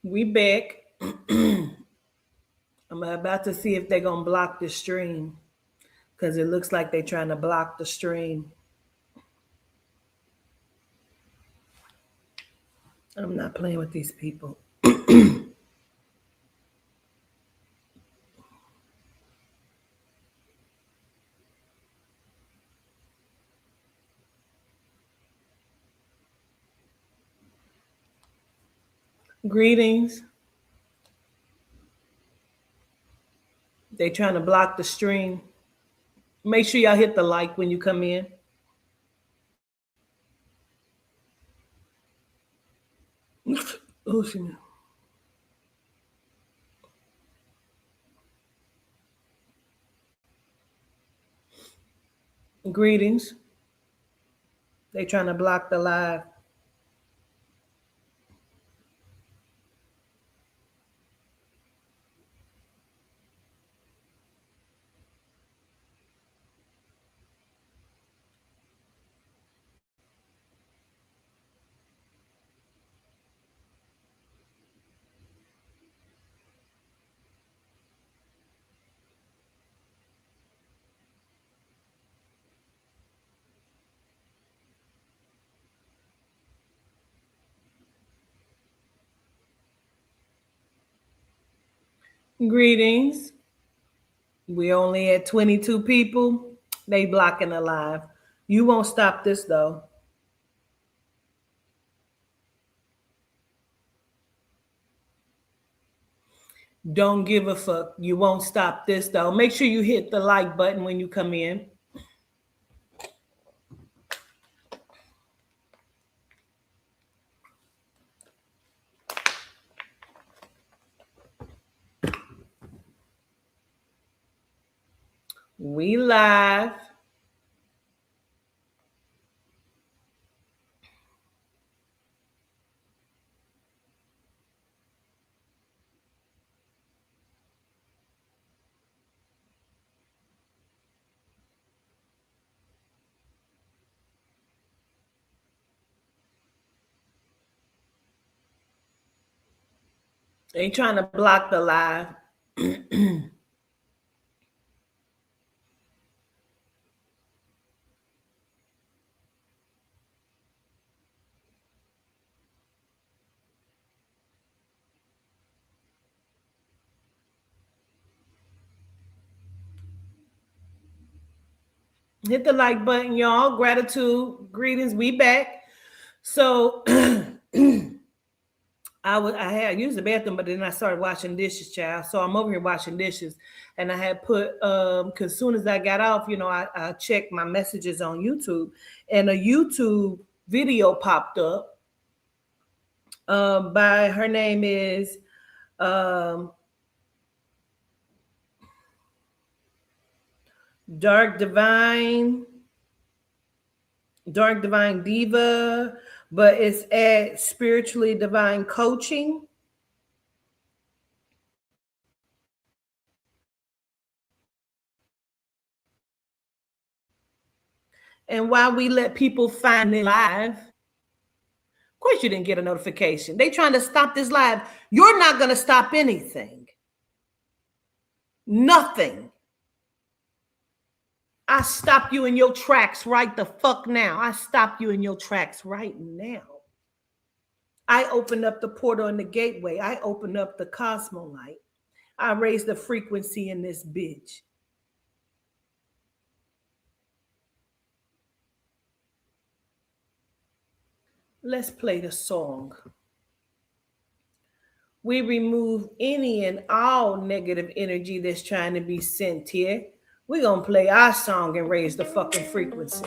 We back. I'm about to see if they're gonna block the stream because it looks like they're trying to block the stream. I'm not playing with these people. Greetings. They trying to block the stream. Make sure y'all hit the like when you come in. Oh, excuse me. Greetings. They trying to block the live. Greetings. We only at 22 people. They blocking the live. You won't stop this though. Don't give a fuck. You won't stop this though. Make sure you hit the like button when you come in. We live. They trying to block the live. Hit the like button, y'all. Gratitude, greetings. We back. So I had used the bathroom, but then I started washing dishes, child. So I'm over here washing dishes, and I had put because as soon as I got off, I checked my messages on YouTube, and a YouTube video popped up. By her name is Dark Divine Diva, but it's at Spiritually Divine Coaching. And while we let people find it live, of course you didn't get a notification. They trying to stop this live. You're not going to stop anything. Nothing. I stop you in your tracks right the fuck now. I stop you in your tracks right now. I opened up the portal and the gateway. I opened up the cosmolite. I raised the frequency in this bitch. Let's play the song. We remove any and all negative energy that's trying to be sent here. We're going to play our song and raise the fucking frequency.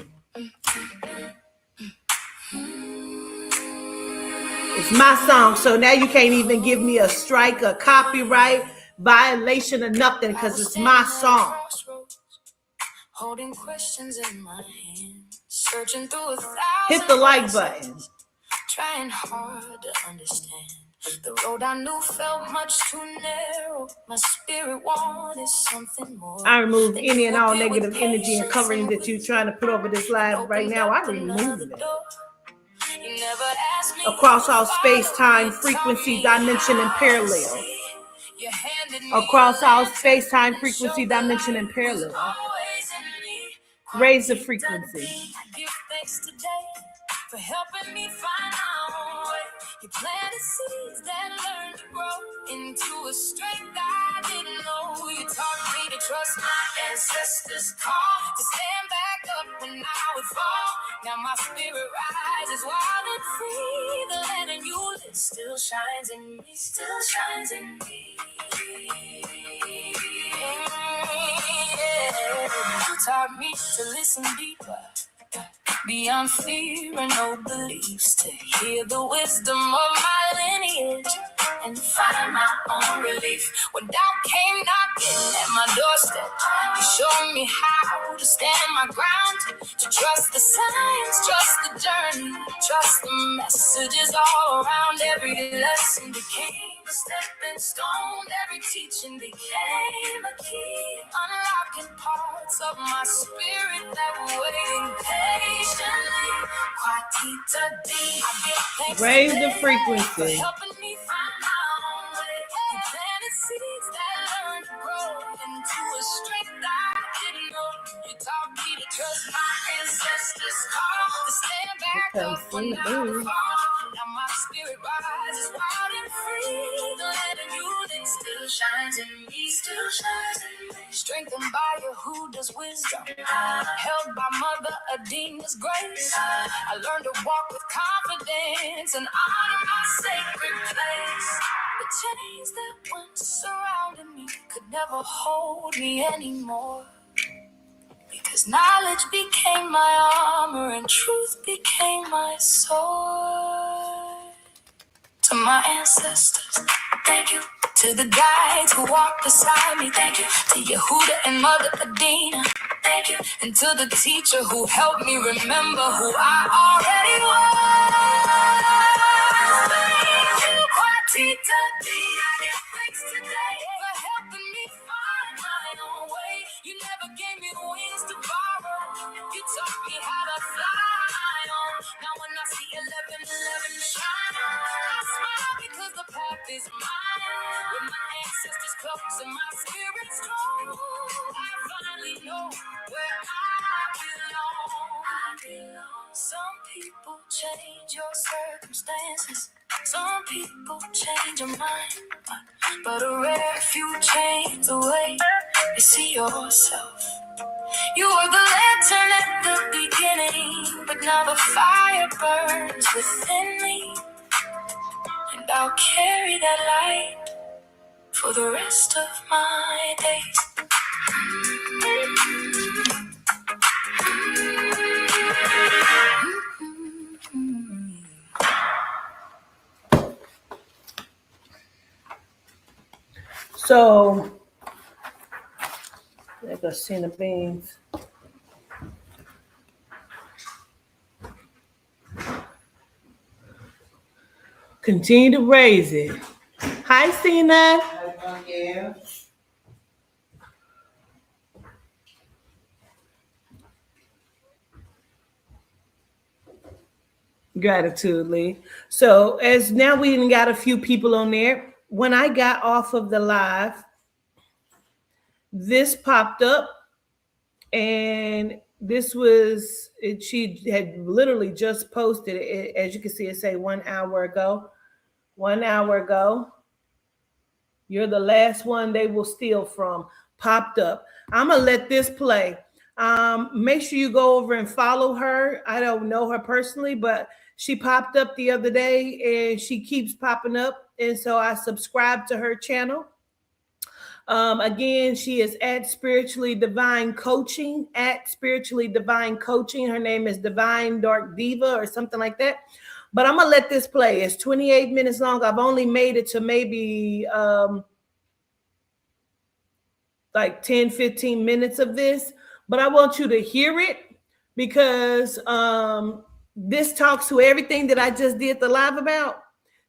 It's my song, so now you can't even give me a strike, a copyright violation, or nothing, because it's my song. Holding questions in my hand, searching through 1,000. Hit the like button. Trying hard to understand. The road I knew felt much too narrow. My spirit wanted something more. I remove any and all negative energy and covering that you're trying to put over this live right now. I remove it. Across all space, time, frequency, dimension, and parallel. Across all space, time, frequency, dimension, and parallel. Raise the frequency. For helping me find my way. You planted seeds that learned to grow into a strength I didn't know. You taught me to trust my ancestors' call, to stand back up when I would fall. Now my spirit rises wild and free. The land in you lit still shines in me, still shines in me. You taught me to listen deeper, beyond fear and no beliefs, to hear the wisdom of my lineage and find my own relief. When doubt came knocking at my doorstep, you showed me how to stand my ground, to trust the signs, trust the journey, trust the messages all around. Every lesson became a stepping stone, every teaching became a key, unlocking parts of my spirit that were waiting patiently. Raise the frequency. Helping me find my own way. You planted seeds that learned to grow into a strength I didn't know. You taught me to trust my ancestors' call, to stand back up when I would fall. Now my spirit rises wild and free. The land of you still shines in me, still shines in me. Strengthened by Yehuda's wisdom, held by Mother Adina's grace. I learned to walk with confidence and honor my sacred place. The chains that once surrounded me could never hold me anymore, because knowledge became my armor and truth became my sword. To my ancestors, thank you. To the guides who walked beside me, thank you. To Yehuda and Mother Adina, thank you. And to the teacher who helped me remember who I already was. Thank you, Quatita Dia. Thanks today for helping me find my own way. You never gave me wings to borrow. You taught me how to fly on. Now when I see 1111 shine, I smile because the path is mine. With my ancestors close and my spirit strong, I finally know where I belong. Some people change your circumstances, some people change your mind, but a rare few change the way you see yourself. You were the lantern at the beginning, but now the fire burns within me, and I'll carry that light for the rest of my days. So, there goes Cena Beans. Continue to raise it. Hi, Cena. Hi, Gratitude, Lee. So as now we even got a few people on there. When I got off of the live, this popped up, and this was it. She had literally just posted it. As you can see, it say 1 hour ago. 1 hour ago. You're the last one they will steal from. Popped up. I'm gonna let this play. Make sure you go over and follow her. I don't know her personally, but she popped up the other day and she keeps popping up. And so I subscribed to her channel. Again, she is at Spiritually Divine Coaching, at Spiritually Divine Coaching. Her name is Divine Dark Diva or something like that. But I'm going to let this play. It's 28 minutes long. I've only made it to maybe like 10, 15 minutes of this. But I want you to hear it because this talks to everything that I just did the live about.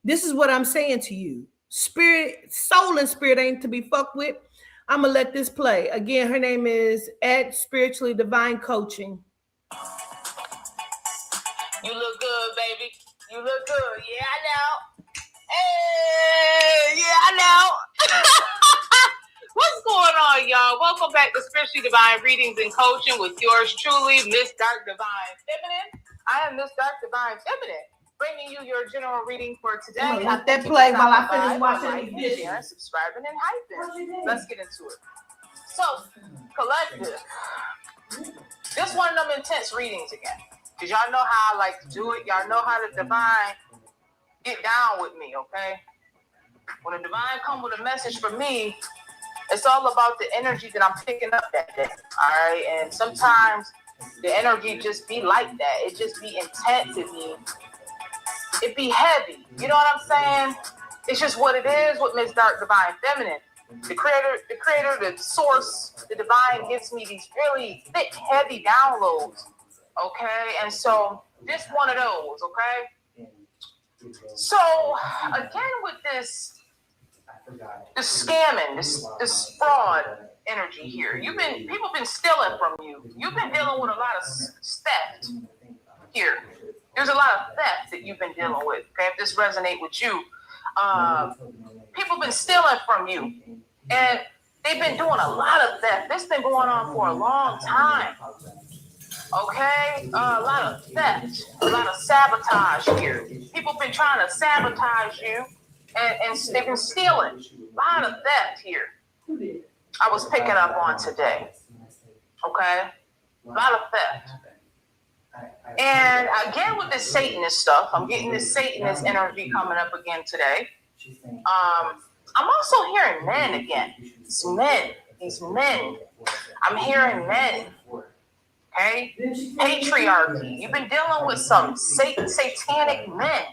This is what I'm saying to you. Spirit, soul and spirit ain't to be fucked with. I'm going to let this play. Again, her name is at Spiritually Divine Coaching. You look good, baby. You look good. Yeah, I know. Hey, yeah, I know. What's going on, y'all? Welcome back to Spiritually Divine Readings and Coaching with yours truly, Miss Dark Divine Feminine. I am Miss Dark Divine Feminine, bringing you your general reading for today. Let that play while I finish watching these dishes. Sharing, subscribing, and hyping. Let's get into it. So, collective. This one of them intense readings again. Because y'all know how I like to do it. Y'all know how the divine get down with me, okay? When the divine come with a message for me, it's all about the energy that I'm picking up that day, all right? And sometimes the energy just be like that. It just be intense. It be heavy. You know what I'm saying? It's just what it is with Miss Dark Divine Feminine. The creator, the source, the divine gives me these really thick, heavy downloads, okay? And so this one of those, okay? So again with this scamming, this fraud energy here. People been stealing from you. You've been dealing with a lot of theft here. There's a lot of theft that you've been dealing with. Okay, if this resonate with you, people been stealing from you, and they've been doing a lot of theft. This been going on for a long time. Okay, a lot of theft, a lot of sabotage here. People been trying to sabotage you. And they've been stealing. A lot of theft here. I was picking up on today. Okay? A lot of theft. And again with this Satanist stuff, I'm getting this Satanist energy coming up again today. I'm also hearing men again. These men. I'm hearing men. Okay? Patriarchy. You've been dealing with some satanic men.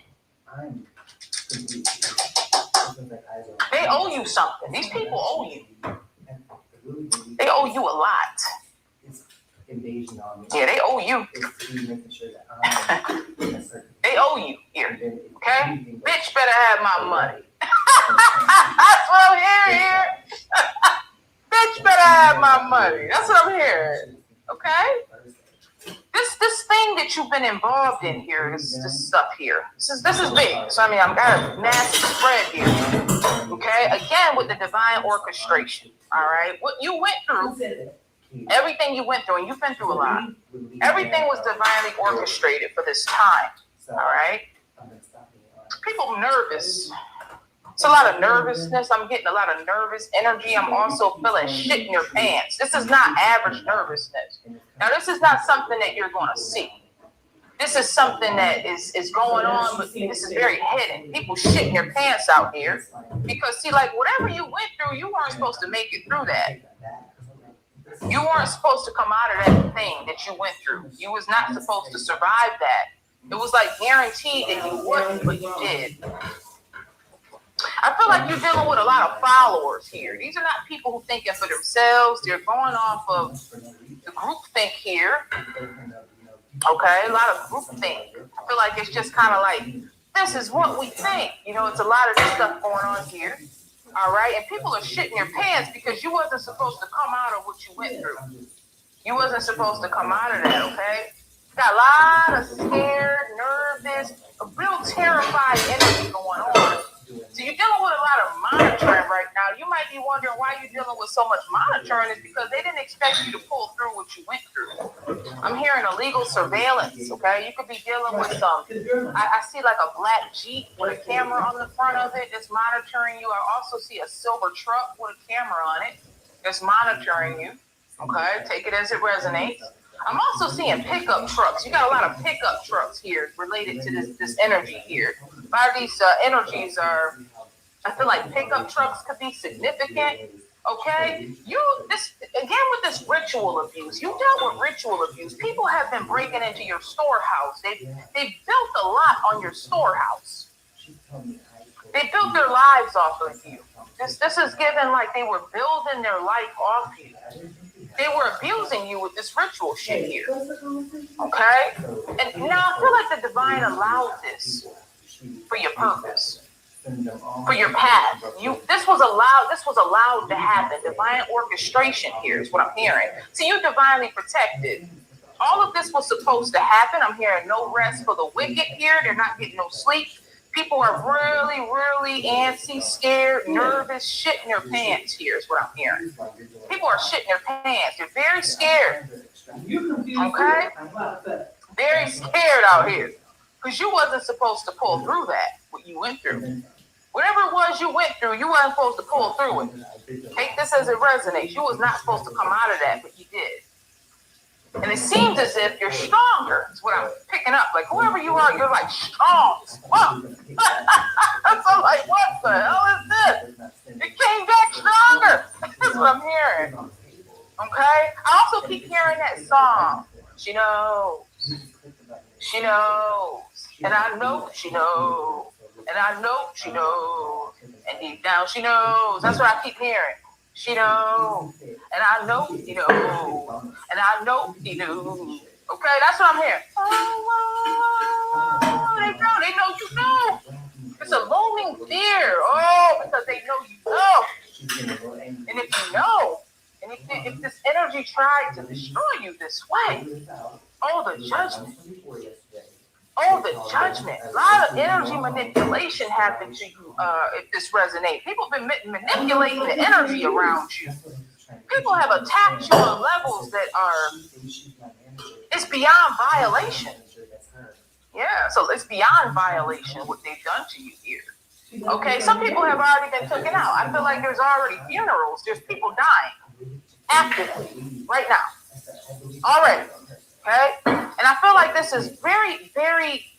They owe you something. These people owe you. They owe you a lot. Yeah, they owe you. They owe you here. Okay? Bitch better have my money. That's what I'm hearing here. Bitch better have my money. That's what I'm hearing. Okay? This thing that you've been involved in here, this stuff here, this is big. So I mean, I've got a massive spread here. Okay, again with the divine orchestration. All right, what you went through, everything you went through, and you've been through a lot. Everything was divinely orchestrated for this time. All right, people nervous. It's a lot of nervousness. I'm getting a lot of nervous energy. I'm also feeling shit in your pants. This is not average nervousness. Now, this is not something that you're going to see. This is something that is going on, but this is very hidden. People shitting their pants out here because, see, like, whatever you went through, you weren't supposed to make it through that. You weren't supposed to come out of that thing that you went through. You was not supposed to survive that. It was, like, guaranteed that you wouldn't, but you did. I feel like you're dealing with a lot of followers here. These are not people who thinking for themselves. They're going off of the group think here. Okay, a lot of group think. I feel like it's just kind of like, this is what we think. You know, it's a lot of this stuff going on here. All right, and people are shitting your pants because you wasn't supposed to come out of what you went through. You wasn't supposed to come out of that, okay? Got a lot of scared, nervous, a real terrified energy going on. So you're dealing with a lot of monitoring right now. You might be wondering why you're dealing with so much monitoring. Is because they didn't expect you to pull through what you went through. I'm hearing illegal surveillance, okay? You could be dealing with some, I see like a black Jeep with a camera on the front of it that's monitoring you. I also see a silver truck with a camera on it that's monitoring you, okay? Take it as it resonates. I'm also seeing pickup trucks. You got a lot of pickup trucks here related to this energy here. A lot of these energies are, I feel like pickup trucks could be significant. Okay, this again with this ritual abuse. You dealt with ritual abuse. People have been breaking into your storehouse. They built a lot on your storehouse. They built their lives off of you. This is given like they were building their life off you. They were abusing you with this ritual shit here. Okay? And now I feel like the divine allowed this for your purpose, for your path. This was allowed to happen. Divine orchestration here is what I'm hearing. So you're divinely protected. All of this was supposed to happen. I'm hearing no rest for the wicked here. They're not getting no sleep. People are really, really antsy, scared, nervous, shitting their pants here is what I'm hearing. People are shitting their pants. They're very scared. Okay? Very scared out here. Because you wasn't supposed to pull through that, what you went through. Whatever it was you went through, you weren't supposed to pull through it. Take this as it resonates. You was not supposed to come out of that, but you did. And it seems as if you're stronger. That's what I'm picking up. Like, whoever you are, you're like strong. Fuck. So I'm like, what the hell is this? It came back stronger. That's what I'm hearing. Okay? I also keep hearing that song. She knows. She knows. And I know she knows. And I know she knows. And deep down she knows. That's what I keep hearing. She knows. And I know she knows. And I know she knows. Okay, that's what I'm hearing. Oh, they know you know. It's a looming fear. Oh, because they know you know. And if you know, and if this energy tried to destroy you this way, oh, the judgment. Oh, the judgment. A lot of energy manipulation happened to you if this resonates. People have been manipulating the energy around you. People have attacked you on levels that are, it's beyond violation. Yeah, so it's beyond violation what they've done to you here. Okay, some people have already been taken out. I feel like there's already funerals. There's people dying actively right now. Already. Okay? And I feel like this is very, very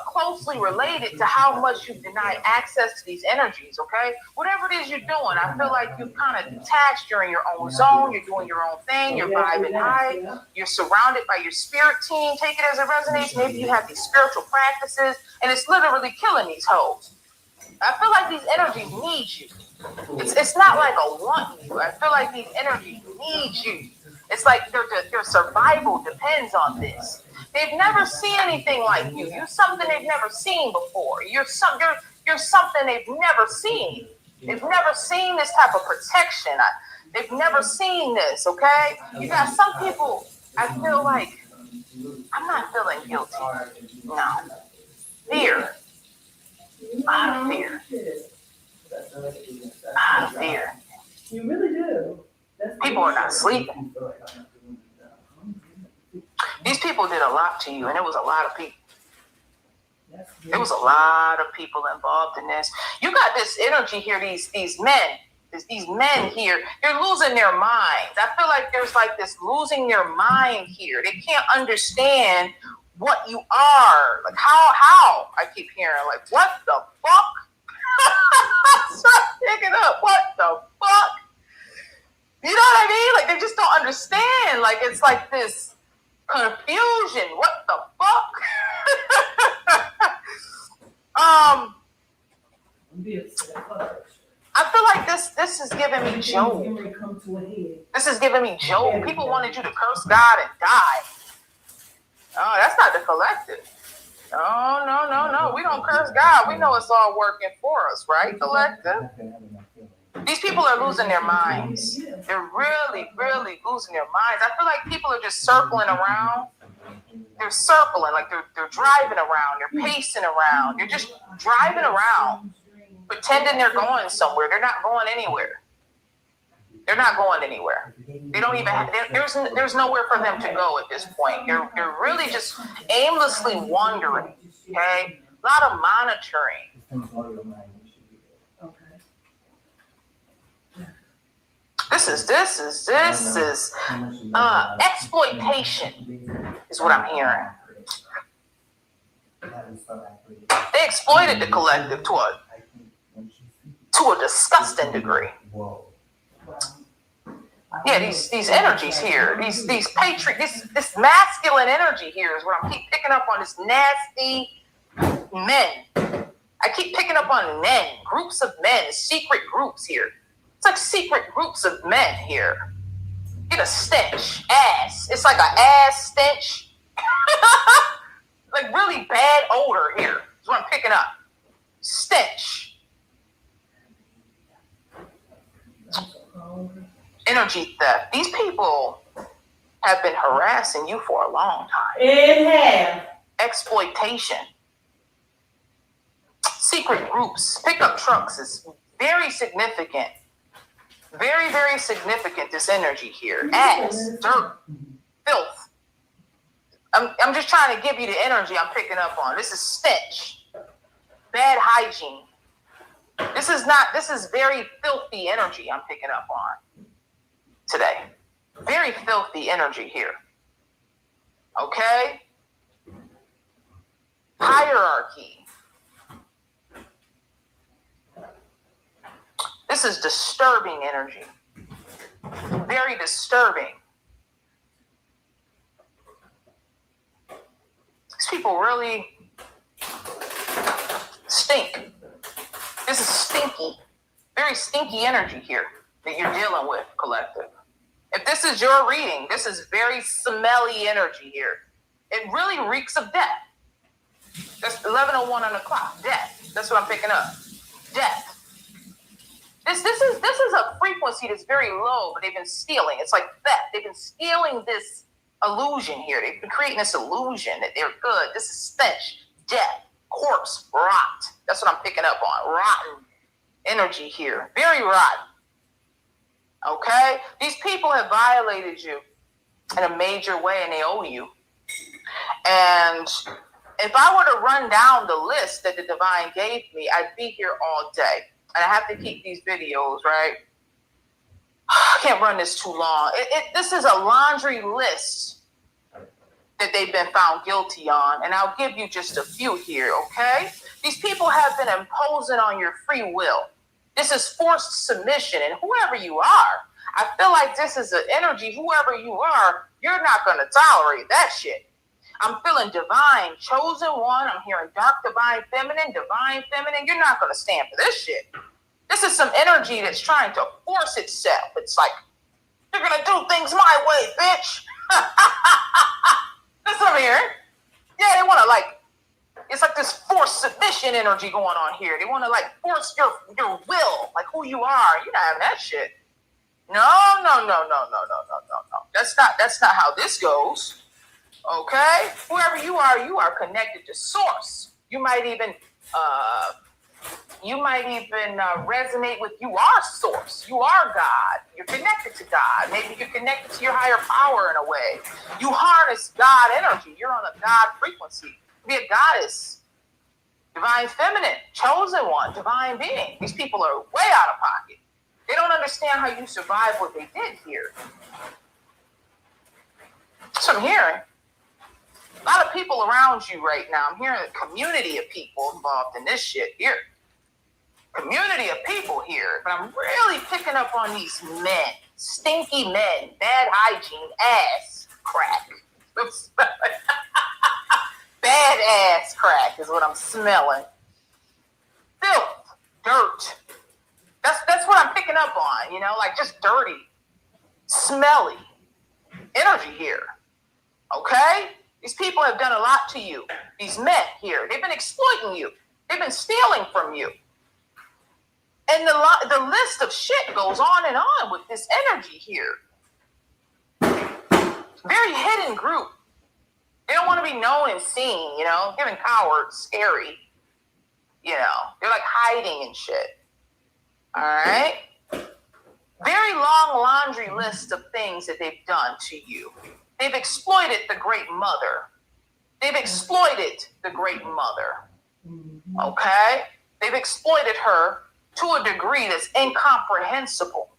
closely related to how much you deny access to these energies, okay? Whatever it is you're doing, I feel like you've kind of detached. You're in your own zone. You're doing your own thing. You're vibing high. You're surrounded by your spirit team. Take it as it resonates. Maybe you have these spiritual practices, and it's literally killing these hoes. I feel like these energies need you. It's not like a want you. I feel like these energies need you. It's like their survival depends on this. They've never seen anything like you. You're something they've never seen before. You're something they've never seen. They've never seen this type of protection. They've never seen this, okay? You got some people, I feel like, I'm not feeling guilty. No. Fear. A lot of fear. A lot of fear. You really do. People are not sleeping. These people did a lot to you, and it was a lot of people. There was a lot of people involved in this. You got this energy here, these men here, they're losing their minds. I feel like there's like this losing their mind here. They can't understand what you are. Like how? I keep hearing like, what the fuck? Stop picking up. What the fuck? You know what I mean? Like they just don't understand. Like it's like this confusion. What the fuck? I feel like this is giving me Job. This is giving me Job. People wanted you to curse God and die. Oh, that's not the collective. No. We don't curse God. We know it's all working for us, right, collective? These people are losing their minds. They're really, really losing their minds. I feel like people are just circling around. They're circling, like they're driving around. They're pacing around. They're just driving around, pretending they're going somewhere. They're not going anywhere. They're not going anywhere. They don't even have, there's nowhere for them to go at this point. They're really just aimlessly wandering, okay? A lot of monitoring. This is exploitation is what I'm hearing. They exploited the collective to a disgusting degree. Yeah, these energies here, these this masculine energy here is what I keep picking up on. This nasty men. I keep picking up on men, groups of men, secret groups here. It's like secret groups of men here. Get a stench, ass. It's like an ass stench. Like really bad odor here is what I'm picking up. Stench. Energy theft. These people have been harassing you for a long time. It have. Exploitation. Secret groups, pickup trucks is very significant. Very, very significant, this energy here. Ass, dirt, filth. I'm just trying to give you the energy I'm picking up on. This is stench. Bad hygiene. This is very filthy energy I'm picking up on today. Very filthy energy here. Okay? Hierarchy. This is disturbing energy. Very disturbing. These people really stink. This is stinky. Very stinky energy here that you're dealing with, collective. If this is your reading, this is very smelly energy here. It really reeks of death. That's 11:01 on the clock. Death. That's what I'm picking up. Death. This is a frequency that's very low, but they've been stealing. It's like theft. They've been stealing this illusion here. They've been creating this illusion that they're good. This is stench, death, corpse, rot. That's what I'm picking up on. Rotten energy here. Very rotten. Okay? These people have violated you in a major way, and they owe you. And if I were to run down the list that the divine gave me, I'd be here all day. And I have to keep these videos, right? I can't run this too long. This is a laundry list that they've been found guilty on. And I'll give you just a few here, okay? These people have been imposing on your free will. This is forced submission. And whoever you are, I feel like this is an energy, whoever you are, you're not going to tolerate that shit. I'm feeling divine, chosen one. I'm hearing dark, divine, feminine. You're not going to stand for this shit. This is some energy that's trying to force itself. It's like, you're going to do things my way, bitch. That's what I'm hearing. Yeah, they want to like, it's like this forced submission energy going on here. They want to like force your will, like who you are. You're not having that shit. No. That's not how this goes. Okay? Whoever you are connected to source. You might even resonate with you are source. You are God. You're connected to God. Maybe you're connected to your higher power in a way. You harness God energy. You're on a God frequency. Be a goddess. Divine feminine. Chosen one. Divine being. These people are way out of pocket. They don't understand how you survived what they did here. That's what I'm hearing. A lot of people around you right now. I'm hearing a community of people involved in this shit here. Community of people here. But I'm really picking up on these men. Stinky men. Bad hygiene. Ass crack. Bad ass crack is what I'm smelling. Filth. Dirt. That's what I'm picking up on. You know, like just dirty. Smelly. Energy here. Okay? These people have done a lot to you. These men here, they've been exploiting you. They've been stealing from you. And the list of shit goes on and on with this energy here. Very hidden group. They don't want to be known and seen, you know, giving cowards, scary. You know, they're like hiding and shit. All right? Very long laundry list of things that they've done to you. They've exploited the great mother. They've exploited the great mother. Okay? They've exploited her to a degree that's incomprehensible.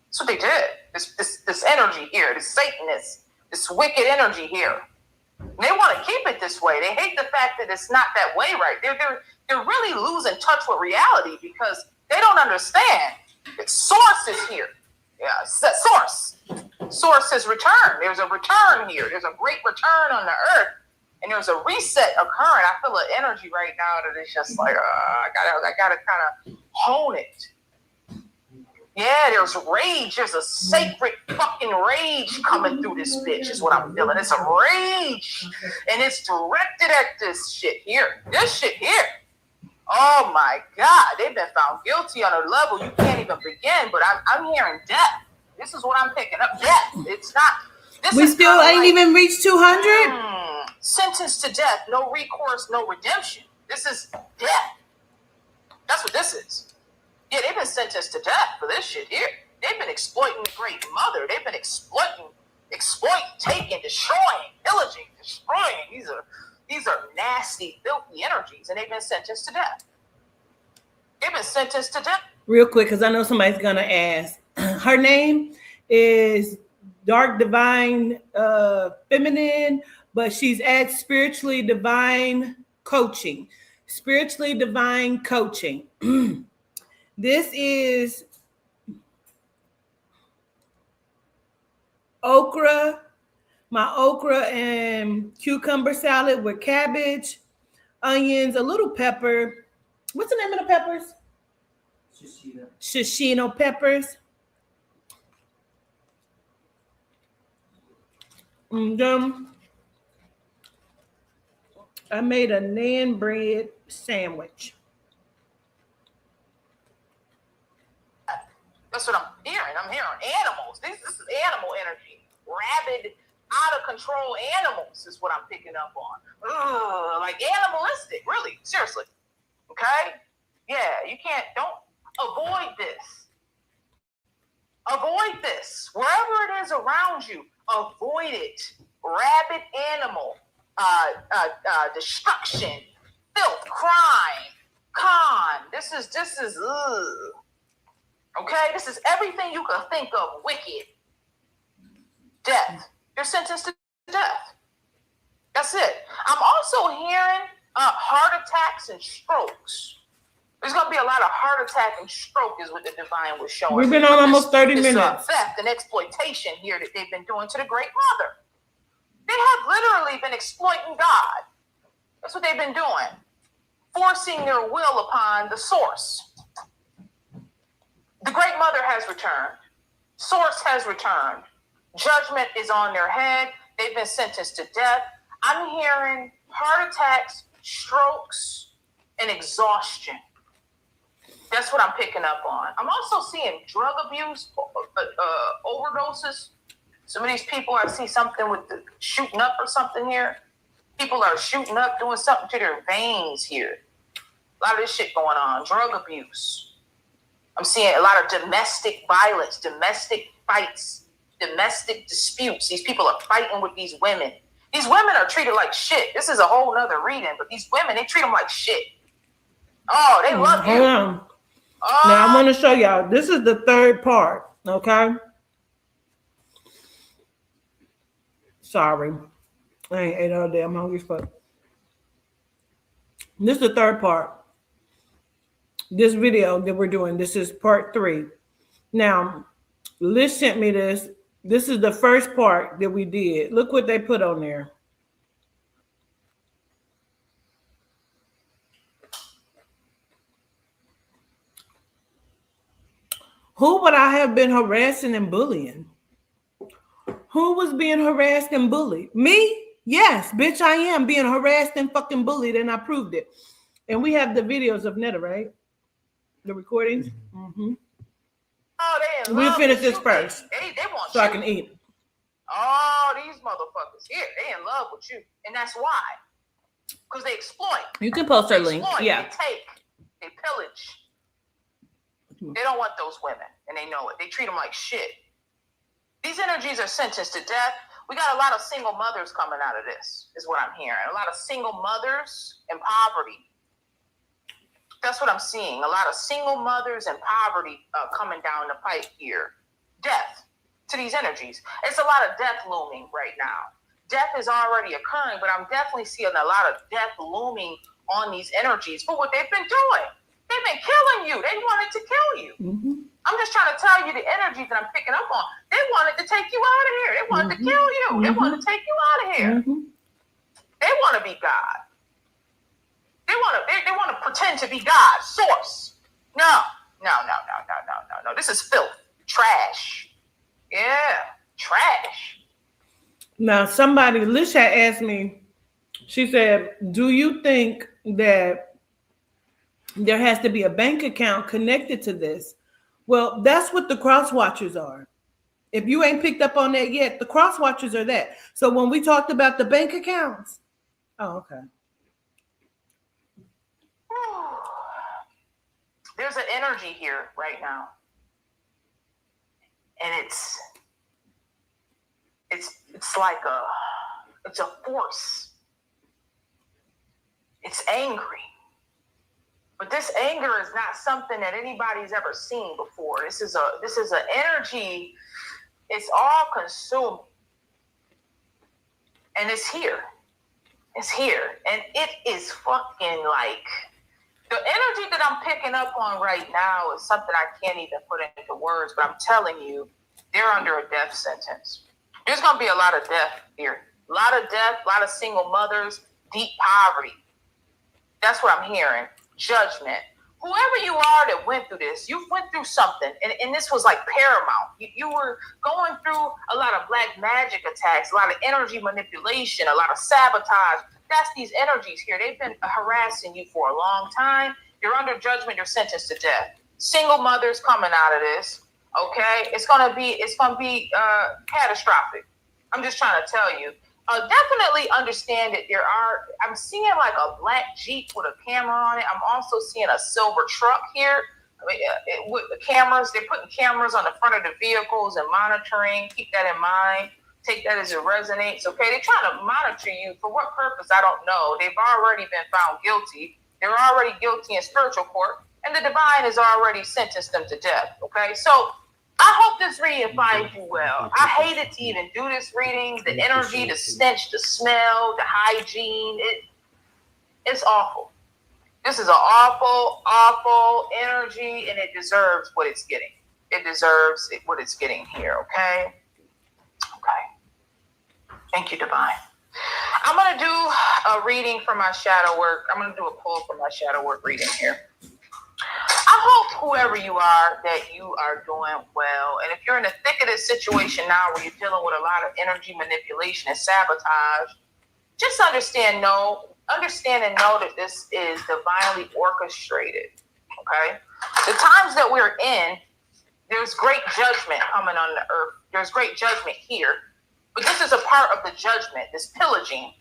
That's what they did. This energy here, this Satanist, this wicked energy here. And they want to keep it this way. They hate the fact that it's not that way, right? They're really losing touch with reality because they don't understand that source is here. Yeah, source. Source has returned. There's a return here. There's a great return on the earth. And there's a reset occurring. I feel an energy right now that is just like, I gotta kind of hone it. Yeah, there's rage. There's a sacred fucking rage coming through this bitch is what I'm feeling. It's a rage. And it's directed at this shit here. This shit here. Oh my God. They've been found guilty on a level you can't even begin. But I'm hearing death. This is what I'm picking up. Death. It's not. We still ain't even reached 200. Sentenced to death, no recourse, no redemption. This is death. That's what this is. Yeah, they've been sentenced to death for this shit here. They've been exploiting the Great Mother. They've been exploiting, taking, destroying, pillaging, destroying. These are nasty, filthy energies, and they've been sentenced to death. They've been sentenced to death. Real quick, because I know somebody's gonna ask. Her name is Dark Divine Feminine, but she's at Spiritually Divine Coaching. Spiritually Divine Coaching. This is okra, my okra and cucumber salad with cabbage, onions, a little pepper. What's the name of the peppers? Shishito peppers. And I made a naan bread sandwich. That's what I'm hearing. I'm hearing animals. This is animal energy. Rabid, out of control animals is what I'm picking up on. Ugh, like animalistic, really. Seriously. Okay? Yeah, don't avoid this. Avoid this. Wherever it is around you, avoid it. Rabid animal, destruction, filth, crime, con. This is ugh. Okay, this is everything you can think of. Wicked. Death. You're sentenced to death. That's it. I'm also hearing heart attacks and strokes. There's going to be a lot of heart attack and stroke is what the divine was showing. We've been on almost 30 minutes. Theft and exploitation here that they've been doing to the Great Mother. They have literally been exploiting God. That's what they've been doing. Forcing their will upon the source. The Great Mother has returned. Source has returned. Judgment is on their head. They've been sentenced to death. I'm hearing heart attacks, strokes, and exhaustion. That's what I'm picking up on. I'm also seeing drug abuse, overdoses. Some of these people, I see something with the shooting up or something here. People are shooting up, doing something to their veins here. A lot of this shit going on. Drug abuse. I'm seeing a lot of domestic violence, domestic fights, domestic disputes. These people are fighting with these women. These women are treated like shit. This is a whole nother reading, but these women, they treat them like shit. Oh, they love you. Hold on. Now I'm going to show y'all. This is the third part, okay? Sorry. I ain't ate all day. I'm hungry as fuck. This is the third part. This video that we're doing, this is part 3. Now, Liz sent me this. This is the first part that we did. Look what they put on there. Who would I have been harassing and bullying? Who was being harassed and bullied? Me? Yes, bitch, I am being harassed and fucking bullied, and I proved it. And we have the videos of Netta, right? The recordings. Mm-hmm. Oh, they in we'll love finish with this you. first, They want so you. I can eat. Oh, these motherfuckers here, they in love with you, and that's why. Because they exploit. You can post her They link. exploit, Yeah. They take. They pillage. They don't want those women, and they know it. They treat them like shit. These energies are sentenced to death. We got a lot of single mothers coming out of this, is what I'm hearing. A lot of single mothers in poverty. That's what I'm seeing. A lot of single mothers and poverty coming down the pipe here. Death to these energies. It's a lot of death looming right now. Death is already occurring, but I'm definitely seeing a lot of death looming on these energies for what they've been doing. They've been killing you. They wanted to kill you. Mm-hmm. I'm just trying to tell you the energies that I'm picking up on. They wanted to take you out of here. They wanted to kill you. Mm-hmm. They wanted to take you out of here. Mm-hmm. They want to be God. They want to pretend to be God. Source. No. This is filth. Trash. Yeah. Trash. Now, somebody, Lisha asked me, she said, do you think that there has to be a bank account connected to this? Well, that's what the cross watchers are. If you ain't picked up on that yet, the cross watchers are that. So when we talked about the bank accounts, oh, okay. There's an energy here right now. And it's like it's a force. It's angry. But this anger is not something that anybody's ever seen before. This is an energy. It's all consuming. And it's here. It's here. And it is fucking like, the energy that I'm picking up on right now is something I can't even put into words, but I'm telling you, they're under a death sentence. There's going to be a lot of death here. A lot of death, a lot of single mothers, deep poverty. That's what I'm hearing. Judgment. Whoever you are that went through this, you went through something, and this was like paramount. You were going through a lot of black magic attacks, a lot of energy manipulation, a lot of sabotage. That's these energies here. They've been harassing you for a long time. You're under judgment. You're sentenced to death. Single mothers coming out of this. Okay, it's gonna be catastrophic. I'm just trying to tell you. Definitely understand that I'm seeing like a black Jeep with a camera on it. I'm also seeing a silver truck here with the cameras. They're putting cameras on the front of the vehicles and monitoring. Keep that in mind. Take that as it resonates. Okay, they're trying to monitor you for what purpose? I don't know. They've already been found guilty. They're already guilty in spiritual court, and the divine has already sentenced them to death. Okay, so I hope this reading finds you well. I hated to even do this reading. The energy, the stench, the smell, the hygiene. It's awful. This is an awful, awful energy, and it deserves what it's getting. It deserves what it's getting here, okay? Okay. Thank you, Divine. I'm going to do a reading for my shadow work. I'm going to do a pull for my shadow work reading here. I hope whoever you are that you are doing well. And if you're in the thick of this situation now where you're dealing with a lot of energy manipulation and sabotage, just understand and know that this is divinely orchestrated. Okay? The times that we're in, there's great judgment coming on the earth. There's great judgment here. But this is a part of the judgment, this pillaging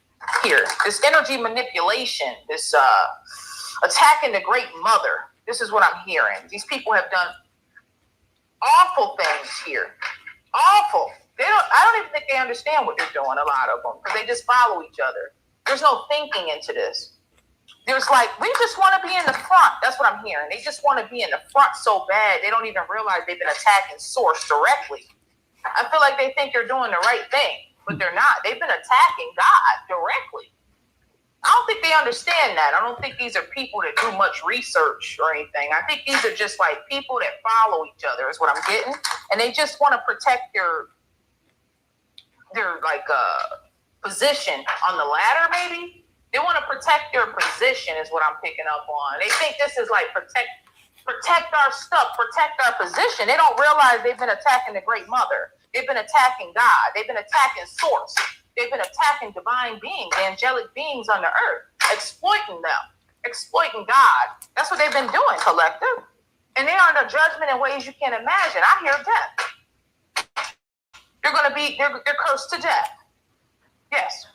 here, this energy manipulation, this attacking the great mother. This is what I'm hearing. These people have done awful things here. Awful. I don't even think they understand what they're doing, a lot of them, because they just follow each other. There's no thinking into this. There's like, we just want to be in the front. That's what I'm hearing. They just want to be in the front so bad, they don't even realize they've been attacking source directly. I feel like they think they're doing the right thing, but they're not. They've been attacking God directly. I don't think they understand that. I don't think these are people that do much research or anything. I think these are just like people that follow each other is what I'm getting. And they just want to protect their like position on the ladder, maybe. They want to protect their position is what I'm picking up on. They think this is like protect our stuff, protect our position. They don't realize they've been attacking the Great Mother. They've been attacking God. They've been attacking Source. They've been attacking divine beings, angelic beings on the earth, exploiting them, exploiting God. That's what they've been doing, collective. And they are under judgment in ways you can't imagine. I hear death. They're cursed to death. Yes,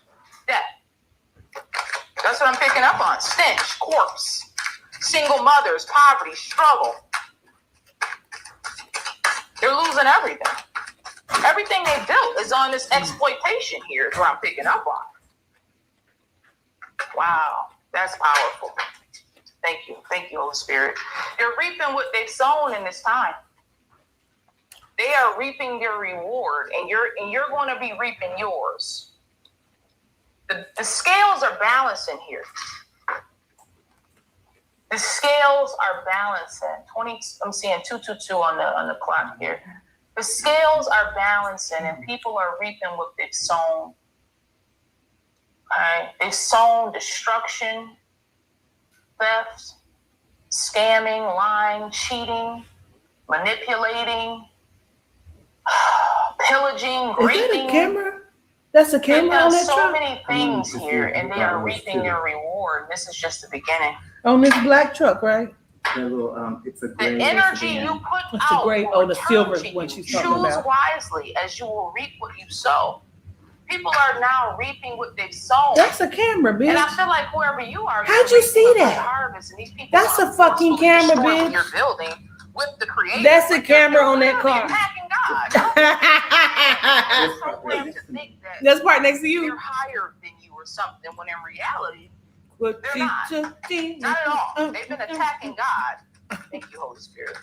death. That's what I'm picking up on. Stench, corpse, single mothers, poverty, struggle. They're losing everything. Everything they built is on this exploitation here is what I'm picking up on. Wow, that's powerful. Thank you, Holy Spirit. They're reaping what they've sown in this time. They are reaping their reward, and you're going to be reaping yours. The scales are balancing here. The scales are balancing. I'm seeing 222 on the clock here. The scales are balancing, and people are reaping what they've sown. Right? They've sown destruction, theft, scamming, lying, cheating, manipulating, pillaging, raping. Is that a camera? That's a camera on that so truck? many things here, and they are reaping their reward. This is just the beginning. On this black truck, right? The little it's a The gray. energy you put It's out a great, will the return silver to one you. she's Choose talking about. wisely, as you will reap what you sow. People are now reaping what they've sown. That's a camera, bitch. And I feel like wherever you are, How'd you're you see reaping a good that? harvest, and these people That's are a fucking forcefully camera, destroying bitch. what you're building with the creator. That's a Like, they're camera on that literally car. attacking God. They're programmed to think that That's part next to you. they're higher than you or something, when in reality, What they're you not. took, not at all. They've been attacking God. Thank you, Holy Spirit.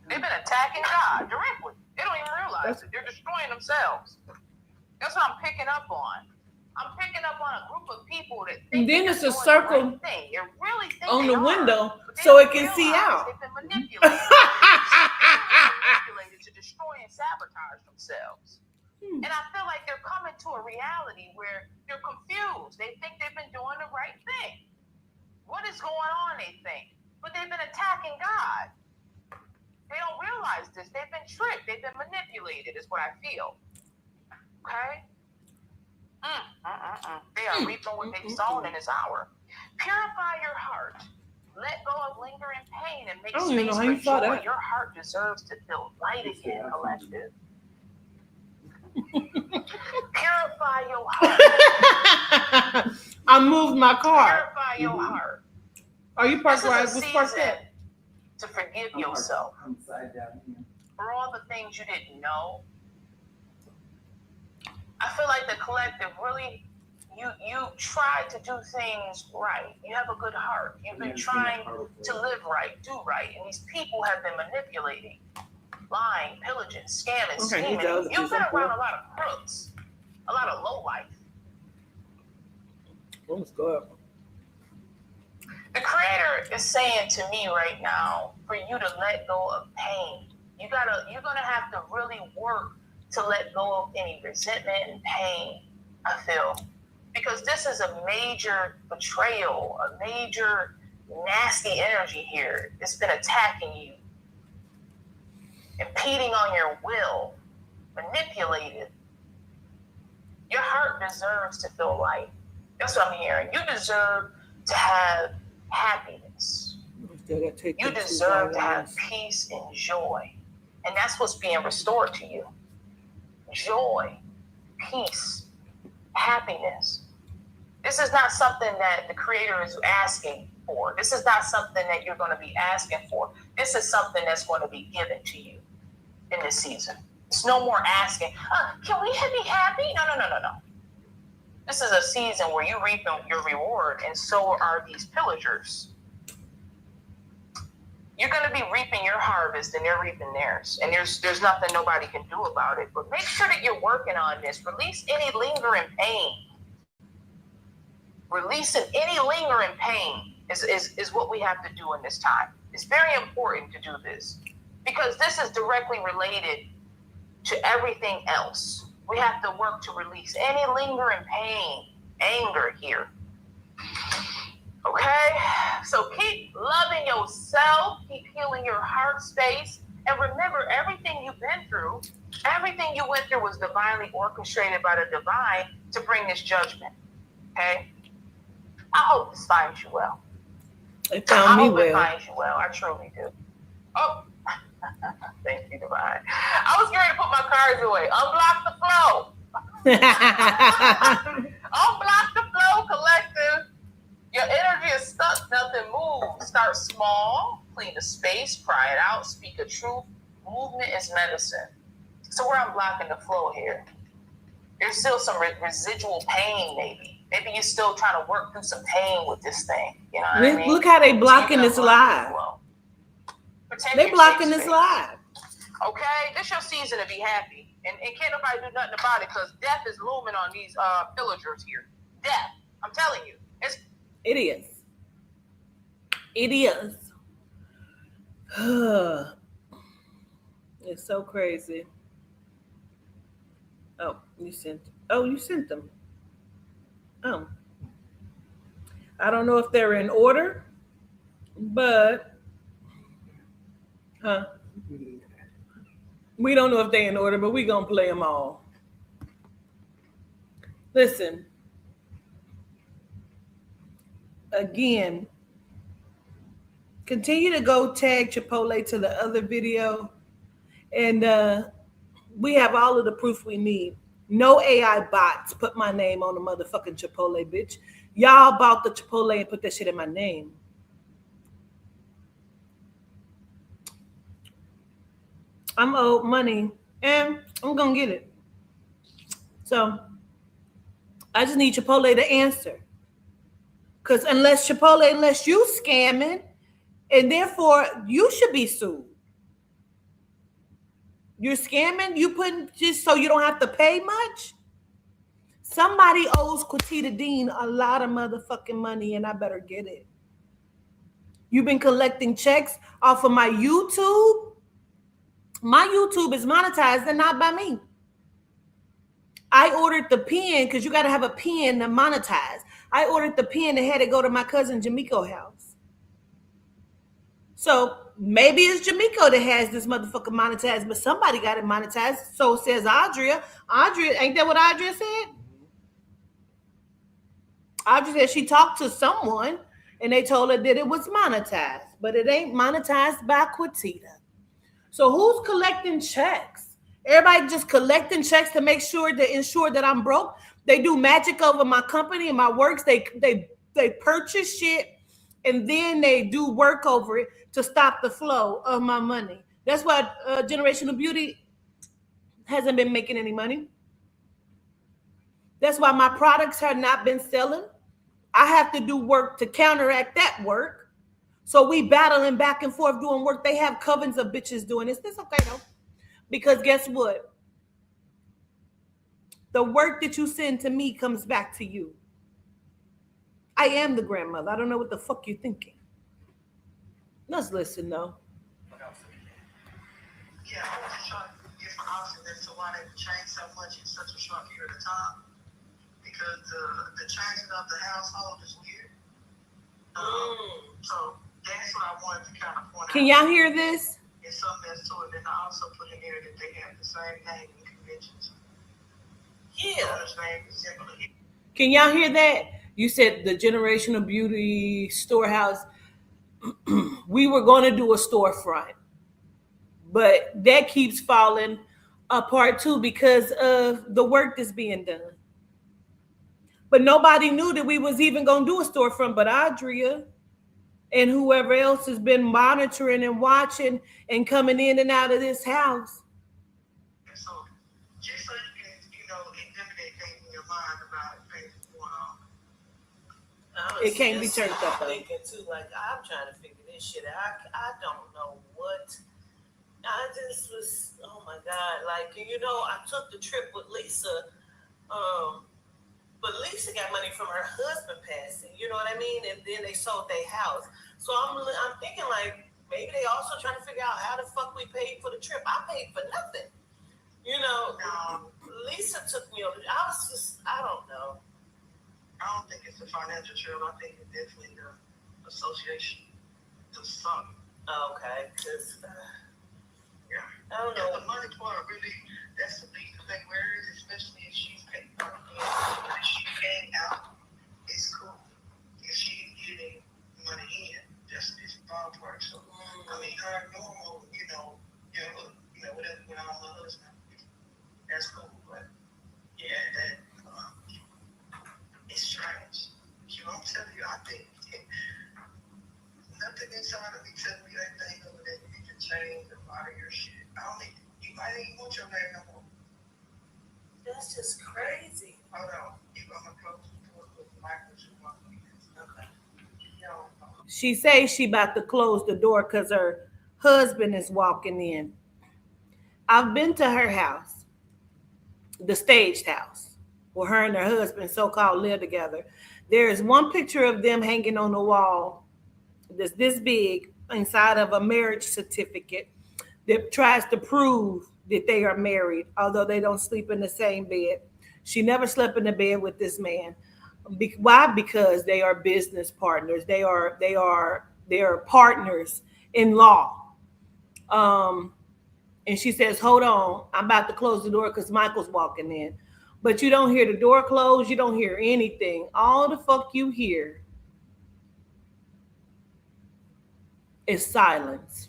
They've been attacking God directly. They don't even realize it. They're destroying themselves. That's what I'm picking up on. I'm picking up on a group of people that think And then they're it's a doing circle the right thing. They really think on they the are, window but they so don't it can see realize out. They've been manipulated. Manipulated to destroy and sabotage themselves. And I feel like they're coming to a reality where they're confused. They think they've been doing the right thing. What is going on, they think? But they've been attacking God. They don't realize this. They've been tricked. They've been manipulated, is what I feel. Okay? They are reaping what they've sown in this hour. Purify your heart. Let go of lingering pain and make I don't even know space how you for saw joy. that. Your heart deserves to feel light again, collective. Purify your heart. I moved my car. Purify your heart. Are you parked This where I is a was parked season at? to forgive yourself I'm side down here. for all the things you didn't know. I feel like the collective really, you tried to do things right. You have a good heart. You've been trying to live right, do right, and these people have been manipulating, lying, pillaging, scamming, Okay, scheming. You've been around a lot of crooks, a lot of lowlife. Let's go up. The Creator is saying to me right now for you to let go of pain. You're gonna have to really work to let go of any resentment and pain, I feel. Because this is a major betrayal, a major nasty energy here. It's been attacking you, impeding on your will, manipulated. Your heart deserves to feel light. That's what I'm hearing. You deserve to have happiness. You deserve to have peace and joy. And that's what's being restored to you. Joy, peace, happiness. This is not something that the Creator is asking for. This is not something that you're going to be asking for. This is something that's going to be given to you in this season. It's no more asking, can we be happy? No. This is a season where you're reaping your reward, and so are these pillagers. You're going to be reaping your harvest, and they're reaping theirs. And there's nothing nobody can do about it. But make sure that you're working on this. Release any lingering pain. Releasing any lingering pain is what we have to do in this time. It's very important to do this because this is directly related to everything else. We have to work to release any lingering pain, anger here. Okay? So keep loving yourself, keep healing your heart space, and remember everything you've been through, everything you went through was divinely orchestrated by the divine to bring this judgment. Okay? I hope this finds you well. It found me I hope it well. finds you well. I truly do. Oh, thank you, divine. I was ready to put my cards away. Unblock the flow. Unblock the flow, collective. Your energy is stuck. Nothing moves. Start small. Clean the space. Cry it out. Speak a truth. Movement is medicine. So we're unblocking the flow here. There's still some residual pain, maybe. Maybe you're still trying to work through some pain with this thing. You know what I mean? Look how they blocking this live. They blocking this live. Okay? This your season to be happy. And can't nobody do nothing about it because death is looming on these pillagers here. Death. I'm telling you. It is. It is. It's so crazy. Oh, you sent them. Oh. I don't know if they're in order, but we don't know if they're in order, but we're going to play them all. Listen. again, continue to go tag Chipotle to the other video. And we have all of the proof we need. No AI bots put my name on the motherfucking Chipotle, bitch. Y'all bought the Chipotle and put that shit in my name. I'm owed money and I'm gonna get it. So I just need Chipotle to answer. Because unless you scamming, and therefore you should be sued. You're scamming, you putting just so you don't have to pay much. Somebody owes Quatita Dean a lot of motherfucking money, and I better get it. You've been collecting checks off of my YouTube. My YouTube is monetized and not by me. I ordered the pen because you got to have a pen to monetize. I ordered the pen and had it go to my cousin Jamiko house. So maybe it's Jamiko that has this motherfucker monetized, but somebody got it monetized. So says Audria. Audria, ain't that what Audria said? Audria said she talked to someone and they told her that it was monetized, but it ain't monetized by Quatita. So who's collecting checks? Everybody just collecting checks to ensure that I'm broke. They do magic over my company and my works. They purchase shit and then they do work over it to stop the flow of my money. That's why Generational Beauty hasn't been making any money. That's why my products have not been selling. I have to do work to counteract that work. So we battling back and forth doing work. They have covens of bitches doing this. It's okay though. Because guess what? The work that you send to me comes back to you. I am the grandmother. I don't know what the fuck you're thinking. Let's listen though. Yeah, I was trying to get my option as to why they changed so much in such a short period of time. Because the changing of the household is weird. So that's what I wanted to kind of point out. Can y'all hear this? It's something that's to it. And I also put in there that they have the same name in conventions. Yeah. So name is similar. Can y'all hear that? You said the Generational Beauty storehouse. We were going to do a storefront, but that keeps falling apart too because of the work that's being done. But nobody knew that we was even going to do a storefront, but Audria and whoever else has been monitoring and watching and coming in and out of this house. So just so you can, eliminate things in your mind about things going on. It can't be turned up though. Thinking too, like I'm trying to figure this shit out. I don't know what. I just was, oh my God, like I took the trip with Lisa, but Lisa got money from her husband passing. You know what I mean? And then they sold their house. So I'm thinking like maybe they also trying to figure out how the fuck we paid for the trip. I paid for nothing. Lisa took me over. I don't know. I don't think it's a financial trip. I think it's definitely the association to something. Okay, because Yeah. I don't know. The money part really, that's the big thing. Where it is, especially if she's paying for it. If she came out, it's cool. If she's getting money in, that's this ballpark. So, I mean, her normal, whatever went on with her husband, that's cool. But, yeah, that, it's strange. I'm telling you, I think nothing inside of me telling me anything other than you can change a lot of your shit. You might even want your name no more. That's just crazy. Hold on. You're going to close the door with Michael. Okay. She says she about to close the door because her husband is walking in. I've been to her house, the staged house, where her and her husband so-called live together. There is one picture of them hanging on the wall that's this big inside of a marriage certificate that tries to prove that they are married, although they don't sleep in the same bed. She never slept in the bed with this man. Why? Because they are business partners. They are partners in law. And she says, hold on, I'm about to close the door because Michael's walking in. But you don't hear the door close. You don't hear anything. All the fuck you hear is silence.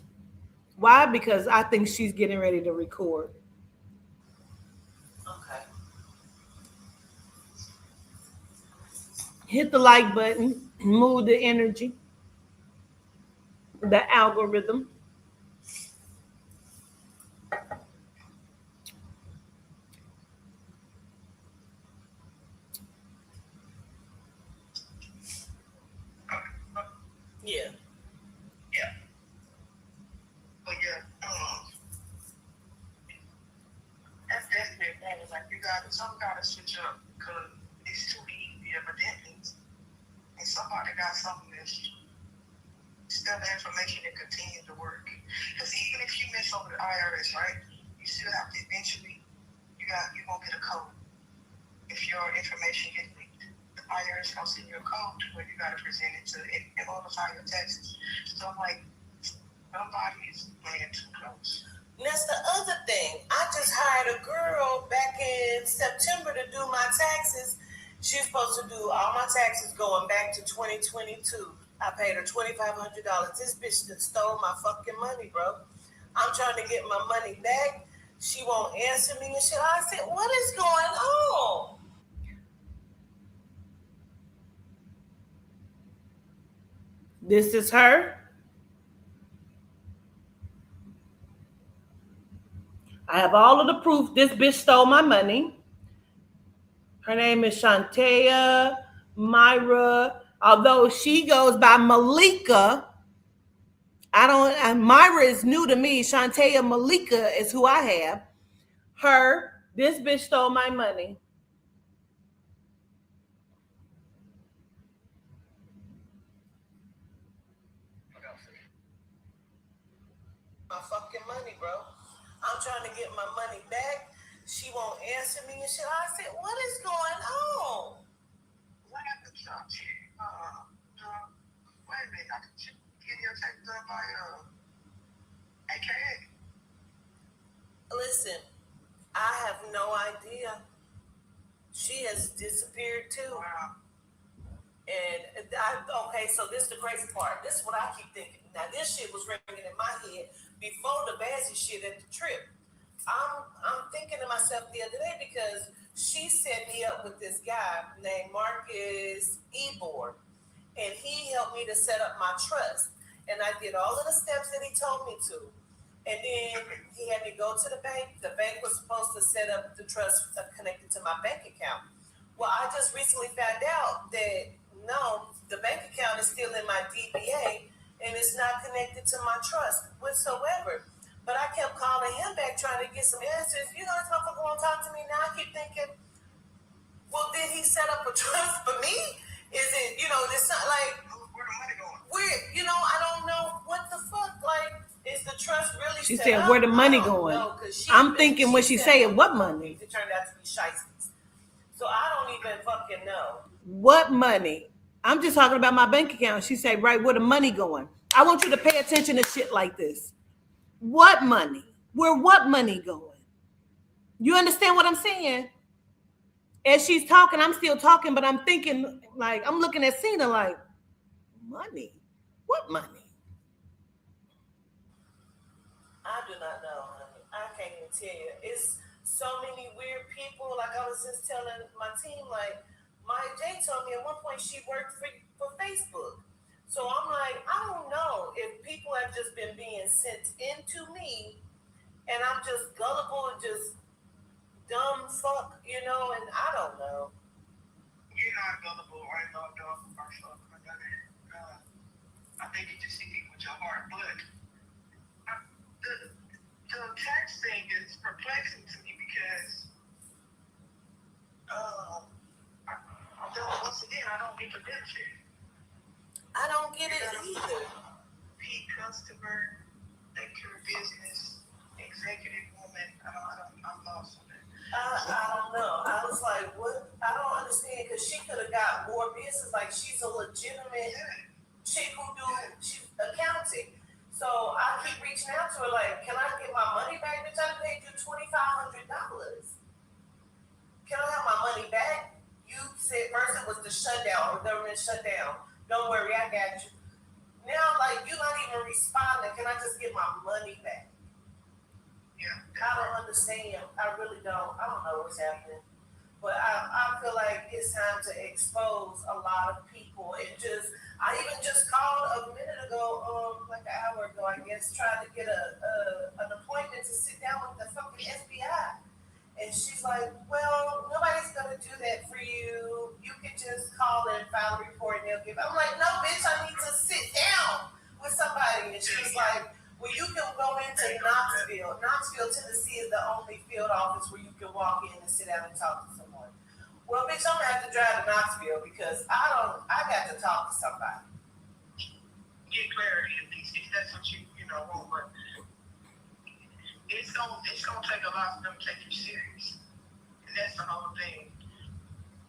Why? Because I think she's getting ready to record. Okay. Hit the like button, move the energy, the algorithm. Yeah. Yeah. But yeah, that's definitely a thing. Like some gotta switch up because it's too easy evidently. And somebody got something that's still the information that continues to work. Because even if you miss over the IRS, right, you still have to eventually you're gonna get a code. If your information gets leaked, the IRS gonna send you a code where you gotta present it in order to file your taxes. So I'm like, somebody is playing too close. And that's the other thing. I just hired a girl back in September to do my taxes. She's supposed to do all my taxes going back to 2022. I paid her $2,500. This bitch that stole my fucking money, bro. I'm trying to get my money back. She won't answer me and shit. I said, what is going on? This is her. I have all of the proof this bitch stole my money. Her name is Shantea Myra. Although she goes by Malika, Myra is new to me. Shantea Malika is who I have. This bitch stole my money. My fucking money, bro. I'm trying to get my money back. She won't answer me and shit. I said, what is going on? What happened to you? Wait a minute, I can get your tax done by AKA. Listen, I have no idea. She has disappeared too. Wow. And okay, so this is the crazy part. This is what I keep thinking. Now, this shit was ringing in my head before the Bazzi shit at the trip. I'm thinking to myself the other day because she set me up with this guy named Marcus Ebor, and he helped me to set up my trust. And I did all of the steps that he told me to. And then he had me go to the bank. The bank was supposed to set up the trust connected to my bank account. Well, I just recently found out that no, the bank account is still in my DBA and it's not connected to my trust whatsoever. But I kept calling him back trying to get some answers. You know, this motherfucker won't talk to me now. I keep thinking, well, did he set up a trust for me? Is it, it's not like, Where the money going? I don't know what the fuck, like, is the trust really She set said, up? where the money I don't going? know, 'cause I'm thinking when she saying, what money? It turned out to be shiesties. So I don't even fucking know. What money? I'm just talking about my bank account. She said, right, where the money going? I want you to pay attention to shit like this. What money? Where what money going? You understand what I'm saying? As she's talking, I'm still talking, but I'm thinking, like, I'm looking at Cena like, money? What money? I do not know, honey. I can't even tell you. It's so many weird people. Like I was just telling my team, like, Maya J told me at one point she worked for Facebook. So I'm like, I don't know if people have just been being sent into me and I'm just gullible and just dumb fuck, and I don't know. You're not gullible or not dumb or something. I think you just see people with your heart. But the tax thing is perplexing to me because once again, I don't get the benefit. I don't get it either. Repeat customer, take care of business, executive woman. I'm lost on that. I don't know. I was like, what? I don't understand because she could have got more business. Like, she's a legitimate chick who she's accounting. So I keep reaching out to her like, can I get my money back? Bitch, I paid you $2,500. Can I have my money back? You said first it was the shutdown, or government shutdown. Don't worry, I got you. Now, like, like, you're not even responding. Can I just get my money back? Yeah. I don't understand. I really don't. I don't know what's happening. But I feel like it's time to expose a lot of people. I even just called a minute ago, like an hour ago, I guess, trying to get an appointment to sit down with the fucking FBI. And she's like, well, nobody's going to do that for you. You can just call and file a report and they'll give it. I'm like, no, bitch, I need to sit down with somebody. And she was like, well, you can go into Knoxville. Knoxville, Tennessee is the only field office where you can walk in and sit down and talk to someone. Well, bitch, I'm going to have to drive to Knoxville because I got to talk to somebody. Get clarity at least if that's what you want, but it's gonna take a lot for them to take you serious. And that's the whole thing.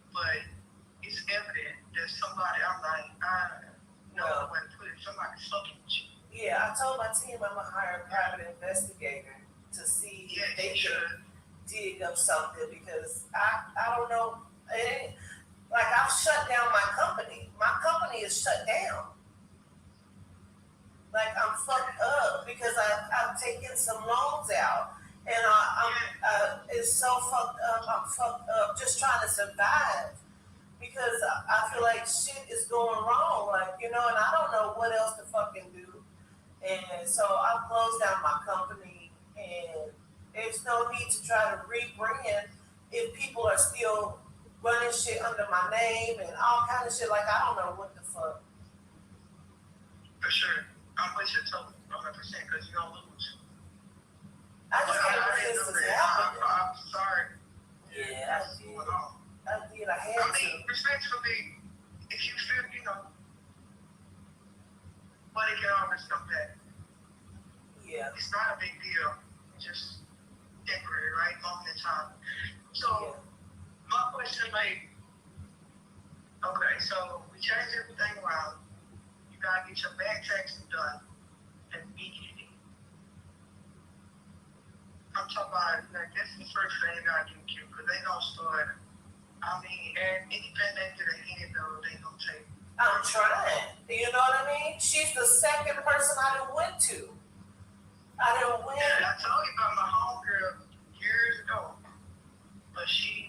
But it's evident that somebody, I know the way to put it, somebody's fucking with you. Yeah, I told my team I'm gonna hire a private investigator to see if they can dig up something because I don't know. It ain't like I've shut down my company. My company is shut down. Like I'm fucked up because I've taken some loans out and it's so fucked up. I'm fucked up just trying to survive because I feel like shit is going wrong. Like, and I don't know what else to fucking do. And so I closed down my company and there's no need to try to rebring it if people are still running shit under my name and all kind of shit. Like, I don't know what the fuck. For sure. I'm with you totally, 100%, because you're going to lose. I just can't believe this is happening. I'm sorry. Yeah, I did. I had to. Respectfully, if you feel, money can always come back. Yeah. It's not a big deal. It's just temporary, right? Moment in time. So, my question, okay, so we changed everything around. You gotta get your back taxes done immediately. I'm talking about, this is the first thing they gotta do, because they don't start. Anything they get ahead though, they gonna take. I'm trying. You know what I mean? She's the second person I done went to. I done went. Yeah, I told you about my homegirl years ago. But she.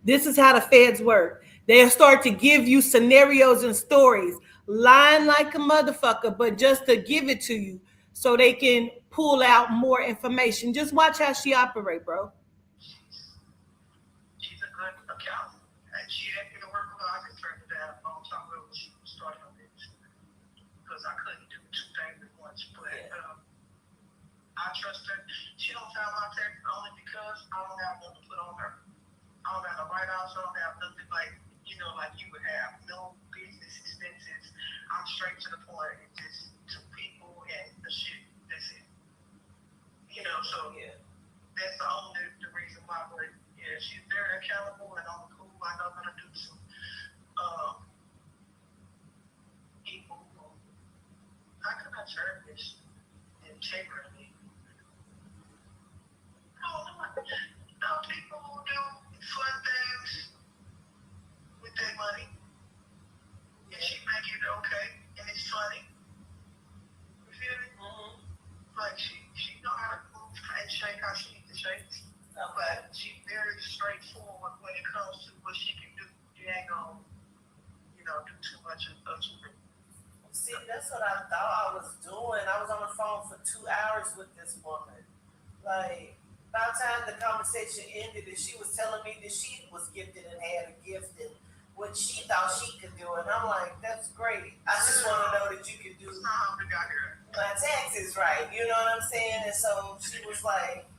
This is how the feds work. They'll start to give you scenarios and stories, lying like a motherfucker, but just to give it to you so they can pull out more information. Just watch how she operate, bro. She's a good accountant. And she had me to work with her. I just turned it down a long time ago when she was starting her business. Because I couldn't do two things at once. But I trust her. She don't file my taxes only because I don't have nothing to put on her. I don't have no write-offs. I don't have nothing like you would have. No business expenses. I'm straight to the point. It's just to people and the shit. That's it. So that's the reason why. But yeah, she's very accountable and I'm cool. I know how to do some people. How can I term this integrity? I don't know. People who do fun things with their money. And she make it okay and it's funny. You feel me? Mm-hmm. Like she know how to move and shake how she needs to shake. But she's very straightforward when it comes to what she can do. She ain't gonna, do too much of it. See, that's what I thought I was doing. I was on the phone for 2 hours with this woman. Like, by the time the conversation ended, and she was telling me that she was gifted and had a gift and what she thought she could do. And I'm like, that's great. I just want to know that you can do That's not how we got here. my taxes right. You know what I'm saying? And so she was like,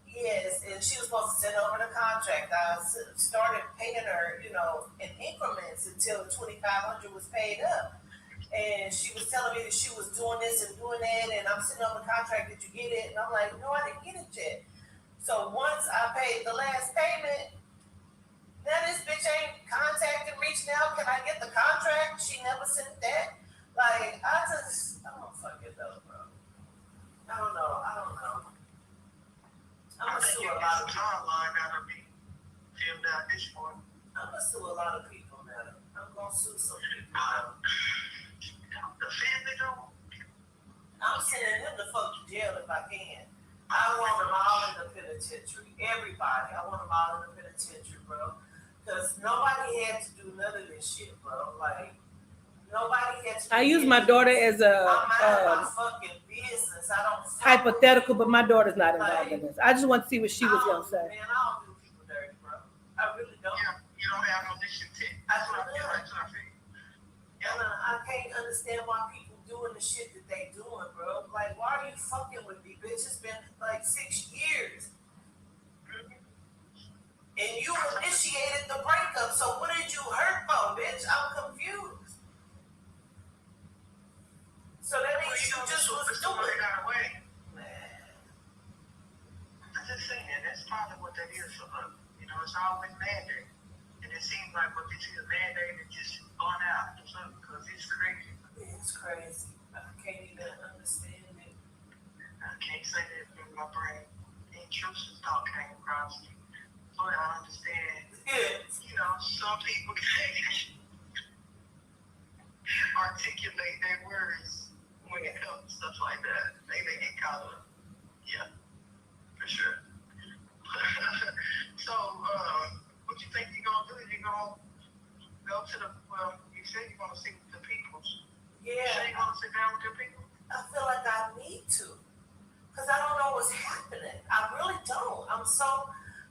yes. And she was supposed to send over the contract. I started paying her, in increments until the $2,500 was paid up. And she was telling me that she was doing this and doing that. And I'm sending over the contract. Did you get it? And I'm like, no, I didn't get it yet. So once I paid the last payment, now this bitch ain't contacted, reached out. Can I get the contract? She never sent that. Like, I don't fucking know, bro. I don't know. I'm gonna sue a lot of people. Timeline gotta be filled out this point. I'm gonna sue a lot of people now. I'm gonna sue some people now. The family don't. I'm sending them the fuck to jail if I can. I want them all in the penitentiary. Everybody. I want them all in the penitentiary, bro. Because nobody had to do none of this shit, bro. Like, nobody had to do I use my daughter as I a mind my fucking business. I don't hypothetical, but my daughter's not involved in this. I just want to see what she was gonna say. Man, I don't do people dirty, bro. I really don't. You don't have no mission tech. That's what I feel. That's what I feel. And I can't understand why people doing the shit that they doing, bro. Like, why are you fucking with me, bitch? It's been like 6 years. And you initiated the breakup, so what did you hurt for, bitch? I'm confused. So that means you just was doing it. Man. I'm just saying, that's probably what that is for her. You know, it's always mandate. And it seems like what this is mandate is just gone out. Because it's crazy. It's crazy. I can't even understand it. I can't say that from my brain. Intrusive thought came across me. But I understand. You know, some people can't articulate their words when it comes to stuff like that. They get caught up. Yeah, for sure. So, what you think you're gonna do? You're gonna go to the you said you're gonna see the peoples. You say you're gonna sit down with your people? I feel like I need to. Because I don't know what's happening. I really don't.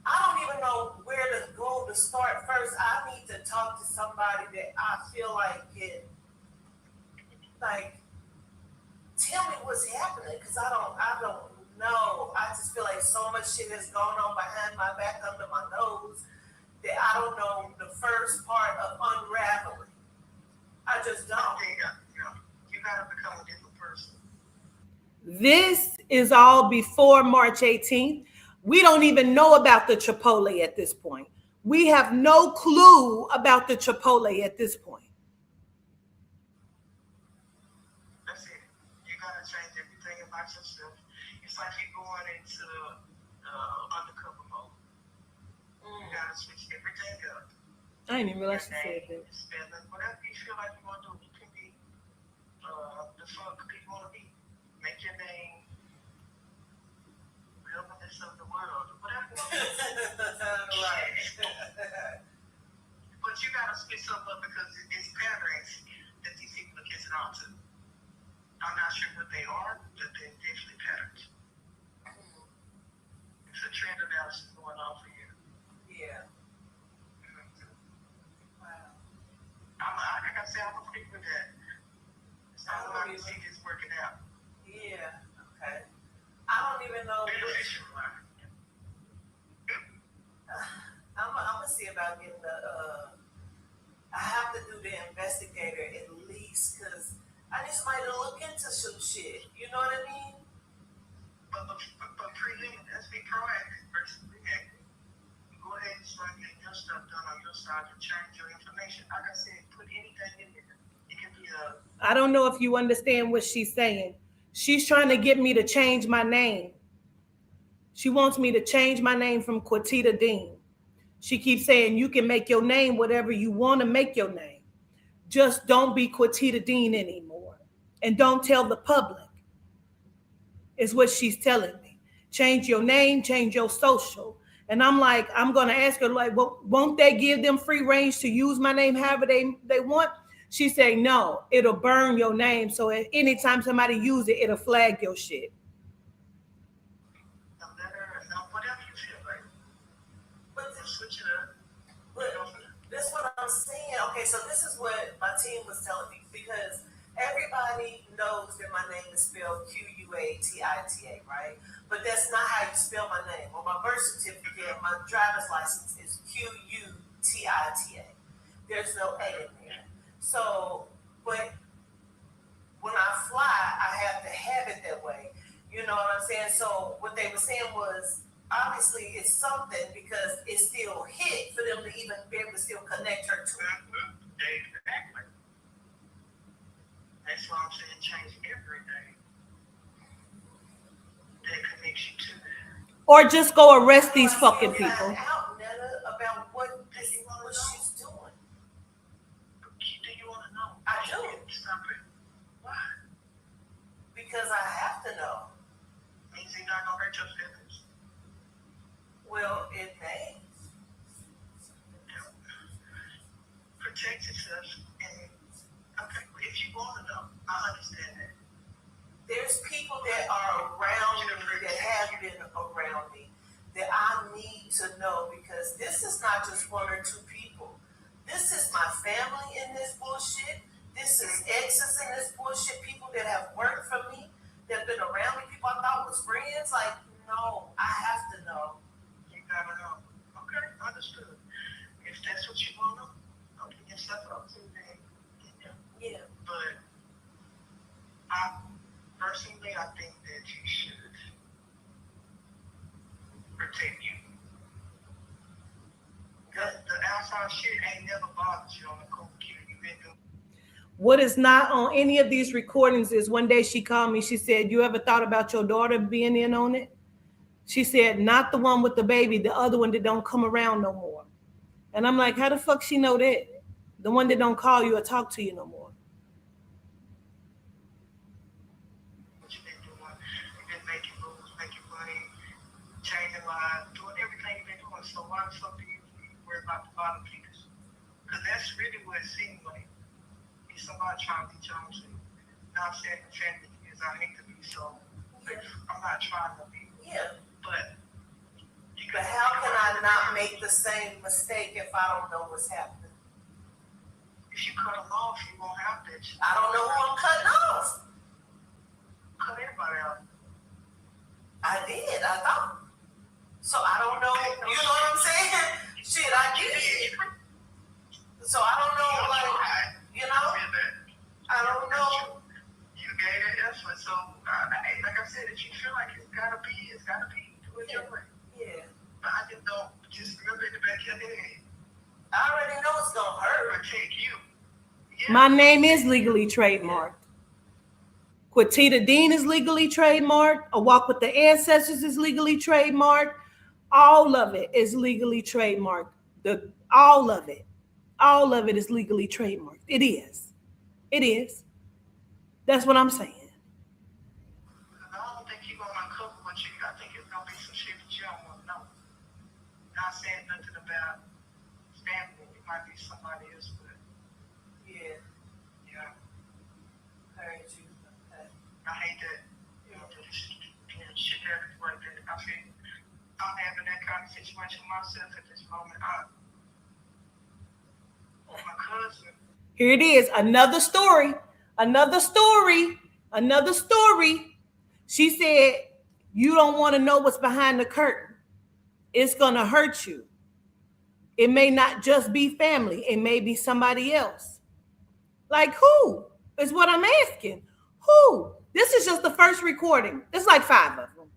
I don't even know where to go to start first. I need to talk to somebody that I feel like can, like, tell me what's happening. Because I don't know. I just feel like so much shit has gone on behind my back, under my nose, that I don't know the first part of unraveling. I just don't. You gotta become a different person. This is all before March 18th. We don't even know about the Chipotle at this point. We have no clue about the Chipotle at this point. That's it. You gotta change everything about yourself. It's like you're going into undercover mode. You gotta switch everything up. I didn't even realize she said that. Spelling, whatever you feel like you want to do, you can be the fuck you want to be. Make your name realness of the world, whatever. Right. But you gotta split something up because it's patterns that these people are kissing on to. I'm not sure what they are, but they're definitely patterns. It's a trend analysis going on for you. Yeah. Wow. Like I said, I'm a freak with that. So I don't like to see this working out. Yeah. Okay. I don't even know. Beneficial. I'm gonna see about getting the. I have to do the investigator at least, because I need somebody to look into some shit. You know what I mean? But prelim, let's be proactive versus reactive. Go ahead and start getting your stuff done on your side to change your information. Like I said, put anything in there. It can be I don't know if you understand what she's saying. She's trying to get me to change my name. She wants me to change my name from Quatita Dean. She keeps saying you can make your name whatever you want to make your name. Just don't be Quatita Dean anymore. And don't tell the public, is what she's telling me. Change your name, change your social. And I'm like, I'm going to ask her, like, well, won't they give them free range to use my name however they want? She said, no, it'll burn your name. So at anytime somebody use it, it'll flag your shit. whatever you feel like. But Switch it up. this is what I'm saying. Okay, so this is what my team was telling me, because everybody knows that my name is spelled Quatita, right? But that's not how you spell my name. On my birth certificate, my driver's license is Quatita. There's no A in there. So, but when I fly, I have to have it that way. You know what I'm saying? So what they were saying was, obviously it's something, because it still hit for them to even be able to still connect her to it. Exactly. That's why I'm saying change everything that connects you to that. Or just go arrest these So I fucking still people. find out, Netta, about what she's doing. Do you want to know? I do. Stop it. What? need to know, because this is not just one or two people. This is my family in this bullshit. This is exes in this bullshit. People that have worked for me, that have been around me, people I thought was friends. Like, no, I have to know. You gotta know. Okay, understood. If that's what you want to open yourself up to, then Yeah. But personally, I think that you should protect you. Because the outside shit ain't never bothered you on the cool kid. You've been doing. What is not on any of these recordings is one day she called me. She said, you ever thought about your daughter being in on it? She said, not the one with the baby, the other one that don't come around no more. And I'm like, how the fuck she know that? The one that don't call you or talk to you no more. What you've been doing. You've been making moves, making money, changing lives, doing everything you've been doing. So why the fuck do you worry about the bottom pickers? Because that's really what it seems like. It's somebody trying to be Jones. Now I'm saying the family is I hate to be so. I'm not trying to be. Yeah. But But how can I not make the same mistake if I don't know what's happening? if you cut them off, you won't have that. I don't know who I'm cutting off. Cut everybody out. I did. I thought. So I don't know. You know what I'm saying? Shit, I did. So I don't know. Like, you know, I don't know. You gave that effort, so like I said, if you feel like it's gotta be. Do it your way. Yeah. But I just don't. Just remember in the back of your head. I already know it's gonna hurt. Protect you. Yeah. My name is legally trademarked. Quatita Dean is legally trademarked. A Walk with the Ancestors is legally trademarked. All of it is legally trademarked. All of it is legally trademarked. It is. It is. That's what I'm saying. I don't think you're gonna uncover what you. I think it's gonna be some shit that you don't want to know. Not saying nothing about family. It might be somebody else, but Yeah. yeah, Heard you. Okay. I hate that. You know, that shit happens like that. I feel I'm having that kind of situation myself at this moment. My cousin. Here it is. Another story. She said, you don't want to know what's behind the curtain. It's going to hurt you. It may not just be family. It may be somebody else. Like who is what I'm asking. Who? This is just the first recording. There's like 5 of them.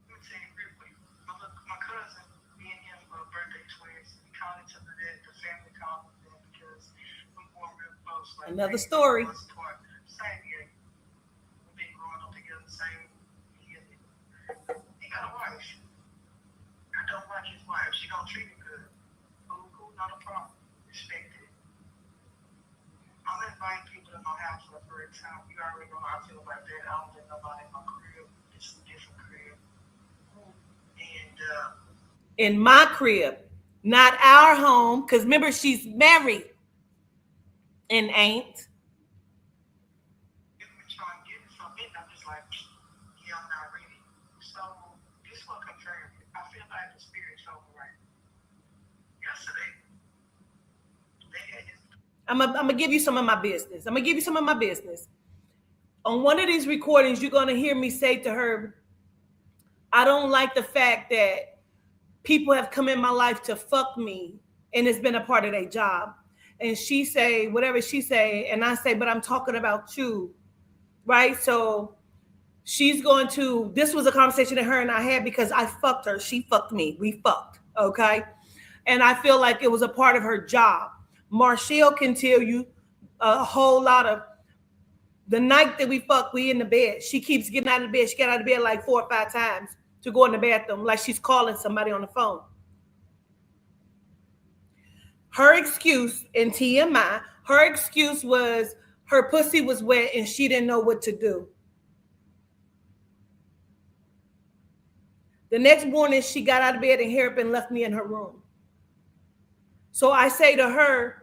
Let me tell you real quick. My cousin, me and him were birthday twins. We called each other that. The family called them that because we're going real close. Like Another 8 story. months apart. Same year. We've been growing up together same year. He got a wife. I don't like his wife. She don't treat me good. Cool, not a problem. Respect it. I'm inviting people to my house for the first time. You already know how I feel about that. I don't let nobody in my crib. It's a different crib. And In my crib, not our home. Because remember, she's married and ain't. if we try and get it from it, I'm just like, yeah, I'm not ready. So this will confirm it. I feel like the spirit's overriding. Yesterday, they had this. I'm gonna give you some of my business. On one of these recordings, you're gonna hear me say to her, I don't like the fact that people have come in my life to fuck me, and it's been a part of their job. And she say whatever she say, and I say, but I'm talking about you, right? So she's going to. This was a conversation that her and I had because I fucked her. She fucked me. We fucked, okay? And I feel like it was a part of her job. Marshall can tell you a whole lot of the night that we fuck, we in the bed. She keeps getting out of the bed. She got out of bed like 4 or 5 times to go in the bathroom, like she's calling somebody on the phone. Her excuse in TMI, her excuse was her pussy was wet and she didn't know what to do. The next morning, she got out of bed and hair up and left me in her room. So I say to her,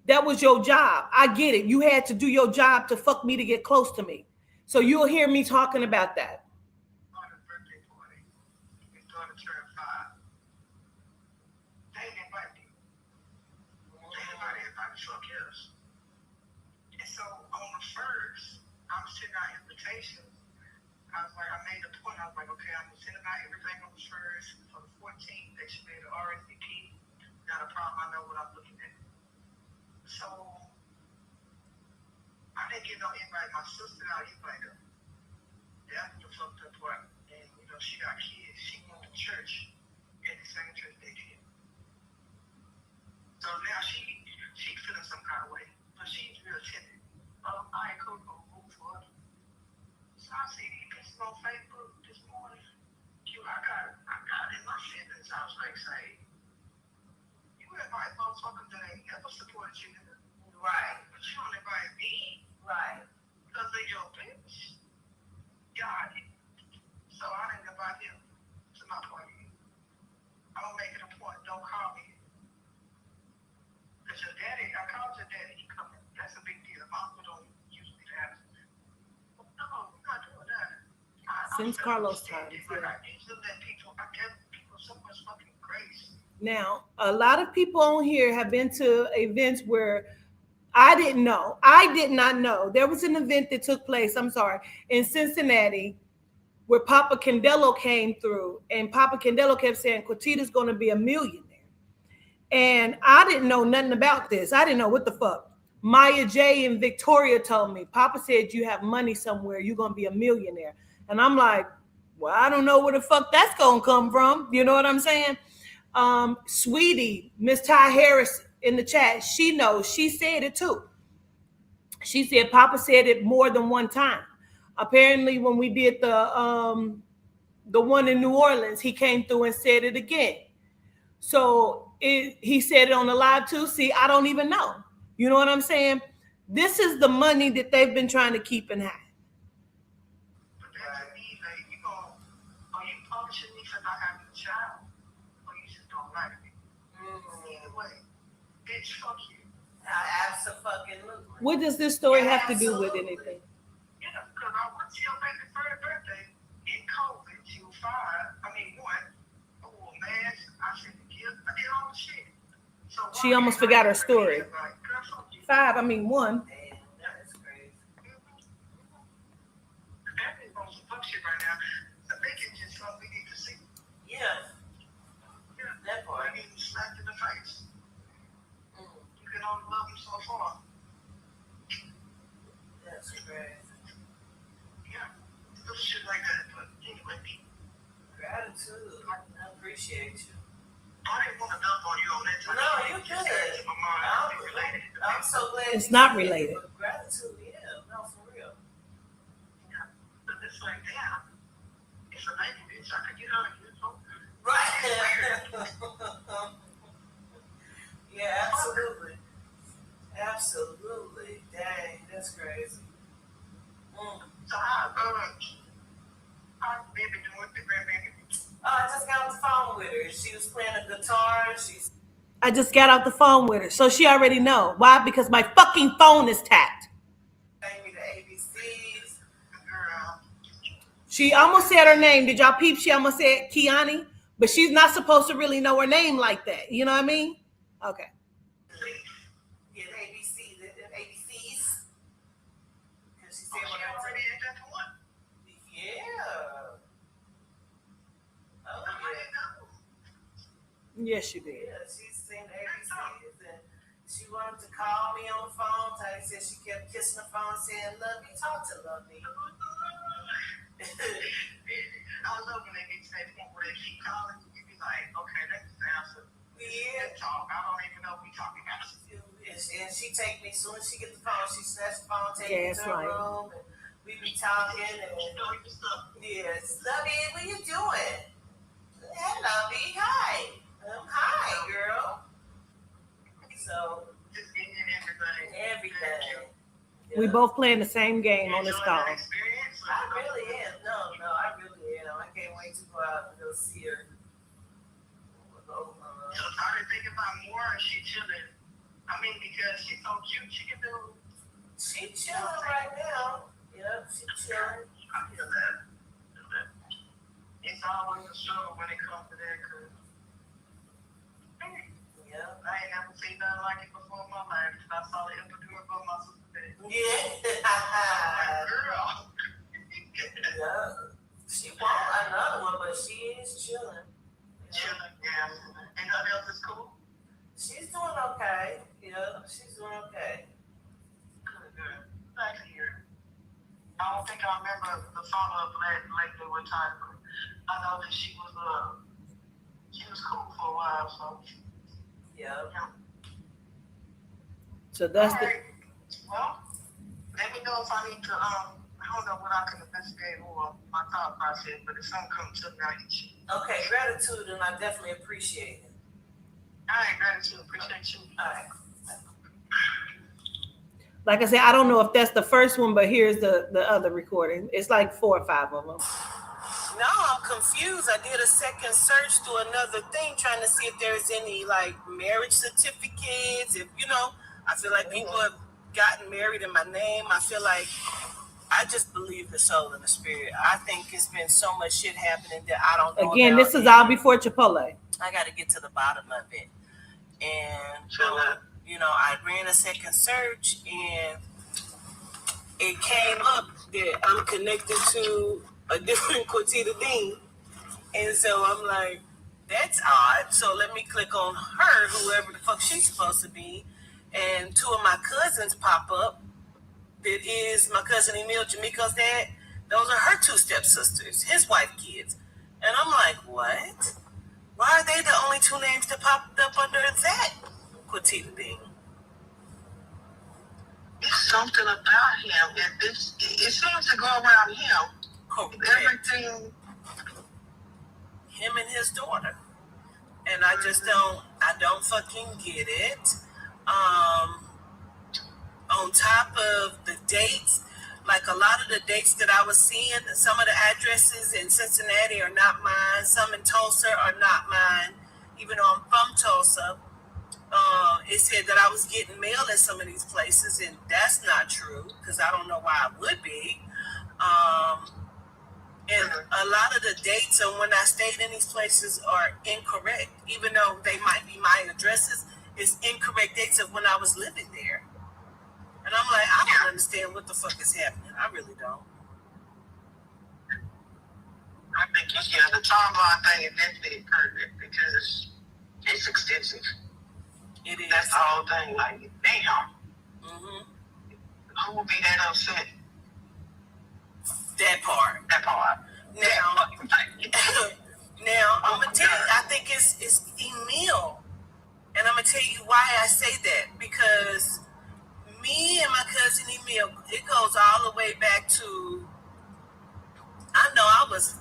that was your job. I get it. You had to do your job to fuck me to get close to me. So you'll hear me talking about that. On his birthday party, his daughter daughter turned 5. They didn't invite me. They invited everybody fuck else. And so on the first, I'm sending out invitations. I was like, I made a point. I was like, okay, I'm sending out everything on the first. For the 14th, they should be the RSVP. Not a problem. I know what I'm looking at. So I didn't get no invite. My sister now invited her. That's the fucked up part. And you know, she got kids. She went to church at the same church they did. So now she's feeling some kind of way, but she's real timid. All right, cool, move for her. So I see these pictures on Facebook this morning. I got it in my feelings. I was like, say, you invite motherfuckers that ain't ever supported you. Right. But you don't invite me. Right. Because they your bitch. Got it. So I didn't invite him to my party. I'm going to make it a point. Don't call me. Because your daddy, I called your daddy. He coming. That's a big deal. Mom don't usually have it. No, we're not doing that. Since Carlos times, Like, yeah. I need to let people, I give people so much fucking grace. Now, a lot of people on here have been to events where I did not know. There was an event that took place, in Cincinnati, where Papa Candelo came through, and Papa Candelo kept saying, Quatita's going to be a millionaire. And I didn't know nothing about this. I didn't know what the fuck. Maya J and Victoria told me, Papa said, you have money somewhere, you're going to be a millionaire. And I'm like, well, I don't know where the fuck that's going to come from. You know what I'm saying? Sweetie, Miss Ty Harris in the chat, she knows. She said it too. She said Papa said it more than one time. Apparently, when we did the one in New Orleans, he came through and said it again. So he said it on the live too. See, I don't even know. You know what I'm saying? This is the money that they've been trying to keep in high. But that to me, like, you know, are you punishing me for not having a child? Or you just don't like me? Either way, bitch, fuck you. Absolutely. What does this story have to do with anything? Yeah, because I went to your baby's first birthday in COVID. She was 1. Oh, man, I said, I did all the shit. So She almost forgot her story. Like, girl, fuck you. 1. Damn, that is crazy. That is on some fuck shit right now. I think it's just something we need to see. Yeah, Yeah. that part. We need to slap in the face. Mm, You can only love him so far. that's crazy. Yeah. Little shit like that. But anyway, Gratitude. I appreciate you. I didn't want to dump on you on that time. No, you Just good. my mind is related. I'm so glad. It's you not said it, related. but Gratitude, yeah, no, for real. Yeah. But it's like, damn. It's a baby bitch. I could get her and get her. Right. Yeah, absolutely. Absolutely. Dang, that's crazy. So how baby doing the grandbaby? I just got on the phone with her. She was playing a guitar. She's I just got off the phone with her, so she already know. Why? Because my fucking phone is tapped. playing me the ABCs. Girl. She almost said her name. Did y'all peep? She almost said Kiani, but she's not supposed to really know her name like that. You know what I mean? Okay. Yeah, the ABCs. The ABCs. Because she Oh, said she what I already in that for one? Yeah. Oh, I didn't know. Yes, you did. yeah. She's seen the ABCs and she wanted to call me on the phone. Ty said she kept kissing the phone saying, love me, talk to love me. I love when they get to that point where they keep calling you. You be like, okay, that's the answer. Yeah. Let's talk. I don't even know if we talking about it. And she take me, as soon as she get the phone, she snatch the phone, take me to her Gaslight. room, and we be talking, and You know your stuff. yes, Lovey, what you doing? Hey, Lovey, hi. Hi, girl. So, Just getting in everything. everything. We Yeah. both playing the same game on this Enjoying call. that experience? I really am. No, I really am. I can't wait to go out and go see her. Go, So I didn't think about more and she chilling. I mean, because she's so cute, she can do. she chilling right now. Yep, she chilling. I feel that. It's always a struggle when it comes to that, cause Yeah. I ain't never seen nothing like it before in my life. I saw the epidural go my sister bed. Yeah. Girl. Yeah. She won't another one, but she is chilling. Chilling, yeah. And nothing else is cool? She's doing okay. Yeah, she's doing okay. Good, good. Nice to hear. I don't think I remember the follow-up lately with time, but I know that she was cool for a while, so Yeah. So that's all the right. Well, let me know if I need to I don't know what I can investigate or my thought process, but if something comes to me, I'll hit you. Okay, gratitude, and I definitely appreciate it. All right, gratitude. Appreciate you. All right. like I said, I don't know if that's the first one, but here's the other recording. It's like 4 or 5 of them. Now I'm confused. I did a second search through another thing trying to see if there's any like marriage certificates. If I feel like people have gotten married in my name. I feel like I just believe the soul and the spirit. I think it's been so much shit happening that I don't know. Again, about this is all before Chipotle. I got to get to the bottom of it. And, Sure. I ran a second search and it came up that I'm connected to a different Quatita Dean. And so I'm like, that's odd. So let me click on her, whoever the fuck she's supposed to be. And 2 of my cousins pop up. That is my cousin Emil, Jamiko's dad. Those are her 2 stepsisters, his wife kids. And I'm like, what? Why are they the only 2 names that popped up under that Quatita Dean? It's something about him. It seems to go around him. Correct. Everything. Him and his daughter. And I don't fucking get it. On top of the dates, like a lot of the dates that I was seeing, some of the addresses in Cincinnati are not mine. Some in Tulsa are not mine, even though I'm from Tulsa. It said that I was getting mail at some of these places, and that's not true, because I don't know why I would be. And a lot of the dates on when I stayed in these places are incorrect, even though they might be my addresses. It's incorrect dates of when I was living there. And I'm like, I don't understand what the fuck is happening. I really don't. I think the timeline thing is definitely perfect because it's extensive. It is. That's the whole thing. Like, damn. Mm-hmm. Who would be that upset? That part. That part. Now I'm gonna tell you, I think it's Emil, and I'm gonna tell you why I say that, because me and my cousin Emil, it goes all the way back to, I know I was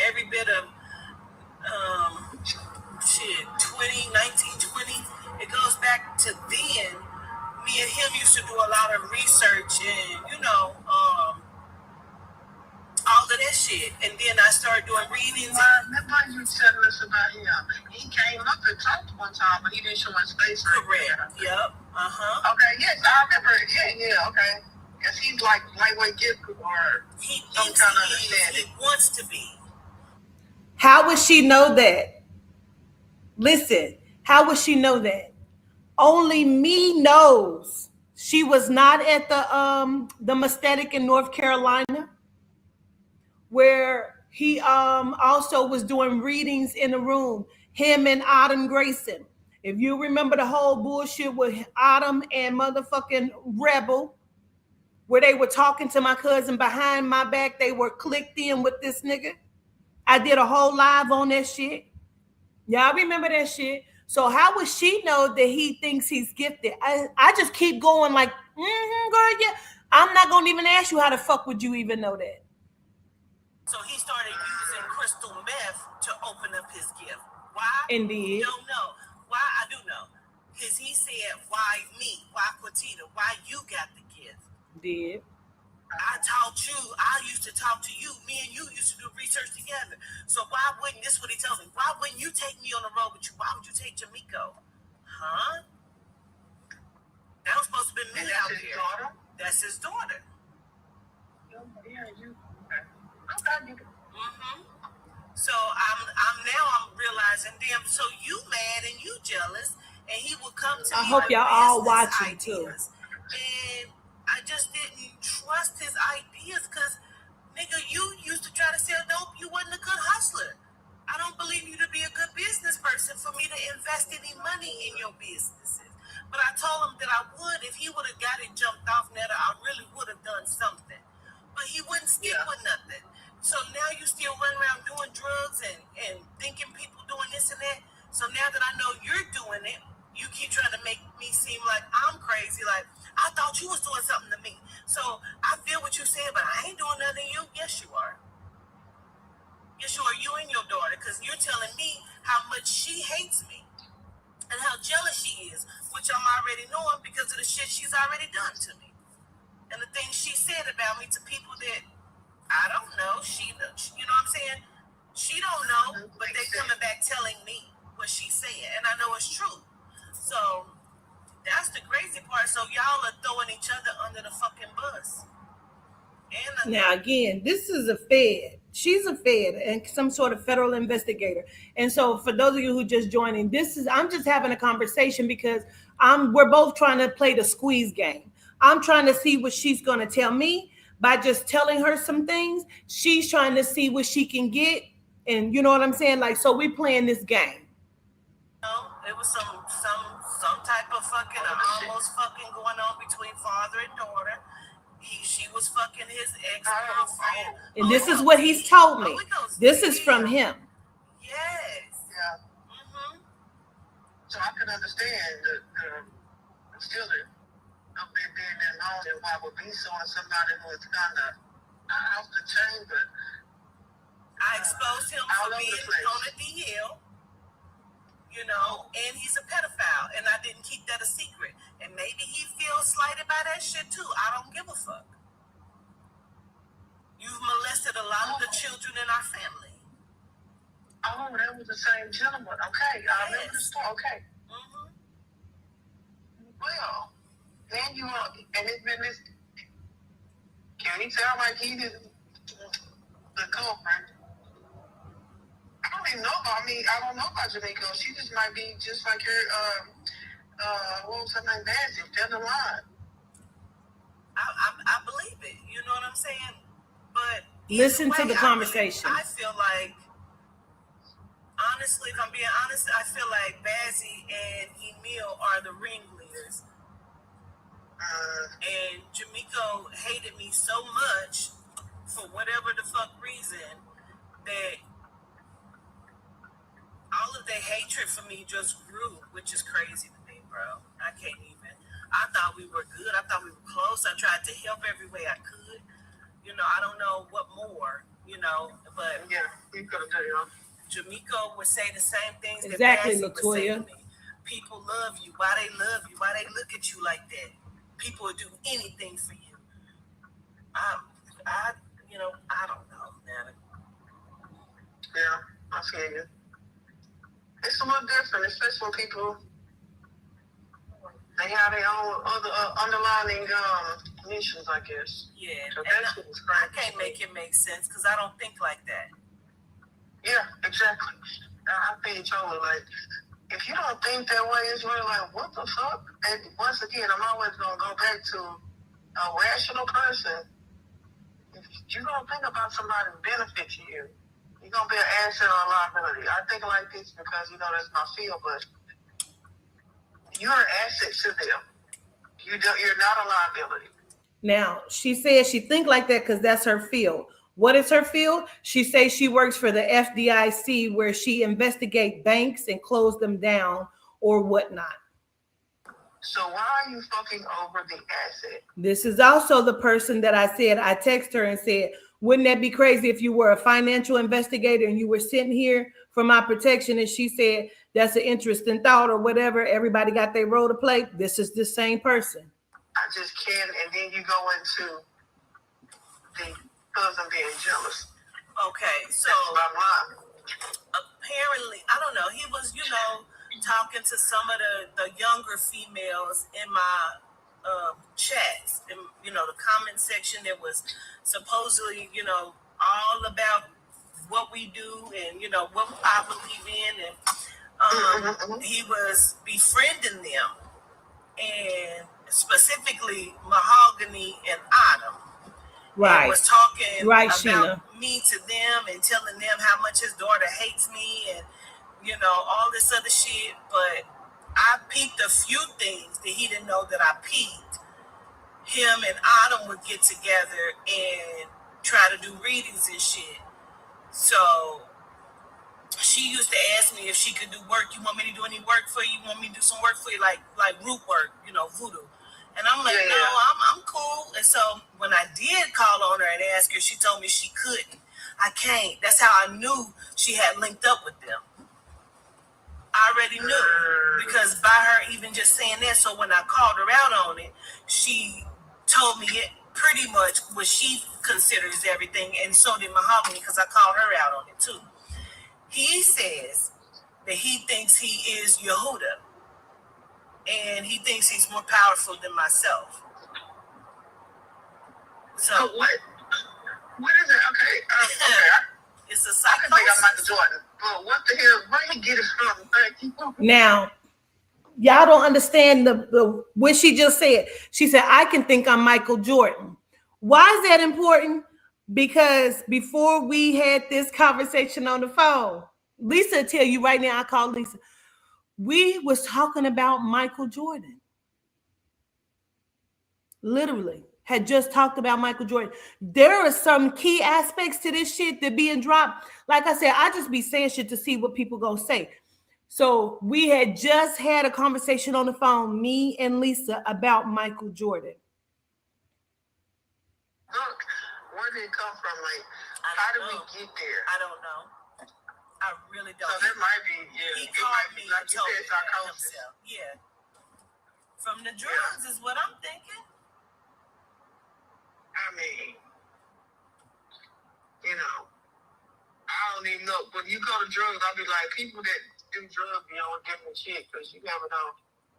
every bit of 1920. It goes back to then. Me and him used to do a lot of research and all of that shit. And then I started doing readings. Remember you telling us about him? He came up and talked one time, but he didn't show his face. Correct. Yep. Okay, yes, I remember. Yeah, okay. Because he's like lightweight gift or He some thinks kind of he is. understanding. He wants to be. How would she know that? Listen, how would she know that? Only me knows. She was not at the Maesthetic in North Carolina, where he also was doing readings in the room. Him and Autumn Grayson. If you remember the whole bullshit with Autumn and motherfucking Rebel, where they were talking to my cousin behind my back, they were clicked in with this nigga. I did a whole live on that shit. Y'all remember that shit? So how would she know that he thinks he's gifted? I just keep going like, girl, yeah. I'm not gonna even ask you how the fuck would you even know that? So he started using crystal meth to open up his gift. Why? Indeed. Don't know. Why? I do know. Because he said, why me? Why Quatita? Why you got the gift? Did. I taught you. I used to talk to you. Me and you used to do research together. So why wouldn't, this is what he tells me, why wouldn't you take me on the road with you? Why would you take Jamiko? Huh? That was supposed to be me out his there. daughter? That's his daughter. Yeah, you. Okay. Mm-hmm. So I'm realizing, damn, so you mad and you jealous, and he would come to I me hope with y'all all business watching too. ideas. And I just didn't trust his ideas because, nigga, you used to try to sell dope. You wasn't a good hustler. I don't believe you to be a good business person for me to invest any money in your businesses. But I told him that I would. If he would have got it jumped off Netta, I really would have done something. But he wouldn't stick with nothing. So now you still run around doing drugs and thinking people doing this and that. So now that I know you're doing it, you keep trying to make me seem like I'm crazy. Like, I thought you was doing something to me. So I feel what you said, but I ain't doing nothing to you. Yes, you are. Yes, you are. You and your daughter. Because you're telling me how much she hates me and how jealous she is, which I'm already knowing because of the shit she's already done to me. And the things she said about me to people that I don't know. You know what I'm saying? She don't know, but they coming back telling me what she's saying, and I know it's true. So that's the crazy part. So y'all are throwing each other under the fucking bus. And Now, again, this is a Fed. She's a Fed and some sort of federal investigator. And so, for those of you who just joining, I'm just having a conversation because we're both trying to play the squeeze game. I'm trying to see what she's going to tell me by just telling her some things. She's trying to see what she can get, and you know what I'm saying. Like, so we playing this game. it was some type of fucking almost fucking going on between father and daughter. She was fucking his ex-girlfriend. And this is what he's told me. This is from him. Yes. Yeah. Mm-hmm. So I can understand still of it being that long and why would be showing somebody who is kind of out the chain, but I exposed him for being on a DL, you know, and he's a pedophile, and I didn't keep that a secret. And maybe he feels slighted by that shit too. I don't give a fuck. You've molested a lot of the children in our family. Oh, that was the same gentleman. Okay, I remember the story. Okay. Mm-hmm. Well, then you are, and it's been this. Can he tell like he did the girlfriend? I don't even know. I mean, I don't know about Jamaica. She just might be just like her. What was her name? Nancy. Down the line. I believe it. You know what I'm saying? But listen to the conversation. I feel like, honestly, if I'm being honest, I feel like Bazzi and Emil are the ringleaders. And Jamaica hated me so much for whatever the fuck reason that all of their hatred for me just grew, which is crazy to me, bro. I can't even. I thought we were good. I thought we were close. I tried to help every way I could. You know, I don't know what more, you know, but yeah, you could have done. Jamaica would say the same things exactly, that Bazzi would say to Latoya. me. People love you. Why they love you? Why they look at you like that? People would do anything for you. I don't know, man. Yeah, I feel you. It's a little different, especially when people they have their own other underlining missions, I guess. Yeah, so and I can't make it make sense because I don't think like that. Yeah, exactly. I think totally like if you don't think that way, it's really like what the fuck. And once again, I'm always gonna go back to a rational person. If you don't think about somebody's benefit to you, you're gonna be an asset or a liability. I think like this because that's my field, but you're an asset to them. You're not a liability. Now, she says she think like that because that's her field. What is her field? She says she works for the FDIC where she investigate banks and close them down or whatnot. So why are you fucking over the asset? This is also the person that I said, I text her and said, wouldn't that be crazy if you were a financial investigator and you were sitting here for my protection? And she said, that's an interesting thought or whatever. Everybody got their role to play. This is the same person. I just can't. And then you go into the cousin being jealous. Okay, so apparently, I don't know. He was, talking to some of the younger females in my chats, in the comment section that was supposedly, all about what we do and what I believe in, and he was befriending them, and specifically Mahogany and Autumn. Right. And was talking Right, about Sheena. me to them and telling them how much his daughter hates me and all this other shit. But I peeped a few things that he didn't know that I peeped. Him and Autumn would get together and try to do readings and shit. So she used to ask me if she could do work. You want me to do any work for you? You want me to do some work for you, like root work, voodoo? And I'm like, no, I'm cool. And so when I did call on her and ask her, she told me she couldn't. I can't. That's how I knew she had linked up with them. I already knew because by her even just saying that. So when I called her out on it, she told me it pretty much what she considers everything, and so did Mahogany because I called her out on it too. He says that he thinks he is Yehuda, and he thinks he's more powerful than myself. So what is it? Okay, it's a I can think I'm psychosis. Michael Jordan. But what the hell? Where he get it from? Now, y'all don't understand the what she just said. She said, I can think I'm Michael Jordan. Why is that important? Because before we had this conversation on the phone, Lisa will tell you right now, I called Lisa. We was talking about Michael Jordan. Literally had just talked about Michael Jordan. There are some key aspects to this shit that being dropped. Like I said, I just be saying shit to see what people gonna say. So we had just had a conversation on the phone, me and Lisa, about Michael Jordan. Look, where did it come from? Like, how did we get there? I don't know. I really don't. So that might be, He it called might me be, like and you told said, me that psychosis. himself. Yeah. From the drugs is what I'm thinking. I mean, I don't even know. When you go to drugs, I'll be like, people that do drugs be on different shit because you never know.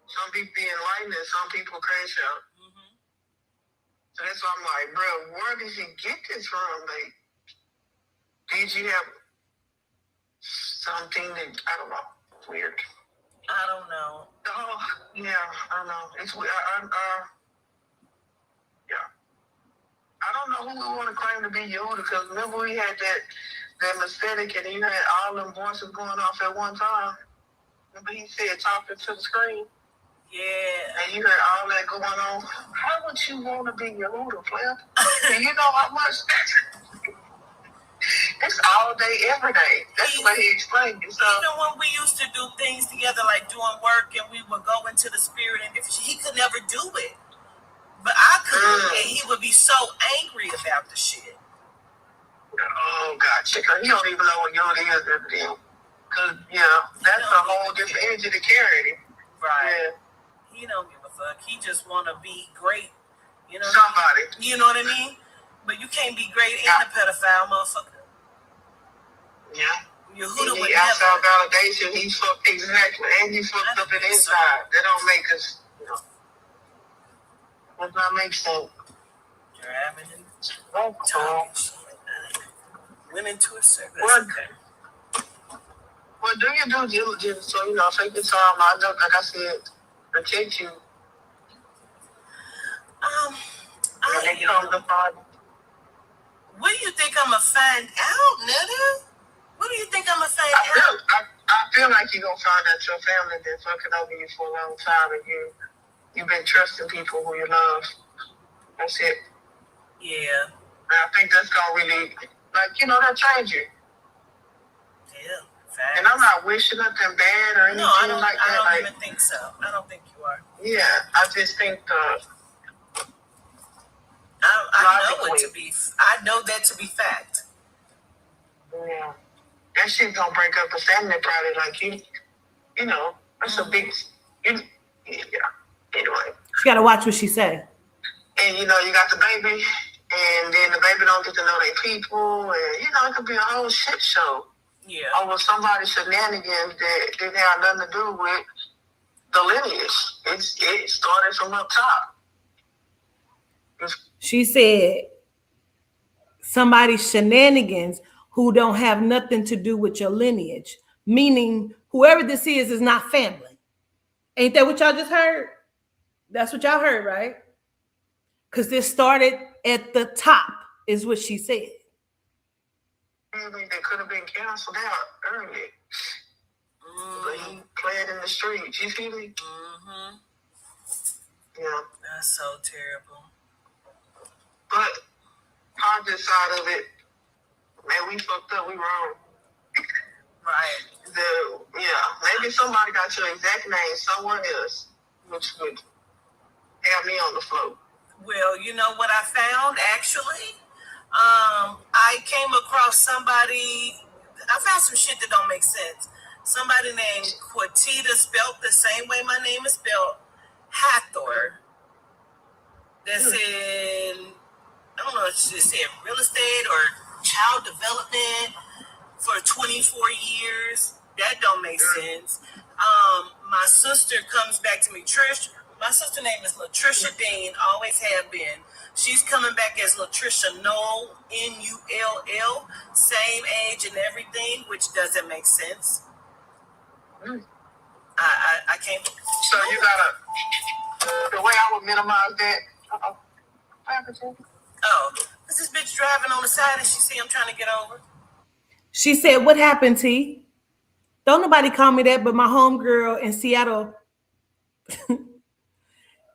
Some people be enlightened and some people crash out. Mm-hmm. So that's why I'm like, bro, where did you get this from? Like, did you have something that, I don't know, weird. I don't know. Oh, yeah, I don't know. It's weird. Yeah. I don't know who we want to claim to be Yehuda because remember we had that aesthetic and you had all them voices going off at one time. Remember he said talking to the screen? Yeah. And you heard all that going on. How would you want to be Yehuda, player? And you know how much it's all day, every day. That's the way he explained it. So, even when we used to do things together, like doing work, and we would go into the spirit and different shit, he could never do it. But I could, and he would be so angry about the shit. oh, God, chicken. He don't even know what Yehuda is every day. Because, that's a whole different energy to carry. Right. Yeah. He don't give a fuck. He just want to be great. Somebody. You know what I mean? But you can't be great and a pedophile, motherfucker. Yeah. Yehuda He would outside never. validation, he fucked exactly. And he fucked up in inside. That don't make us, does not make sense. Driving and Oh, talking shit. Went into a circle. What? Okay. Well, do your due diligence. So, take your time. I know, like I said, protect you. When they come to find you. What do you think I'm gonna find out, nigga? What do you think I'm gonna find out? I feel like you're going to find out your family been fucking over you for a long time and you've been trusting people who you love. That's it. Yeah. And I think that's going to really, that change you. Yeah. And I'm not wishing nothing bad or anything No, I don't. like that. I don't even think so. I don't think you are. Yeah, I just think I know it to be. I know that to be fact. yeah, that shit gonna break up the family probably. That's a big. Yeah. Anyway, She got to watch what she say. and you got the baby, and then the baby don't get to know their people, and it could be a whole shit show. Yeah. Over somebody's shenanigans that didn't have nothing to do with the lineage. It started from up top. She said somebody's shenanigans who don't have nothing to do with your lineage. Meaning, whoever this is not family. Ain't that what y'all just heard? That's what y'all heard, right? Because this started at the top, is what she said. They could have been canceled out early. But he played in the streets. You feel me? Mm-hmm. Yeah. That's so terrible. But positive side of it, man, we fucked up. We wrong. Right. Maybe somebody got your exact name somewhere else, which would have me on the floor. Well, you know what I found actually? I came across somebody. I found some shit that don't make sense. Somebody named Quatita, spelled the same way my name is spelled, Hathor. That's in, I don't know if she said real estate or child development for 24 years. That don't make sense. My sister comes back to me. My sister name is Latricia Dean, always have been. She's coming back as Latricia Null, Null, same age and everything, which doesn't make sense. I can't. So you gotta, the way I would minimize that. Oh, is this bitch driving on the side and she see I'm trying to get over? She said, what happened, T? Don't nobody call me that but my homegirl in Seattle.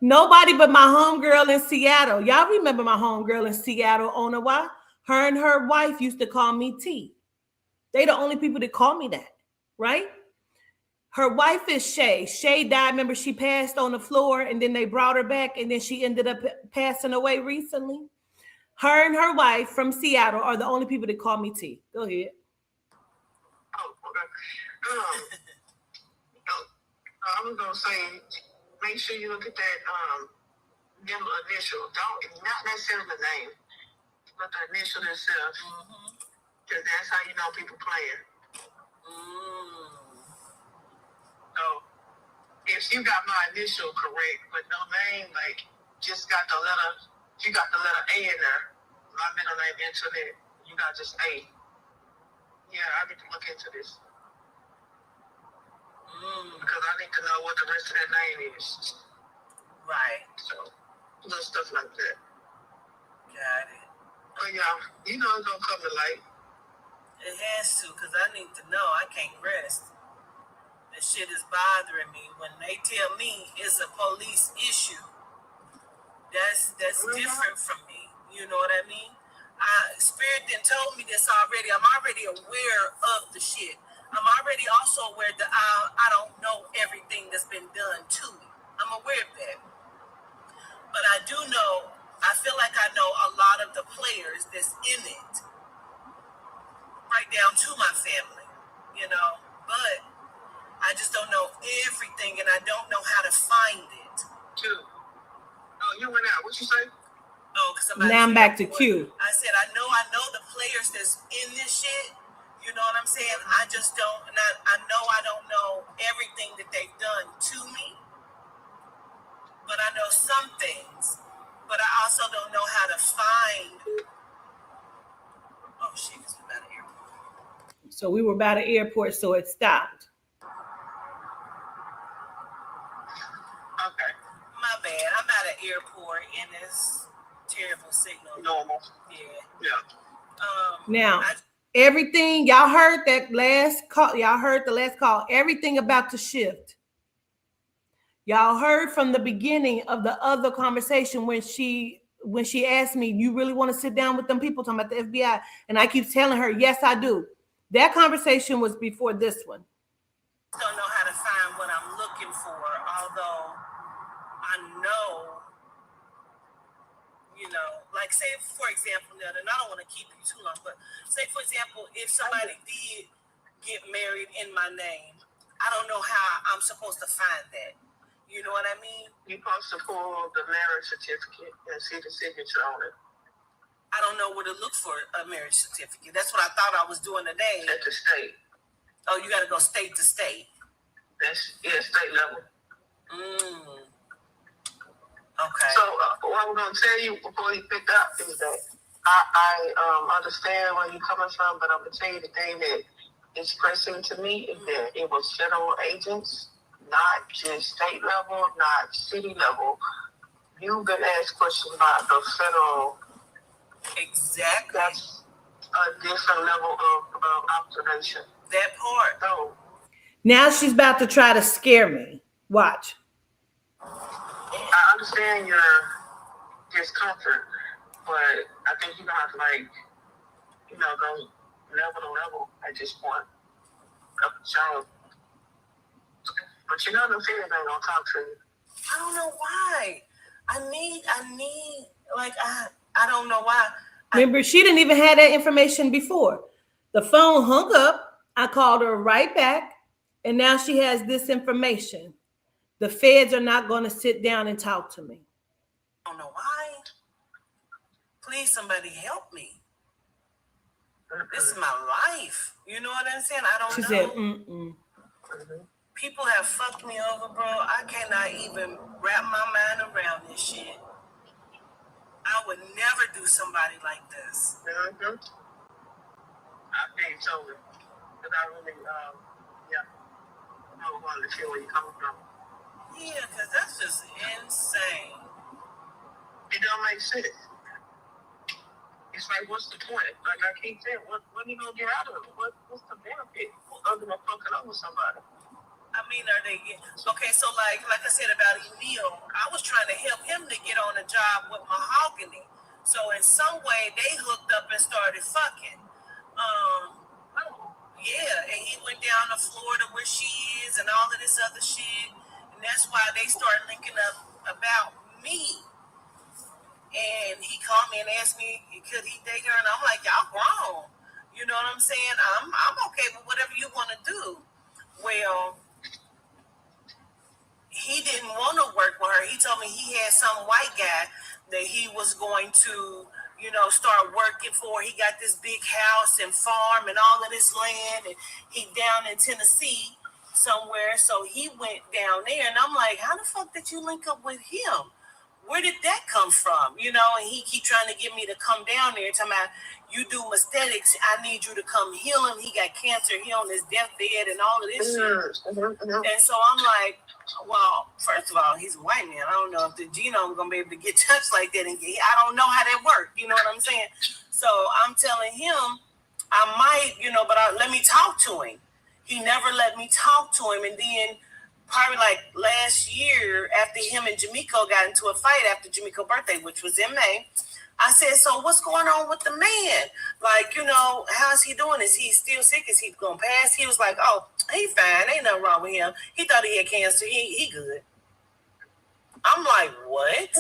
Nobody but my homegirl in Seattle. Y'all remember my homegirl in Seattle, Onawa? Her and her wife used to call me T. They the only people that call me that, right? Her wife is Shay. Shay died. Remember, she passed on the floor and then they brought her back and then she ended up passing away recently. Her and her wife from Seattle are the only people that call me T. Go ahead. Oh, okay. I was gonna say, make sure you look at that them initial. Not necessarily the name, but the initial itself. Because that's how you know people playing. So if you got my initial correct, but no name, like just got the letter, you got the letter A in there. My middle name Internet. You got just A. Yeah, I need to look into this. Because I need to know what the rest of that name is. Right. So, little stuff like that. Got it. But yeah, you know it's gonna come to light. It has to, because I need to know. I can't rest. That shit is bothering me. When they tell me it's a police issue, that's different from me. You know what I mean? Spirit then told me this already. I'm already aware of the shit. I'm already also aware that I don't know everything that's been done to me. I'm aware of that. But I do know, I feel like I know a lot of the players that's in it. Right down to my family, you know. But I just don't know everything and I don't know how to find it. Q. Oh, you went out. What you say? Oh, because Now I'm back to Q. I said, I know the players that's in this shit. You know what I'm saying? I just don't, and I know I don't know everything that they've done to me. But I know some things. But I also don't know how to find. Oh, shit, it's about an airport. So we were by the airport, so it stopped. Okay. My bad. I'm at an airport and it's terrible signal. Normal. Yeah. Now, everything y'all heard that last call. Y'all heard the last call. Everything about to shift. Y'all heard from the beginning of the other conversation when she asked me, "You really want to sit down with them people talking about the FBI?" And I keep telling her, "Yes, I do." That conversation was before this one. Don't know how to find what I'm looking for, although I know, you know, like say for example, and I don't want to keep you too long, but say for example, if somebody did get married in my name, I don't know how I'm supposed to find that. You know what I mean? You're supposed to pull the marriage certificate and see the signature on it. I don't know where to look for a marriage certificate. That's what I thought I was doing today. At the state. Oh, you got to go state to state. That's state level. Okay. So what I'm gonna tell you before you pick up is that I understand where you're coming from, but I'm gonna tell you the thing that is pressing to me is that it was federal agents, not just state level, not city level. You've been asked questions about the federal. Exactly. That's a different level of observation. That part. So Now she's about to try to scare me. Watch. I understand your discomfort, but I think you're gonna have to go level to level at this point. So, but you know the fear ain't gonna talk to you. I don't know why. I need like I don't know why. Remember, she didn't even have that information before. The phone hung up. I called her right back, and now she has this information. The feds are not going to sit down and talk to me. I don't know why. Please, somebody help me. This is my life. You know what I'm saying? I don't She know. said, mm-mm. People have fucked me over, bro. I cannot even wrap my mind around this shit. I would never do somebody like this. Mm-hmm. I think so. Because I really, I want to feel where you're coming from. Yeah, because that's just insane. It don't make sense. It's like, what's the point? Like I keep saying, what are you gonna get out of it? What's the benefit other than fucking over somebody? I mean, are they okay? So, like I said about Emil, I was trying to help him to get on a job with Mahogany. So, in some way, they hooked up and started fucking. Yeah, and he went down to Florida where she is and all of this other shit, and that's why they started linking up about me. And he called me and asked me, could he date her? And I'm like, y'all wrong. You know what I'm saying? I'm okay with whatever you want to do. Well, he didn't want to work with her. He told me he had some white guy that he was going to, start working for. He got this big house and farm and all of this land, and he down in Tennessee somewhere. So he went down there, and I'm like, how the fuck did you link up with him? Where did that come from? And he keep trying to get me to come down there, talking about, you do aesthetics, I need you to come heal him. He got cancer, he on his deathbed and all of this shit. And so I'm like, well, first of all, he's a white man. I don't know if the genome is going to be able to get touched like that. And I don't know how that works. You know what I'm saying? So I'm telling him, I might, but let me talk to him. He never let me talk to him. And then probably like last year, after him and Jamiko got into a fight after Jamiko's birthday, which was in May, I said, so what's going on with the man? Like, how's he doing? Is he still sick? Is he going to pass? He was like, oh, he fine. Ain't nothing wrong with him. He thought he had cancer. He good. I'm like, what?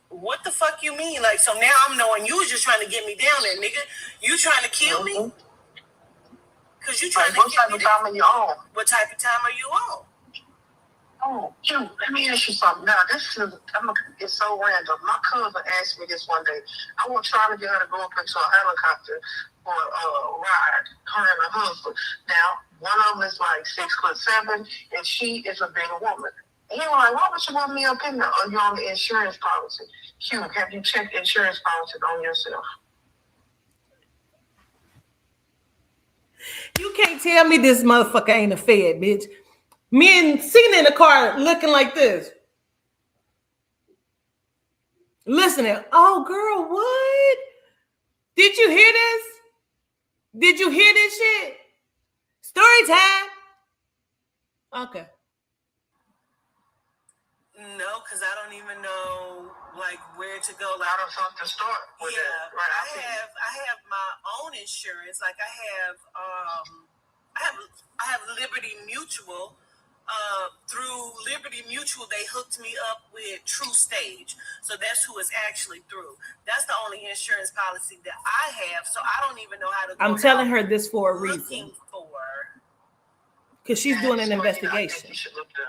What the fuck you mean? Like, so now I'm knowing you was just trying to get me down there, nigga. You trying to kill me? Because you trying to what type of time are you on? What type of time are you on? Oh, Q, let me ask you something. Now, it's so random. My cousin asked me this one day. I was trying to get her to go up into a helicopter for a ride, her and her husband. Now, one of them is like 6'7", and she is a bigger woman. And he was like, why would you want me up in there? Are you on the insurance policy? Q, have you checked insurance policies on yourself? You can't tell me this motherfucker ain't a fed, bitch. Me and Cena in the car looking like this. Listening. Oh, girl, what? Did you hear this? Did you hear this shit? Story time. Okay. No, because I don't even know like where to go. Like, I don't know to start with yeah, it. Right, I have my own insurance. Like I have Liberty Mutual. Through Liberty Mutual, they hooked me up with True Stage. So that's who it's actually through. That's the only insurance policy that I have. So I don't even know how to go. I'm telling her this for a reason. Looking for. Because she's doing an I think investigation. you should look there.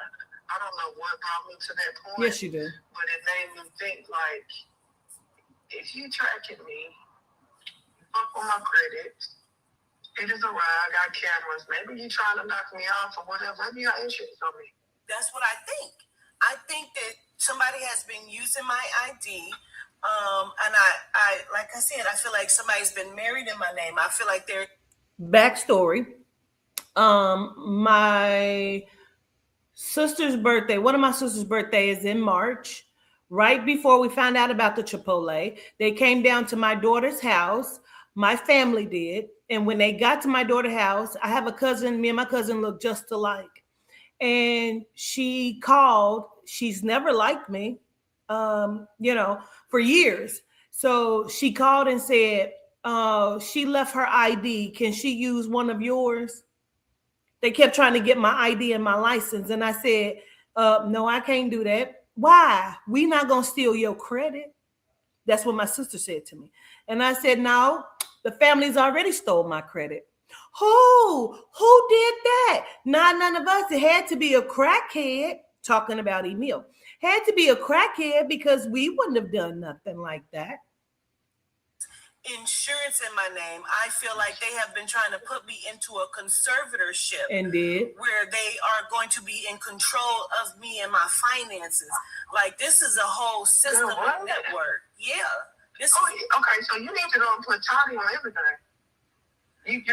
I don't know what brought me to that point. Yes, you do. But it made me think, like, if you tracking me, fuck with my credit, it is a ride, I got cameras, maybe you trying to knock me off or whatever, maybe you got insurance on me. That's what I think. I think that somebody has been using my ID And I like I said, I feel like somebody's been married in my name. I feel like they're Backstory. My sister's birthday, one of my sister's birthday is in March. Right before we found out about the Chipotle, they came down to my daughter's house. My family did. And when they got to my daughter's house, I have a cousin, me and my cousin look just alike. And she called, she's never liked me, for years. So she called and said, she left her ID. Can she use one of yours? They kept trying to get my ID and my license. And I said, no, I can't do that. Why? We not going to steal your credit. That's what my sister said to me. And I said, no, the family's already stole my credit. Who did that? Not none of us. It had to be a crackhead, talking about Emil. Had to be a crackhead because we wouldn't have done nothing like that. insurance in my name. I feel like they have been trying to put me into a conservatorship. And did. Where they are going to be in control of me and my finances. Like, this is a whole system of network. Yeah. Okay, so you need to go and put Toddy on everything.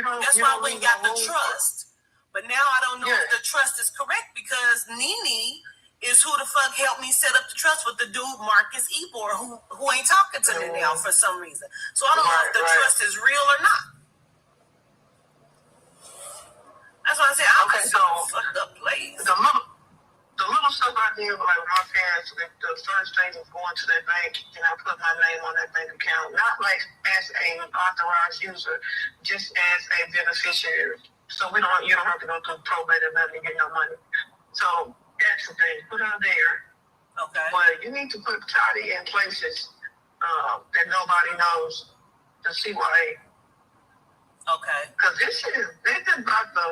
That's why we got the trust. But now I don't know if the trust is correct because Nene is who the fuck helped me set up the trust with the dude Marcus Ebor who ain't talking to me now for some reason. So I don't know if the trust is real or not. That's why I said I'm so fucked up place. The little stuff I did, like with my parents, the first thing was going to that bank and I put my name on that bank account, not like as an authorized user, just as a beneficiary. So you don't have to go through probate or nothing to get no money. So that's the thing. Put her there. Okay. But you need to put Toddy in places that nobody knows to see why. Okay. Because this is about the.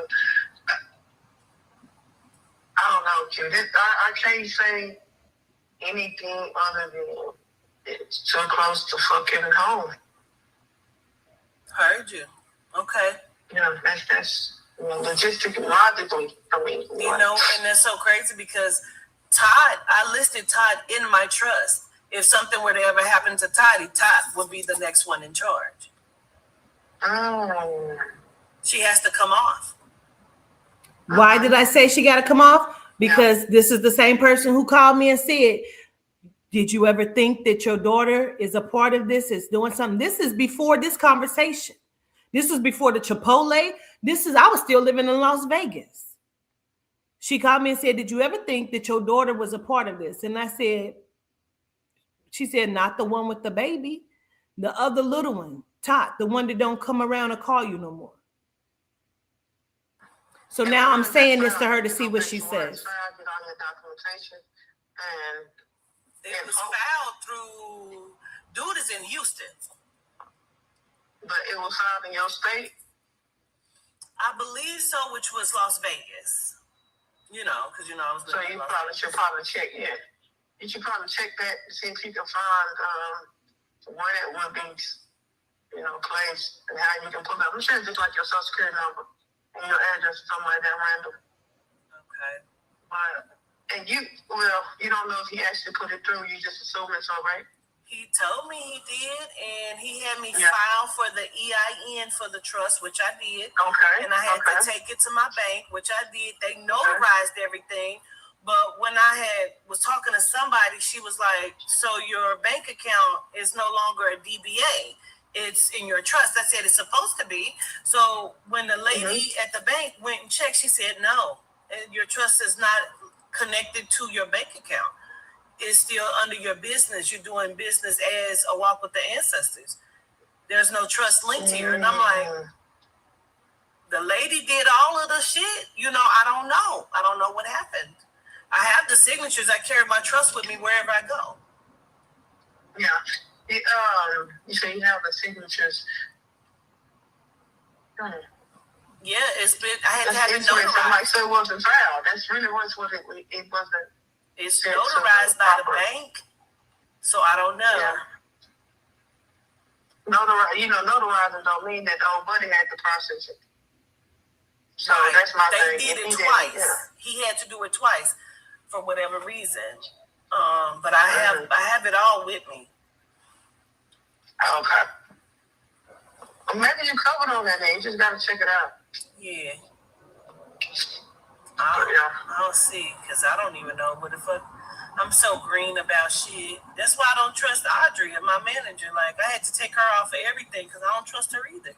I don't know, Q. I can't say anything other than it's too close to fucking home. Heard you. Okay. Yeah, that's logistically, logically, I mean. You know, and that's so crazy because I listed Todd in my trust. If something were to ever happen to Todd would be the next one in charge. Oh. She has to come off. Why did I say she got to come off? Because this is the same person who called me and said, did you ever think that your daughter is a part of this, is doing something? This is before this conversation. This was before the Chipotle. I was still living in Las Vegas. She called me and said, did you ever think that your daughter was a part of this? And I said, she said, not the one with the baby, the other little one, Tot, the one that don't come around and call you no more. So now I'm saying this to her to see what she says. It was filed through, dude is in Houston. But it was filed in your state? I believe so, which was Las Vegas. You know, because I was living in Las Vegas. Should probably check, You should probably check that to see if you can find where that would be, claims and how you can pull it up. I'm sure it's just like your social security number and your address or something like that random. Okay. And you don't know if he actually put it through, you just assume it's all right? He told me he did, and he had me file for the EIN for the trust, which I did. Okay. And I had to take it to my bank, which I did. They notarized everything. But when I was talking to somebody, she was like, so your bank account is no longer a DBA. It's in your trust. I said, it's supposed to be. So when the lady at the bank went and checked, she said, no, your trust is not connected to your bank account. It's still under your business. You're doing business as a walk with the ancestors. There's no trust linked here. And I'm like, the lady did all of the shit. I don't know. I don't know what happened. I have the signatures. I carry my trust with me wherever I go. Yeah. You say you have the signatures. Yeah, it's been. I had to have it notarized. So it wasn't filed. That's really what it wasn't. It's notarized by the bank, so I don't know. Yeah. Notarizing don't mean that the old buddy had to process it. So that's my thing. They did it twice. Yeah. He had to do it twice for whatever reason. But I have it all with me. Okay. Well, maybe you covered on that name. You just gotta check it out. Yeah. Yeah. I'll see, because I don't even know what the fuck. I'm so green about shit. That's why I don't trust Audrey, my manager. Like, I had to take her off of everything because I don't trust her either.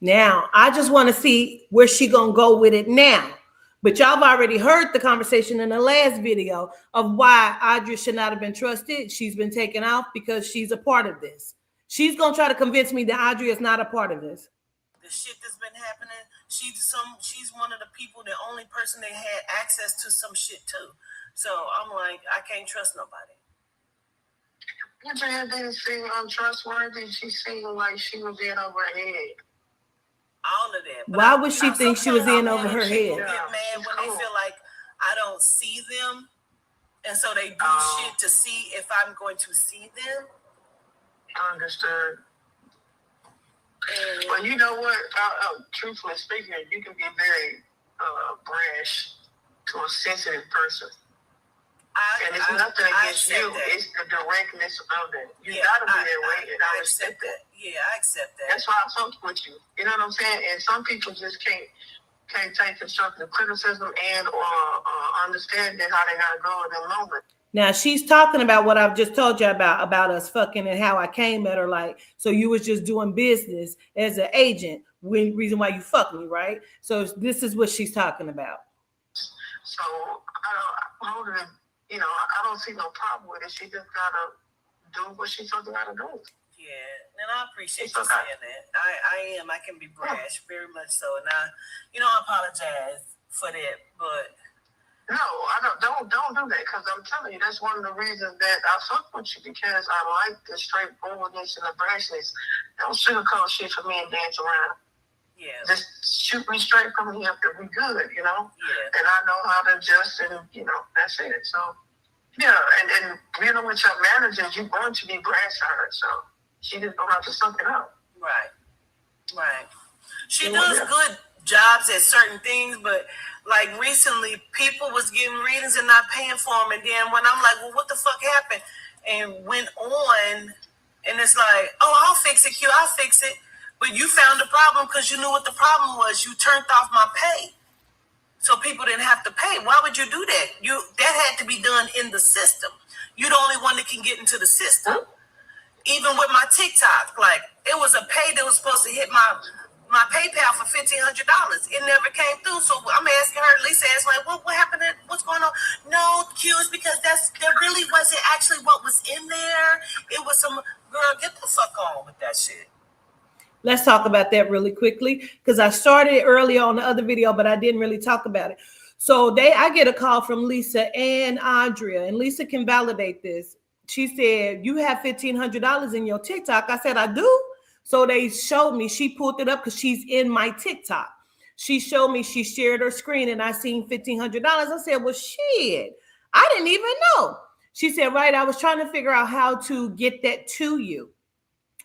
Now, I just want to see where she gonna go with it now. But y'all have already heard the conversation in the last video of why Audrey should not have been trusted. She's been taken off because she's a part of this. She's gonna try to convince me that Audrey is not a part of this. The shit that's been happening, she's one of the people, the only person that had access to some shit too. So I'm like, I can't trust nobody. Andrea didn't seem untrustworthy. She seemed like she was in over her head. All of that. Why would she think she was in over her head? People get mad when they feel like I don't see them, and so they do shit to see if I'm going to see them. Understood. Well, you know what? Truthfully speaking, you can be very brash to a sensitive person. And it's nothing against you. That. It's the directness of it. You gotta be that way, and I accept that. Yeah, I accept that. That's why I fuck with you. You know what I'm saying? And some people just can't take constructive criticism and or understand that how they gotta go in the moment. Now she's talking about what I've just told you about us fucking and how I came at her like, so you was just doing business as an agent. Reason why you fucked me, right? So this is what she's talking about. So I don't see no problem with it. She just gotta do what she's supposed to do. Yeah, and I appreciate you saying that. I can be brash, very much so, and I apologize for that, but. No, I don't do that, because I'm telling you, that's one of the reasons that I fuck with you, because I like the straightforwardness and the brashness. Don't sugarcoat shit for me and dance around. Yeah. Just shoot me straight from the hip to be good, you know? Yeah. And I know how to adjust, and, that's it. So, yeah, and dealing with your managers, you're going to be brash on her, so she just don't have to suck it up. Right. She does good jobs at certain things, but like recently people was getting readings and not paying for them, and then when I'm like, well, what the fuck happened, and went on, and it's like, oh, I'll fix it, Q, I'll fix it, but you found the problem because you knew what the problem was. You turned off my pay so people didn't have to pay. Why would you do that? That had to be done in the system. You're the only one that can get into the system. Even with my TikTok, like, it was a pay that was supposed to hit my PayPal for $1,500. It never came through. So I'm asking her, Lisa asked, like, what happened? What's going on? No, Q, it's because there really wasn't actually what was in there. It was some, girl, get the fuck on with that shit. Let's talk about that really quickly, because I started earlier on the other video, but I didn't really talk about it. So I get a call from Lisa and Andrea, and Lisa can validate this. She said, you have $1,500 in your TikTok. I said, I do. So they showed me, she pulled it up because she's in my TikTok. She showed me, she shared her screen, and I seen $1,500. I said, well, shit, I didn't even know. She said, right, I was trying to figure out how to get that to you.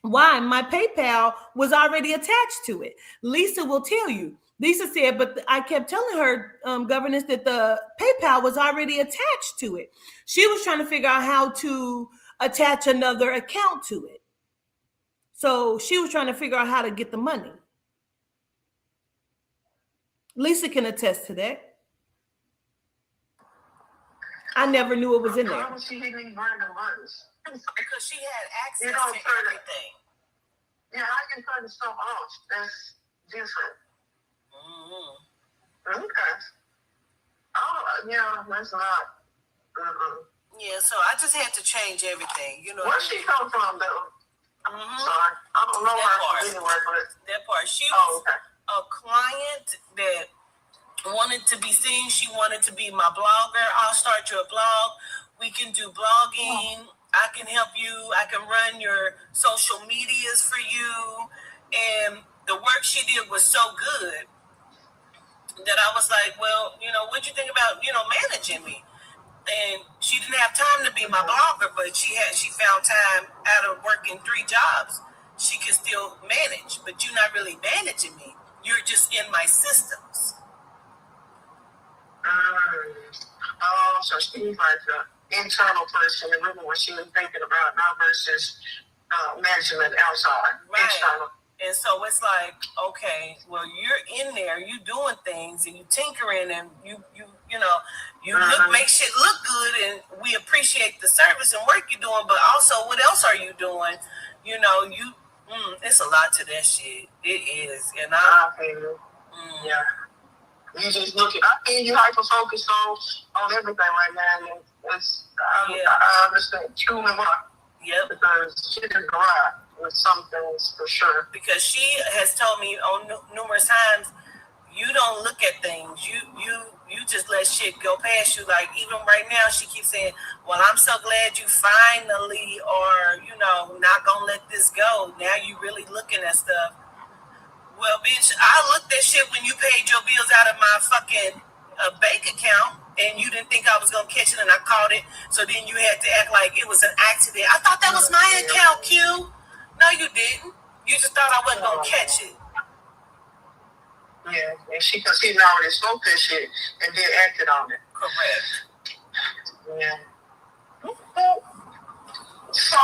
Why? My PayPal was already attached to it. Lisa will tell you. Lisa said, but I kept telling her, governess, that the PayPal was already attached to it. She was trying to figure out how to attach another account to it. So she was trying to figure out how to get the money. Lisa can attest to that. I never knew it was in there. How was she hitting random buttons? Because she had access to everything. Yeah, I can turn the stuff off. That's different. Mm-hmm. Okay. Oh, yeah, that's not. Yeah, so I just had to change everything. Where's she come from, though? Mm-hmm. Sorry, I don't know her from anywhere, but that part. She was a client that wanted to be seen. She wanted to be my blogger. I'll start you a blog. We can do blogging. I can help you. I can run your social medias for you. And the work she did was so good that I was like, well, what'd you think about, managing me? And she didn't have time to be my blogger, but she found time out of working 3 jobs. She could still manage, but you're not really managing me. You're just in my systems. So she's like the internal person, and really what she was thinking about now versus management outside, Right. external. And so it's like, okay, well, you're in there, you doing things, and you tinkering, and you know, you look, make shit look good, and we appreciate the service and work you're doing. But also, what else are you doing? You know, it's a lot to that shit. It is, and I feel you. Yeah. You just look at. I feel you hyper focused on everything right now. And I understand human why. Yep. Because shit is dry with some things for sure. Because she has told me on numerous times, you don't look at things. You just let shit go past you. Like even right now, she keeps saying, "Well, I'm so glad you finally are, not gonna let this go. Now you really looking at stuff." Well, bitch, I looked at shit when you paid your bills out of my fucking bank account, and you didn't think I was gonna catch it, and I caught it. So then you had to act like it was an accident. I thought that was my account, Q. No, you didn't. You just thought I wasn't gonna catch it. Yeah, and she already smoked that shit and then acted on it. Correct. Yeah. So,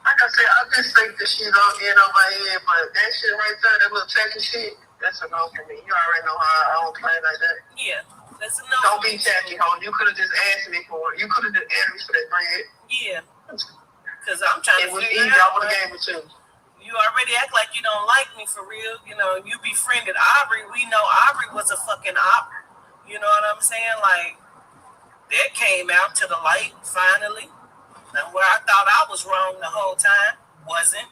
like I said, I just think that she's on in on my head, but that shit right there, that little tacky shit, that's a no for me. You already know how I don't play like that. Yeah, that's a no. Don't be tacky, ho. You could have just asked me for it. You could have just asked me for that bread. Yeah. Because I'm trying it to was figure easy. it I out. would have gave it to you. You already act like you don't like me for real. You befriended Aubrey. We know Aubrey was a fucking op. You know what I'm saying? Like, that came out to the light finally. And where I thought I was wrong the whole time, wasn't.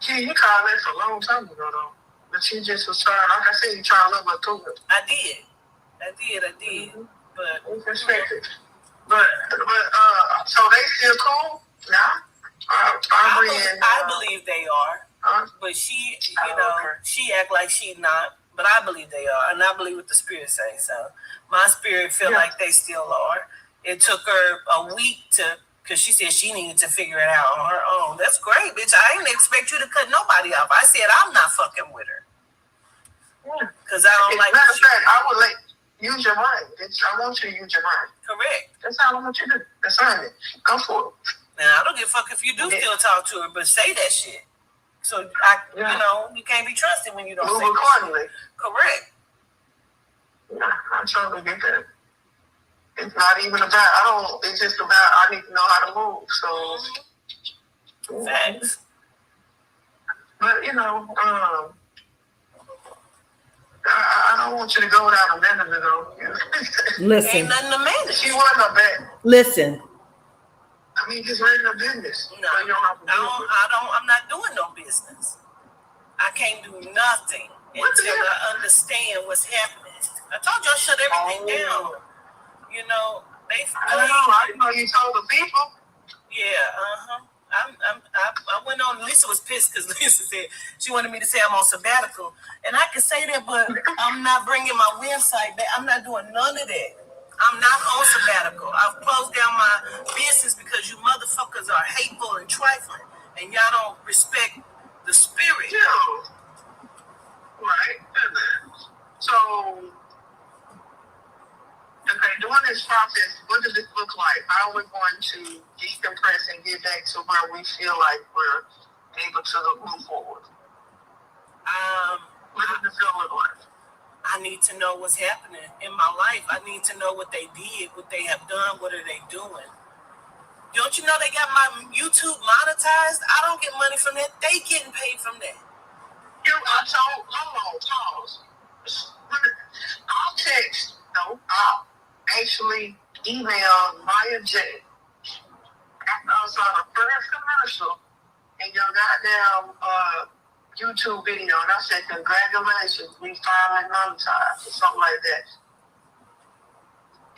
Gee, you called that for a long time ago, though. But you just was trying, like I said, you trying to look up to it. I did. Mm-hmm. But it's respected. But so they still cool? Nah. I believe they are. But she, she act like she not. But I believe they are, and I believe what the spirit say. So my spirit feel like they still are. It took her a week because she said she needed to figure it out on her own. That's great, bitch. I didn't expect you to cut nobody off. I said I'm not fucking with her. Because I don't like. Matter of fact, I would use your brain. I want you to use your brain. Correct. That's all I want you to do. That's all it. Go for it. Now I don't give a fuck if you do still talk to her, but say that shit. So you can't be trusted when you don't move say accordingly. Correct. Yeah, I totally get that. It's not even about it's just about I need to know how to move. So Thanks. But I don't want you to go without a minute ago. Listen. Ain't nothing to manage. She wasn't a bad. Listen. I mean, just regular business. No, so you don't have to I'm not doing no business. I can't do nothing until I understand what's happening. I told you I shut everything down. I didn't know you told the people. Yeah, I went on. Lisa was pissed because Lisa said she wanted me to say I'm on sabbatical, and I can say that, but I'm not bringing my website back. I'm not doing none of that. I'm not on sabbatical. I've closed down my business because you motherfuckers are hateful and trifling, and y'all don't respect the spirit. Yeah. Right. So, okay, during this process, what does it look like? How are we going to decompress and get back to where we feel like we're able to move forward? What does it feel look like? I need to know what's happening in my life. I need to know what they did, what they have done, what are they doing. Don't you know they got my YouTube monetized? I don't get money from that. They getting paid from that. Pause. I'll text, I'll actually email Maya J. After I saw the first commercial in your goddamn YouTube video, and I said, congratulations, we finally monetized, or something like that.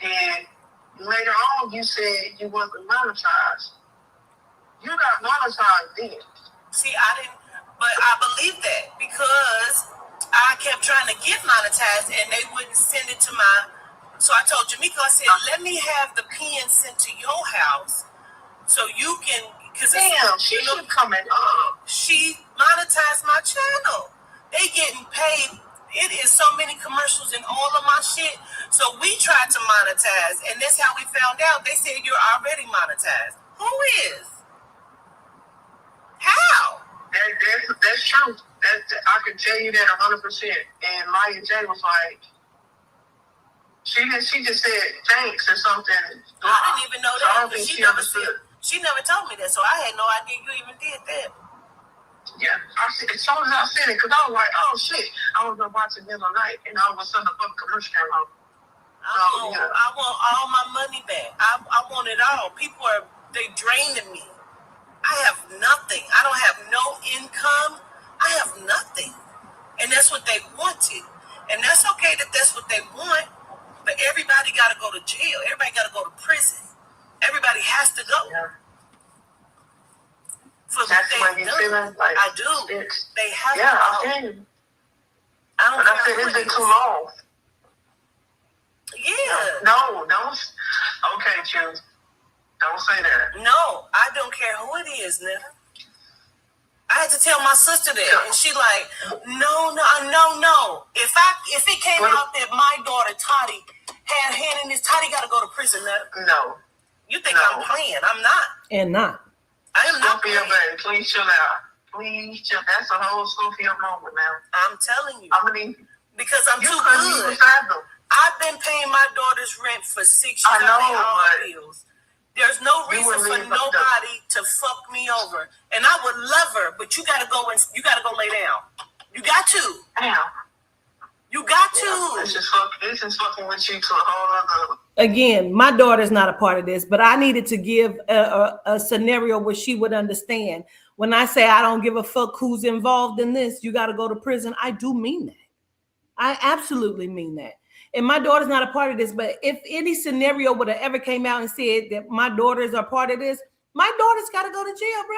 And later on, you said you wasn't monetized. You got monetized then. See, I didn't, but I believe that because I kept trying to get monetized and they wouldn't send it to so I told Jamaica, I said, let me have the pen sent to your house so you can, because she should come in. She monetized my channel. They getting paid. It is so many commercials in all of my shit. So we tried to monetize, and that's how we found out. They said you're already monetized. Who is? How? That's true. I can tell you that 100%. And Maya J was like, she just said thanks or something. I didn't even know So I that. don't But think she she never understood. said. She never told me that, so I had no idea you even did that. Yeah, as soon as I said it, because I was like, oh shit. I was watching the other night, and all of a sudden the fucking commercial came on. I want all my money back. I want it all. People they draining me. I have nothing. I don't have no income. I have nothing. And that's what they wanted. And that's okay that that's what they want. But everybody got to go to jail. Everybody got to go to prison. Everybody has to go. Yeah. For what That's they've what you done. feeling like. I do. They have Yeah, to I go. feel you. I don't But I care said who it's it been is. too long. Yeah. No, don't. Okay, Q. Don't say that. No, I don't care who it is, nigga. I had to tell my sister that, and she like, no. If it came out that my daughter Toddy had a hand in this, Toddy got to go to prison. Nigga. No. You think No. I'm playing? I'm not. And not. I am not Sophia, playing. baby, please chill out. Please chill. That's a whole Sophia moment now. I'm telling you, I mean, because I'm you too couldn't good. even fathom. I've been paying my daughter's rent for 6 years. I know, pay all but my bills. There's no you reason were for really fucked up. nobody to fuck me over, and I would love her, but you gotta go lay down. You got to. Damn. You got Yeah, to. this is fucking with you to a whole other. Again, my daughter's not a part of this, but I needed to give a scenario where she would understand. When I say I don't give a fuck who's involved in this, you got to go to prison. I do mean that. I absolutely mean that. And my daughter's not a part of this, but if any scenario would have ever came out and said that my daughters are part of this, my daughter's got to go to jail, bro.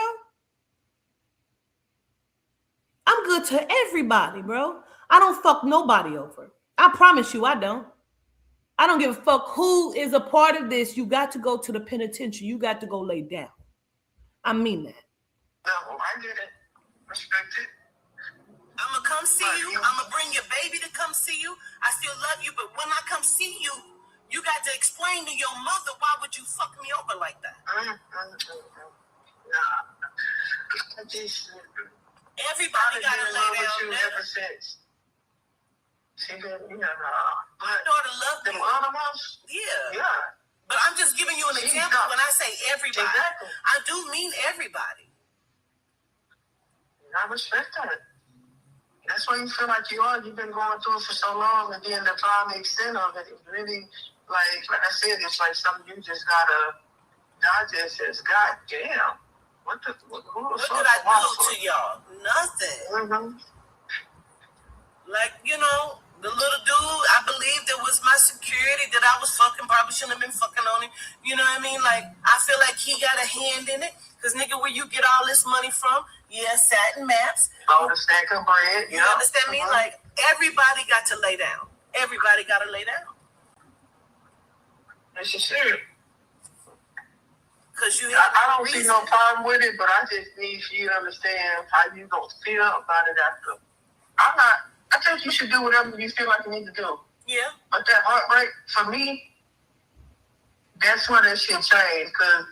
I'm good to everybody, bro. I don't fuck nobody over. I promise you I don't. I don't give a fuck who is a part of this. You got to go to the penitentiary. You got to go lay down. I mean that. No, I get it. Respect it. I'm gonna come see you. I'm gonna bring your baby to come see you. I still love you, but when I come see you, you got to explain to your mother why would you fuck me over like that. Nah. I just, Everybody I've gotta been in lay love with down. you Nigga. ever since. She been, My but daughter loved them you. other ones, Yeah. yeah. But I'm just giving you an She's example not. when I say everybody. Exactly. I do mean everybody. I respect that. That's why you feel like you are. You've been going through it for so long, and then the final extent of it is really, like I said, it's like something you just gotta digest. As God damn, who the What fuck did I am do to y'all? Nothing. Mm-hmm. Like, the little dude, I believe that was my security that I was fucking, probably shouldn't have been fucking on him. You know what I mean? Like, I feel like he got a hand in it. Because, nigga, where you get all this money from? Yeah, Satin Maps. Oh, the stack of bread. You understand me? Like, everybody got to lay down. Everybody got to lay down. That's just it. Because you have I don't see no problem with it, but I just need you to understand how you gonna feel about it after. I think you should do whatever you feel like you need to do. Yeah. But that heartbreak, for me, that's where that shit changed. Because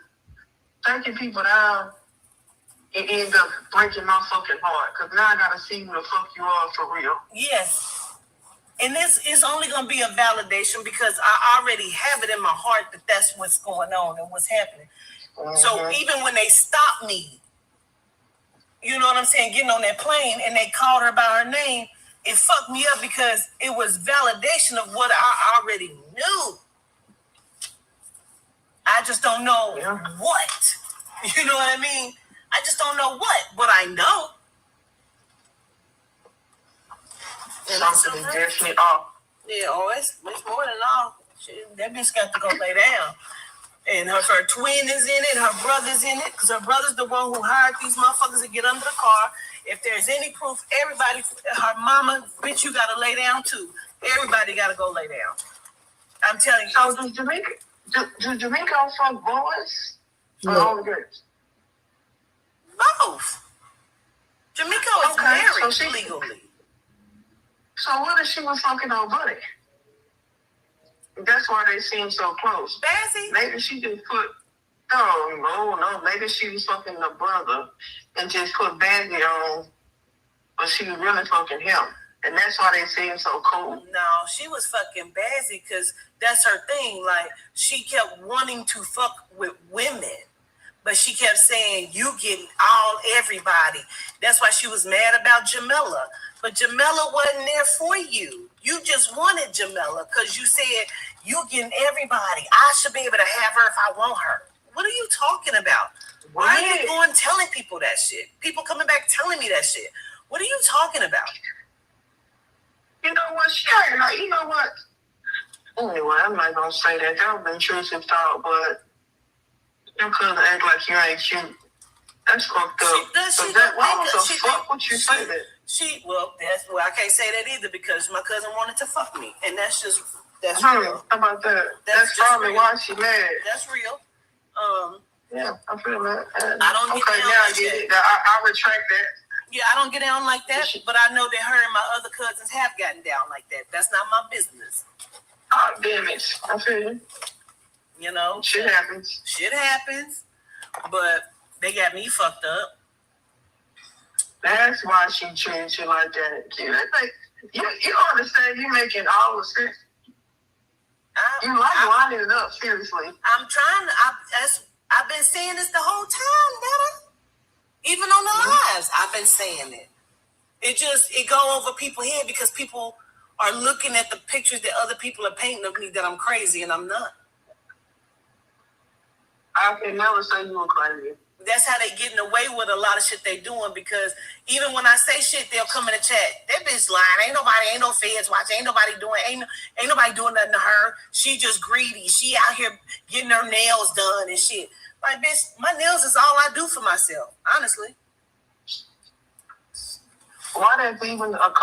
taking people down, it ends up breaking my fucking heart. Because now I gotta see who the fuck you are for real. Yes. And this is only going to be a validation because I already have it in my heart that that's what's going on and what's happening. Mm-hmm. So even when they stop me, you know what I'm saying, getting on that plane and they called her by her name, it fucked me up because it was validation of what I already knew. I just don't know what. You know what I mean? I just don't know what, but I know. Something is definitely off. Yeah, it's more than all. That bitch got to go lay down. And her twin is in it, her brother's in it, because her brother's the one who hired these motherfuckers to get under the car. If there's any proof, everybody, her mama, bitch, you got to lay down too. Everybody got to go lay down. I'm telling you. So do Jamaica fuck boys? Or No. only girls? Both. Jamaica is Okay, married so she- legally. So what if she was fucking old buddy? That's why they seem so close. Bazzy? Maybe she just put, no. Maybe she was fucking the brother and just put Bandy on, but she was really fucking him. And that's why they seem so cool. No, she was fucking Bazzy because that's her thing. Like, she kept wanting to fuck with women, but she kept saying, you getting everybody. That's why she was mad about Jamila. But Jamila wasn't there for you. You just wanted Jamila because you said, you getting everybody. I should be able to have her if I want her. What are you talking about? Why are you going telling people that shit? People coming back telling me that shit. What are you talking about? You know what? You know what? Anyway, I'm not gonna say that. That was intrusive thought, but your cousin act like you ain't cute. That's fucked up. Why the fuck would you say that? I can't say that either because my cousin wanted to fuck me, and that's real. How about that? That's probably why she mad. That's real. Yeah, I feel that. I don't get okay, down now I like get that. it. I retract that. Yeah, I don't get down like that, but I know that her and my other cousins have gotten down like that. That's not my business. Oh, damn it. I feel you. You know? Shit happens. Shit happens, but they got me fucked up. That's why she treats you like that. You understand you making all the sense. You lining it up, seriously. I'm trying to, I've been saying this the whole time, Netta. Even on the lives, I've been saying it. It go over people's head because people are looking at the pictures that other people are painting of me that I'm crazy and I'm not. I can never say you were crazy. That's how they getting away with a lot of shit they doing because even when I say shit, they'll come in the chat. That bitch lying. Ain't no feds watching. Ain't nobody doing nothing to her. She just greedy. She out here getting her nails done and shit. Like, bitch, my nails is all I do for myself, honestly. Why that's even a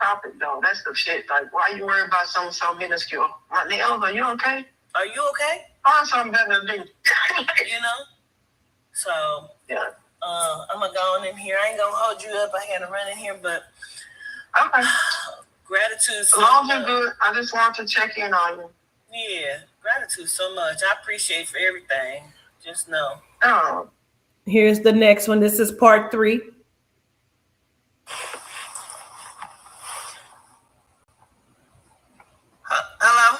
topic, though? That's the shit. Like, why you worried about something so minuscule? My nails, are you okay? Are you okay? Find something better to do. You know? So, yeah. I'm going to go on in here. I ain't going to hold you up. I had to run in here, but okay. Gratitude. As long as you're good, I just want to check in on you. Yeah, gratitude so much. I appreciate for everything. Just know. Oh. Here's the next one. This is part 3. Hello?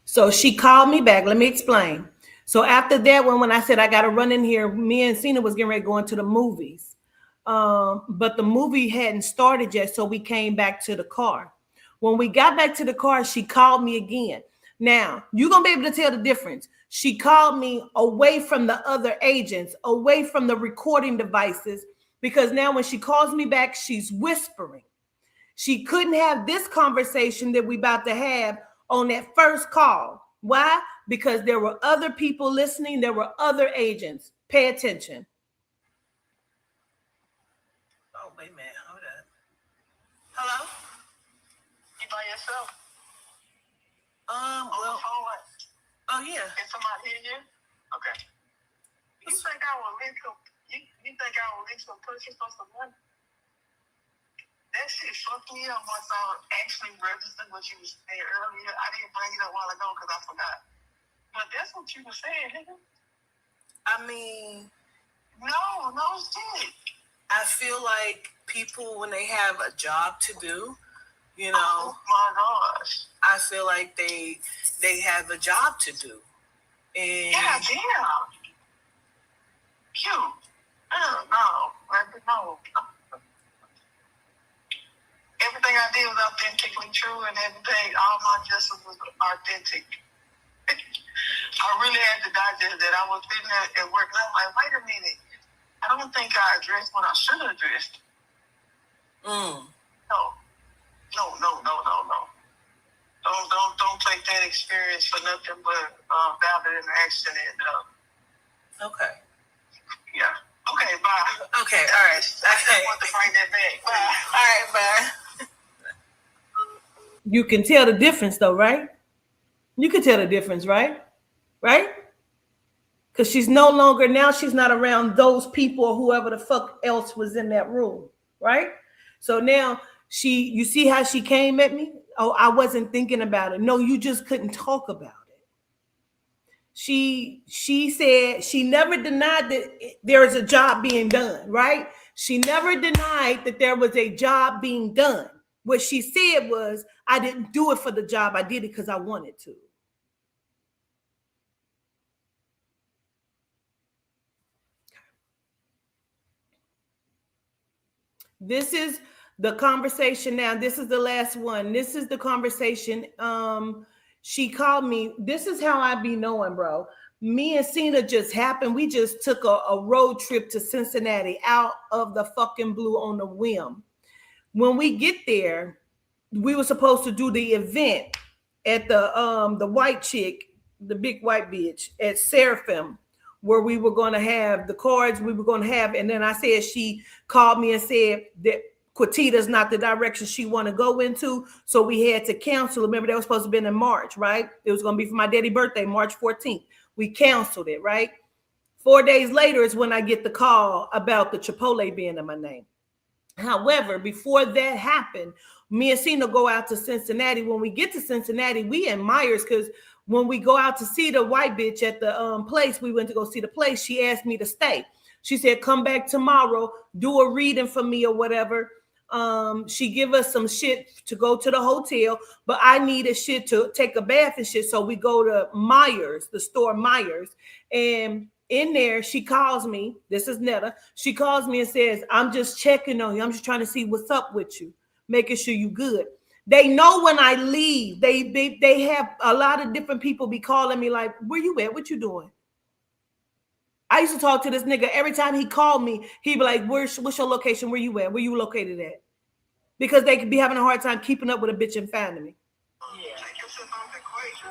So she called me back. Let me explain. So after that one, when I said I got to run in here, me and Cena was getting ready to go into the movies. But the movie hadn't started yet, so we came back to the car. When we got back to the car, she called me again. Now, you're going to be able to tell the difference. She called me away from the other agents, away from the recording devices, because now when she calls me back, she's whispering. She couldn't have this conversation that we about to have on that first call. Why? Because there were other people listening. There were other agents. Pay attention. Oh, wait a minute. Hold up. Hello? You by yourself? Well, oh, yeah. Can somebody hear you? Okay. You think I will link some? You think I will link some pussy for some money? That shit fucked me up once I actually registered what you was saying earlier. I didn't bring it up a while ago because I forgot. But that's what you were saying, nigga. I mean, no shit. I feel like people, when they have a job to do, you know, oh my gosh, I feel like they have a job to do. And yeah, damn. Cute. No. Everything I did was authentically true, and everything, all my justice was authentic. I really had to digest that. I was sitting at work, and I'm like, wait a minute. I don't think I addressed what I should have addressed. No. Don't take that experience for nothing but valid interaction and okay. Yeah. Okay, bye. Okay, all right. I want to bring that back. Bye. All right, bye. You can tell the difference though, right? You can tell the difference, right? Right? Because she's no longer, now she's not around those people or whoever the fuck else was in that room, right? So now You see how she came at me? Oh, I wasn't thinking about it. No, you just couldn't talk about it. She said she never denied that there is a job being done, right? She never denied that there was a job being done. What she said was, I didn't do it for the job. I did it because I wanted to. This is the conversation now. This is the last one. This is the conversation. She called me. This is how I be knowing, bro. Me and Cena just happened. We just took a road trip to Cincinnati out of the fucking blue on the whim. When we get there, we were supposed to do the event at the white chick, the big white bitch at Seraphim, where we were going to have the cards we were going to have. And then I said, she called me and said that Quatita's not the direction she want to go into. So we had to cancel. Remember, that was supposed to have been in March, right? It was going to be for my daddy's birthday, March 14th. We canceled it, right? 4 days later is when I get the call about the Chipotle being in my name. However, before that happened, me and Cena go out to Cincinnati. When we get to Cincinnati, we in Myers, because when we go out to see the white bitch at the place, we went to go see the place. She asked me to stay. She said, come back tomorrow, do a reading for me or whatever. She give us some shit to go to the hotel, but I needed shit to take a bath and shit. So we go to Myers, the store Myers, and in there, she calls me. This is Netta. She calls me and says, I'm just checking on you. I'm just trying to see what's up with you, making sure you good. They know when I leave. They have a lot of different people be calling me like, where you at? What you doing? I used to talk to this nigga. Every time he called me, he'd be like, what's your location? Where you at? Where you located at? Because they could be having a hard time keeping up with a bitch and finding me. Yeah. Take yourself off the equation.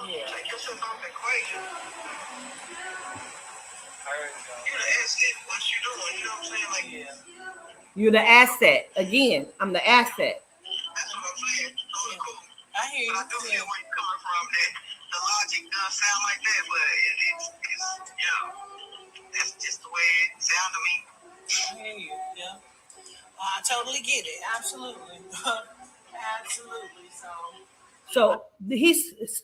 Yeah. Take yourself off the equation. You're the asset. What you doing? You know what I'm saying? Like, Yeah. You're the asset. Again, I'm the asset. that's what I'm saying. Cool. I hear I do you. feel where you're coming from. That the logic does sound like that, but it's that's just the way it sounds to me. I hear you. Yeah. I totally get it. Absolutely. Absolutely. So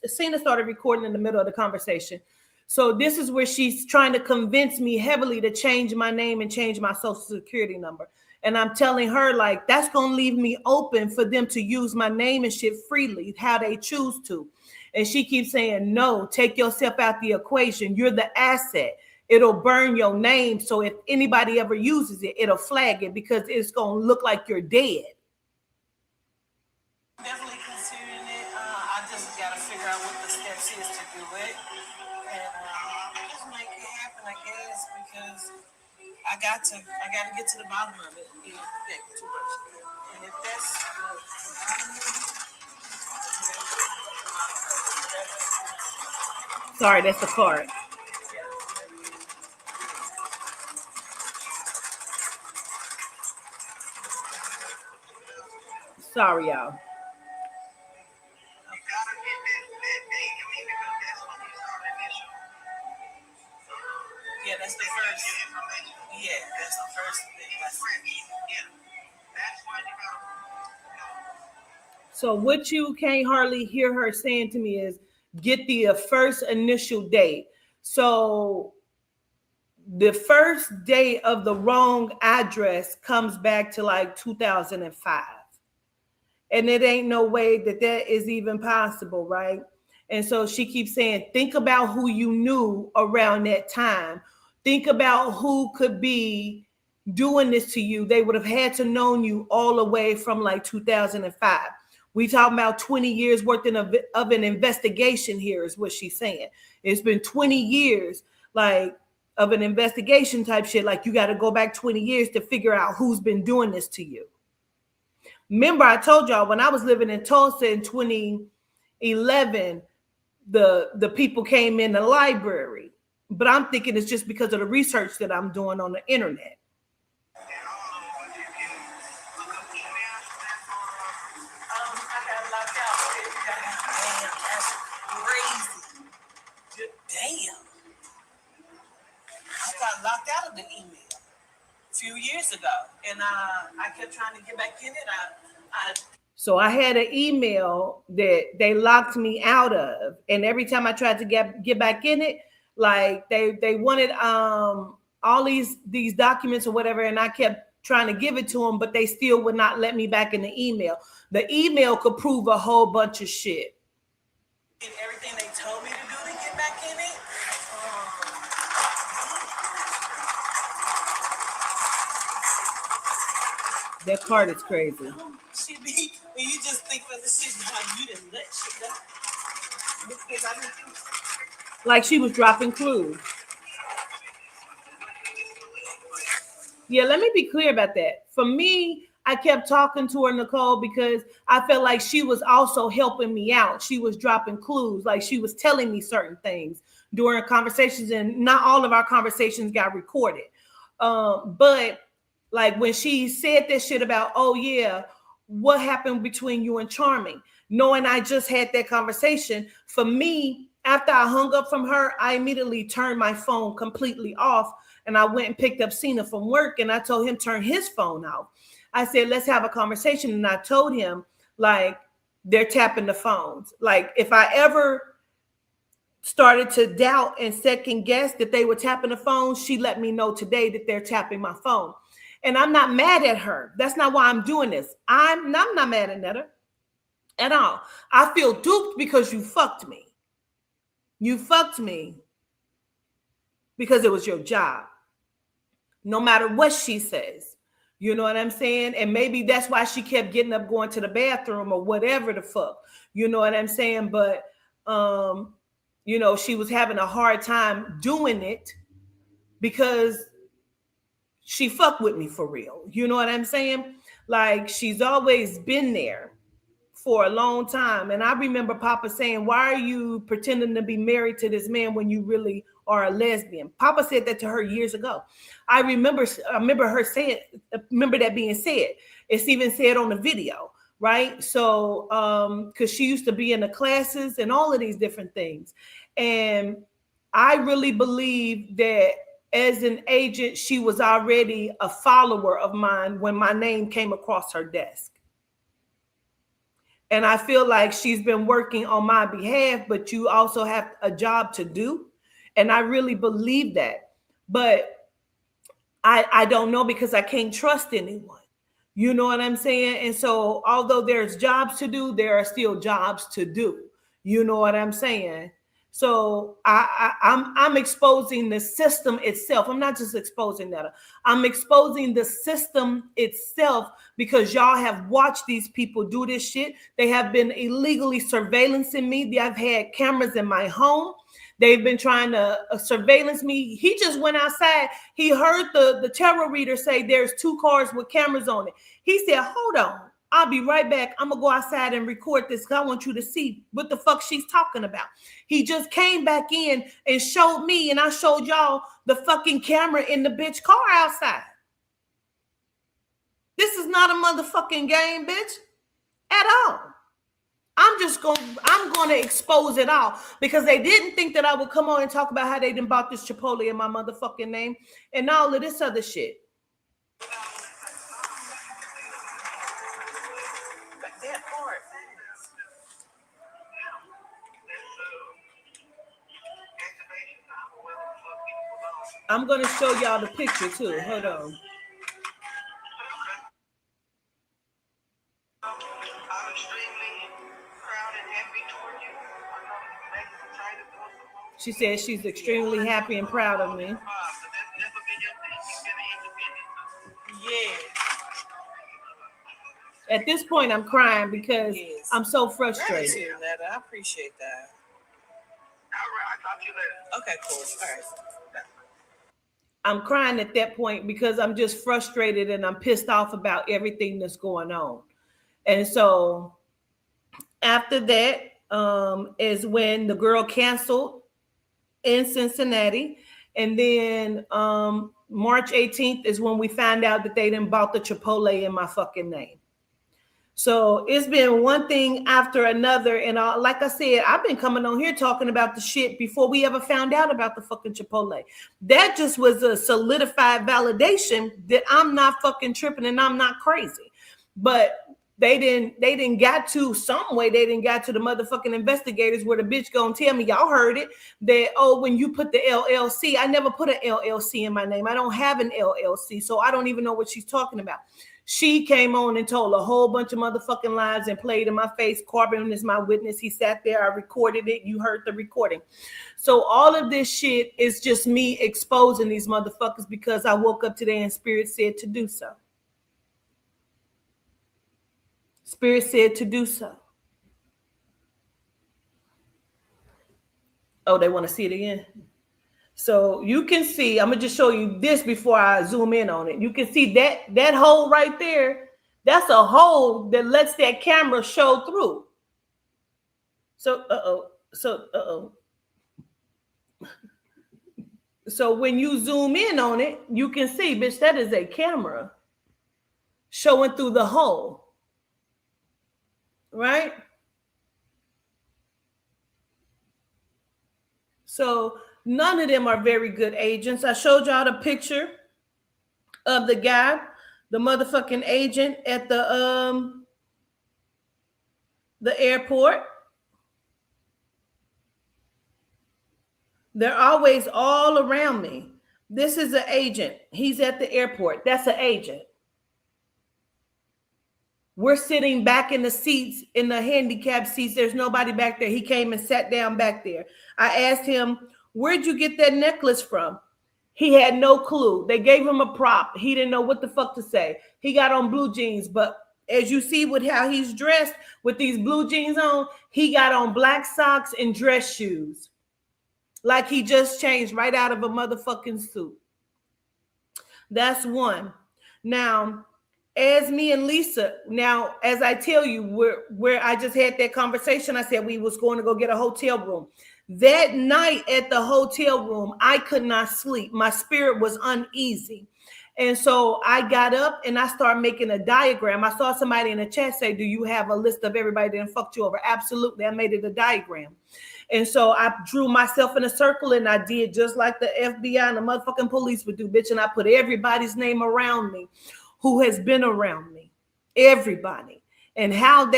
Cena started recording in the middle of the conversation. So this is where she's trying to convince me heavily to change my name and change my social security number. And I'm telling her, like, that's going to leave me open for them to use my name and shit freely, how they choose to. And she keeps saying, no, take yourself out the equation. You're the asset. It'll burn your name. So if anybody ever uses it, it'll flag it because it's going to look like you're dead. Definitely considering it. I just got to figure out what the steps is to do it. And just make it happen, I guess, because I got to get to the bottom of it. And if that's Sorry, that's the card. Sorry, y'all. You gotta get that date. I mean, because that's when you start initial. yeah, that's the first. Yeah, that's the first thing. That's why you gotta. So what you can't hardly hear her saying to me is get the first initial date. So the first day of the wrong address comes back to like 2005. And it ain't no way that is even possible, right? And so she keeps saying, think about who you knew around that time. Think about who could be doing this to you. They would have had to known you all the way from like 2005. We talking about 20 years worth of an investigation here is what she's saying. It's been 20 years like of an investigation type shit. Like you got to go back 20 years to figure out who's been doing this to you. Remember, I told y'all when I was living in Tulsa in 2011, the people came in the library. But I'm thinking it's just because of the research that I'm doing on the internet. I got locked out. Damn, that's crazy. Damn. I got locked out of the email. few years ago, and I kept trying to get back in it. So I had an email that they locked me out of, and every time I tried to get back in it, like they wanted all these documents or whatever, and I kept trying to give it to them, but they still would not let me back in the email. The email could prove a whole bunch of shit. And everything they told me to do to get back in it. That card is crazy. She be when you just think of the shit like you didn't let shit go. Because I didn't think. Like she was dropping clues. Yeah, let me be clear about that. For me, I kept talking to her, Nicole, because I felt like she was also helping me out. She was dropping clues, like she was telling me certain things during conversations, and not all of our conversations got recorded. But like when she said that shit about, oh yeah, what happened between you and Charming? Knowing I just had that conversation, for me, after I hung up from her, I immediately turned my phone completely off, and I went and picked up Cena from work, and I told him turn his phone off. I said, let's have a conversation. And I told him, like, they're tapping the phones. Like, if I ever started to doubt and second guess that they were tapping the phone, she let me know today that they're tapping my phone. And I'm not mad at her. That's not why I'm doing this. I'm not mad at Netta at all. I feel duped because you fucked me. You fucked me because it was your job. No matter what she says. You know what I'm saying? And maybe that's why she kept getting up, going to the bathroom or whatever the fuck. You know what I'm saying? But, you know, she was having a hard time doing it because she fucked with me for real. You know what I'm saying? Like, she's always been there for a long time. And I remember Papa saying, why are you pretending to be married to this man when you really are a lesbian? Papa said that to her years ago. I remember her saying, remember that being said. It's even said on the video, right? So, because she used to be in the classes and all of these different things. And I really believe that as an agent, she was already a follower of mine when my name came across her desk. And I feel like she's been working on my behalf, but you also have a job to do. And I really believe that. But I don't know, because I can't trust anyone. You know what I'm saying? And so although there's jobs to do, there are still jobs to do. You know what I'm saying? So I'm exposing the system itself. I'm not just exposing that. I'm exposing the system itself, because y'all have watched these people do this shit. They have been illegally surveillancing me. They have had cameras in my home. They've been trying to surveillance me. He just went outside. He heard the tarot reader say there's 2 cars with cameras on it. He said, hold on. I'll be right back. I'm going to go outside and record this because I want you to see what the fuck she's talking about. He just came back in and showed me, and I showed y'all the fucking camera in the bitch car outside. This is not a motherfucking game, bitch, at all. I'm going to expose it all, because they didn't think that I would come on and talk about how they done bought this Chipotle in my motherfucking name and all of this other shit. I'm going to show y'all the picture too. Hold on. She says she's extremely happy and proud of me. Yeah. At this point, I'm crying because I'm so frustrated. Gratitude, Netta. I appreciate that. All right, I'll talk to you later. Okay, cool. All right. I'm crying at that point because I'm just frustrated and I'm pissed off about everything that's going on. And so after that is when the girl canceled in Cincinnati. And then March 18th is when we found out that they done bought the Chipotle in my fucking name. So it's been one thing after another. And like I said, I've been coming on here talking about the shit before we ever found out about the fucking Chipotle. That just was a solidified validation that I'm not fucking tripping and I'm not crazy. But they didn't got to some way. They didn't got to the motherfucking investigators where the bitch gonna tell me, y'all heard it, that, oh, when you put the LLC, I never put an LLC in my name. I don't have an LLC. So I don't even know what she's talking about. She came on and told a whole bunch of motherfucking lies and played in my face. Corbin is my witness. He sat there. I recorded it. You heard the recording. So all of this shit is just me exposing these motherfuckers because I woke up today and Spirit said to do so. Spirit said to do so. Oh, they want to see it again? So you can see, I'm going to just show you this before I zoom in on it. You can see that hole right there. That's a hole that lets that camera show through. So, So when you zoom in on it, you can see, bitch, that is a camera showing through the hole. Right? So none of them are very good agents. I showed y'all the picture of the guy, the motherfucking agent at the airport. They're always all around me. This is an agent. He's at the airport. That's an agent. We're sitting back in the seats, in the handicap seats. There's nobody back there. He came and sat down back there. I asked him, where'd you get that necklace from? He had no clue. They gave him a prop. He didn't know what the fuck to say. He got on blue jeans, but as you see with how he's dressed with these blue jeans on, he got on black socks and dress shoes. Like he just changed right out of a motherfucking suit. That's one. Now, as me and Lisa, now, as I tell you, where I just had that conversation, I said we was going to go get a hotel room. That night at the hotel room, I could not sleep. My spirit was uneasy. And so I got up and I started making a diagram. I saw somebody in the chat say, do you have a list of everybody that fucked you over? Absolutely. I made it a diagram. And so I drew myself in a circle and I did just like the FBI and the motherfucking police would do, bitch. And I put everybody's name around me who has been around me, everybody, and how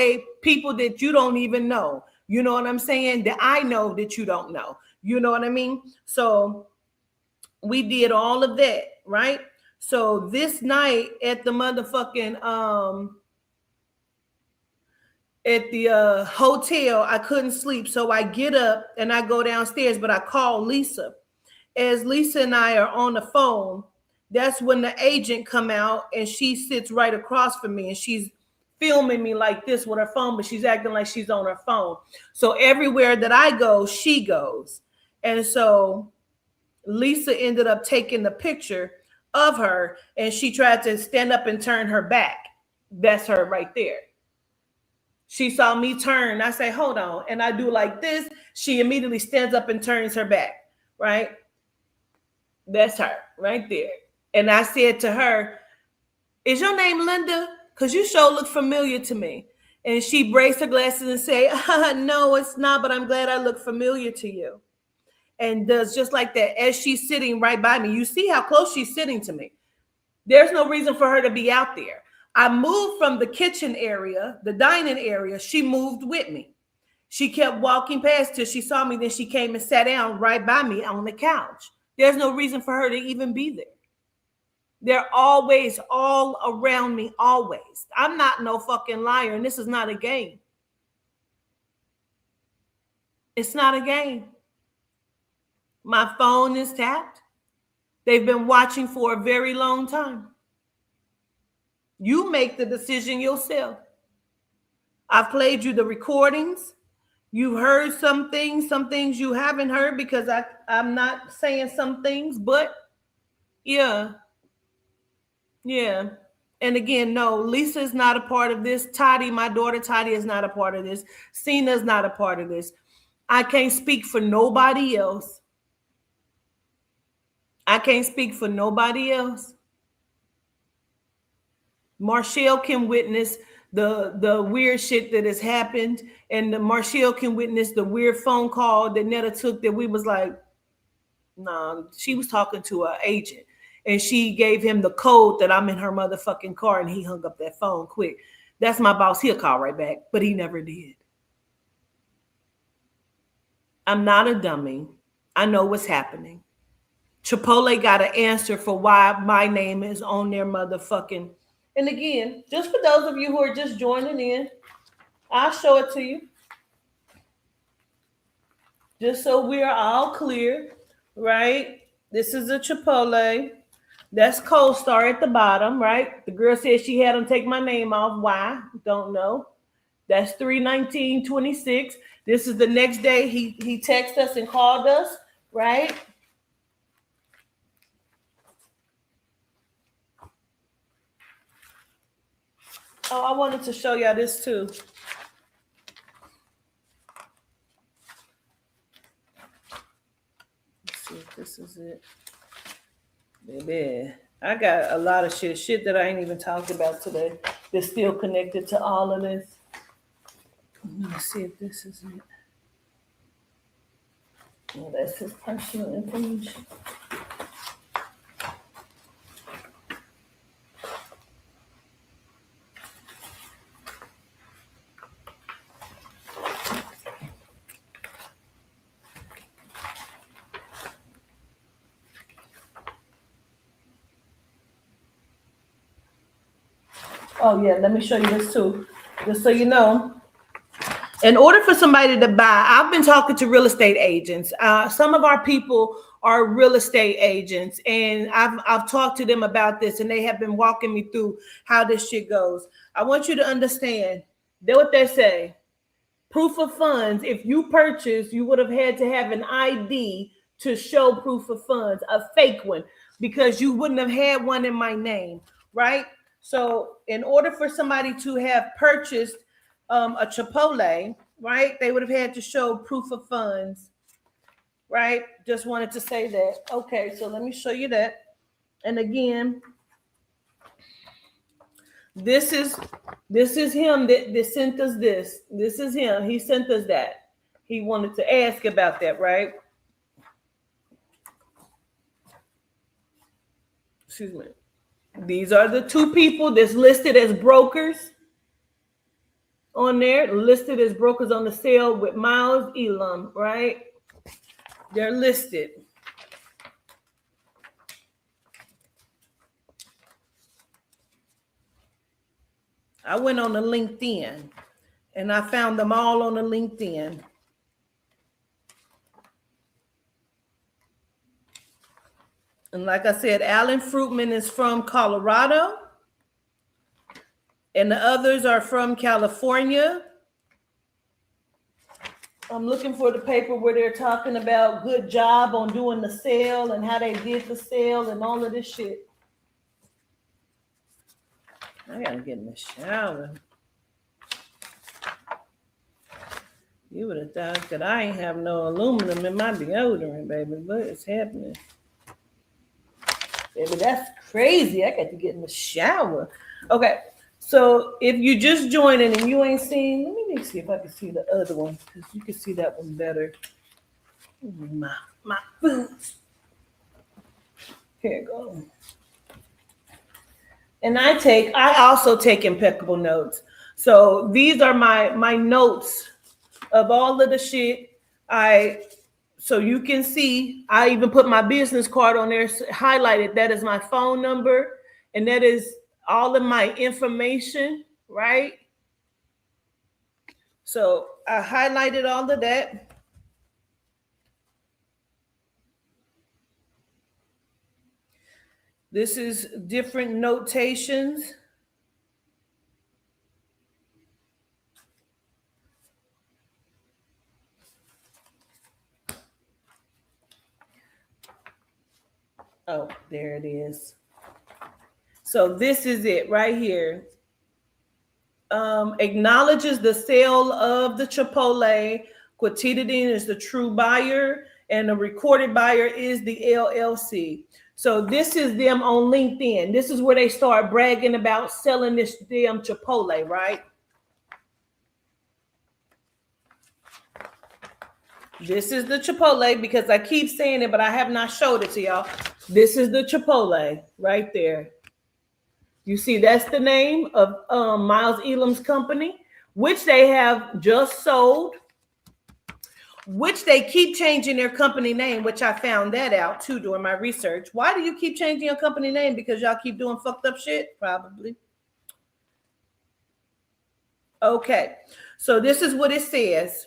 people that you don't even know, you know what I'm saying? That I know that you don't know, you know what I mean? So we did all of that, right? So this night at the motherfucking, at the hotel, I couldn't sleep. So I get up and I go downstairs, but I call Lisa. As Lisa and I are on the phone, that's when the agent come out and she sits right across from me and she's filming me like this with her phone, but she's acting like she's on her phone. So everywhere that I go, she goes. And so Lisa ended up taking the picture of her and she tried to stand up and turn her back. That's her right there. She saw me turn. I say, hold on. And I do like this. She immediately stands up and turns her back, right? That's her right there. And I said to her, is your name Linda? Because you sure look familiar to me. And she braced her glasses and say, no, it's not, but I'm glad I look familiar to you. And does just like that. As she's sitting right by me, you see how close she's sitting to me. There's no reason for her to be out there. I moved from the kitchen area, the dining area. She moved with me. She kept walking past till she saw me. Then she came and sat down right by me on the couch. There's no reason for her to even be there. They're always all around me, always. I'm not no fucking liar, and this is not a game. It's not a game. My phone is tapped. They've been watching for a very long time. You make the decision yourself. I've played you the recordings. You've heard some things you haven't heard because I'm not saying some things, but yeah. And again, no, Lisa is not a part of this. Toddy, my daughter Toddy, is not a part of this. Cena's not a part of this. I can't speak for nobody else. I can't speak for nobody else. Marshall can witness the weird shit that has happened, and the Marshall can witness the weird phone call that Netta took that we was like, nah, she was talking to her agent and she gave him the code that I'm in her motherfucking car and he hung up that phone quick. That's my boss. He'll call right back, but he never did. I'm not a dummy. I know what's happening. Chipotle got an answer for why my name is on their motherfucking. And again, just for those of you who are just joining in, I'll show it to you. Just so we're all clear, right? This is a Chipotle. That's CoStar at the bottom, right? The girl said she had him take my name off. Why? Don't know. That's 3/19/26. This is the next day he texted us and called us, right? Oh, I wanted to show y'all this too. Let's see if this is it. Baby, I got a lot of shit that I ain't even talked about today that's still connected to all of this. Let me see if this is it. Oh, that's his personal information. Oh yeah, let me show you this too, just so you know. In order for somebody to buy, I've been talking to real estate agents. Some of our people are real estate agents, and I've talked to them about this, and they have been walking me through how this shit goes. I want you to understand that what they say, proof of funds. If you purchase, you would have had to have an ID to show proof of funds, a fake one, because you wouldn't have had one in my name, right? So in order for somebody to have purchased a Chipotle, right, they would have had to show proof of funds, right? Just wanted to say that. Okay, so let me show you that. And again, this is him that sent us this. This is him. He sent us that. He wanted to ask about that, right? Excuse me. These are the two people that's listed as brokers on there, listed as brokers on the sale with Miles Elam, right? They're listed. I went on the LinkedIn and I found them all on the LinkedIn. And like I said, Alan Fruitman is from Colorado. And the others are from California. I'm looking for the paper where they're talking about good job on doing the sale and how they did the sale and all of this shit. I gotta get in the shower. You would have thought that I ain't have no aluminum in my deodorant, baby, but it's happening. Baby, that's crazy. I got to get in the shower. Okay, so if you just joining and you ain't seen, let me see if I can see the other one, because you can see that one better. My boots. Here you go. And I also take impeccable notes. So these are my notes of all of the shit. So you can see, I even put my business card on there, highlighted. That is my phone number, and that is all of my information, right? So I highlighted all of that. This is different notations. Oh, there it is. So this is it right here. Acknowledges the sale of the Chipotle. Quotidien is the true buyer, and the recorded buyer is the LLC. So this is them on LinkedIn. This is where they start bragging about selling this damn Chipotle, right? This is the Chipotle because I keep saying it, but I have not showed it to y'all. This is the Chipotle right there. You see, that's the name of Miles Elam's company, which they have just sold, which they keep changing their company name, which I found that out too during my research. Why do you keep changing your company name? Because y'all keep doing fucked up shit? Probably. Okay, so this is what it says.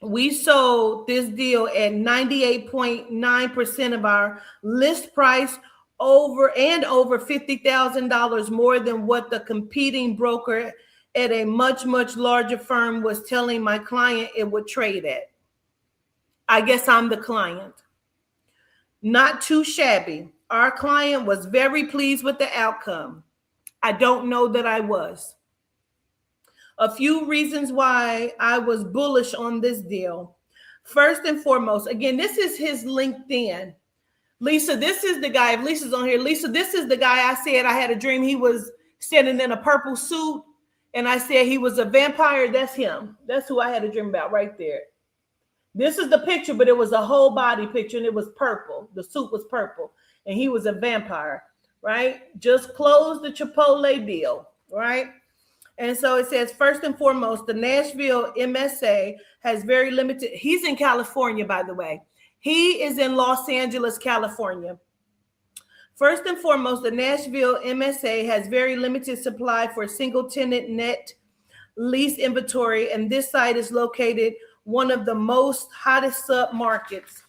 We sold this deal at 98.9% of our list price, over $50,000 more than what the competing broker at a much, much larger firm was telling my client it would trade at. I guess I'm the client. Not too shabby. Our client was very pleased with the outcome. I don't know that I was. A few reasons why I was bullish on this deal. First and foremost, again, this is his LinkedIn. Lisa, this is the guy. If Lisa's on here, Lisa, this is the guy I said I had a dream he was standing in a purple suit, and I said he was a vampire. That's him. That's who I had a dream about right there. This is the picture, but it was a whole body picture, and it was purple. The suit was purple, and he was a vampire, right? Just closed the Chipotle deal, right? And so it says, first and foremost, the Nashville MSA has very limited. He's in California, by the way. He is in Los Angeles, California. First and foremost, the Nashville MSA has very limited supply for single tenant net lease inventory, and this site is located one of the most hottest sub-markets.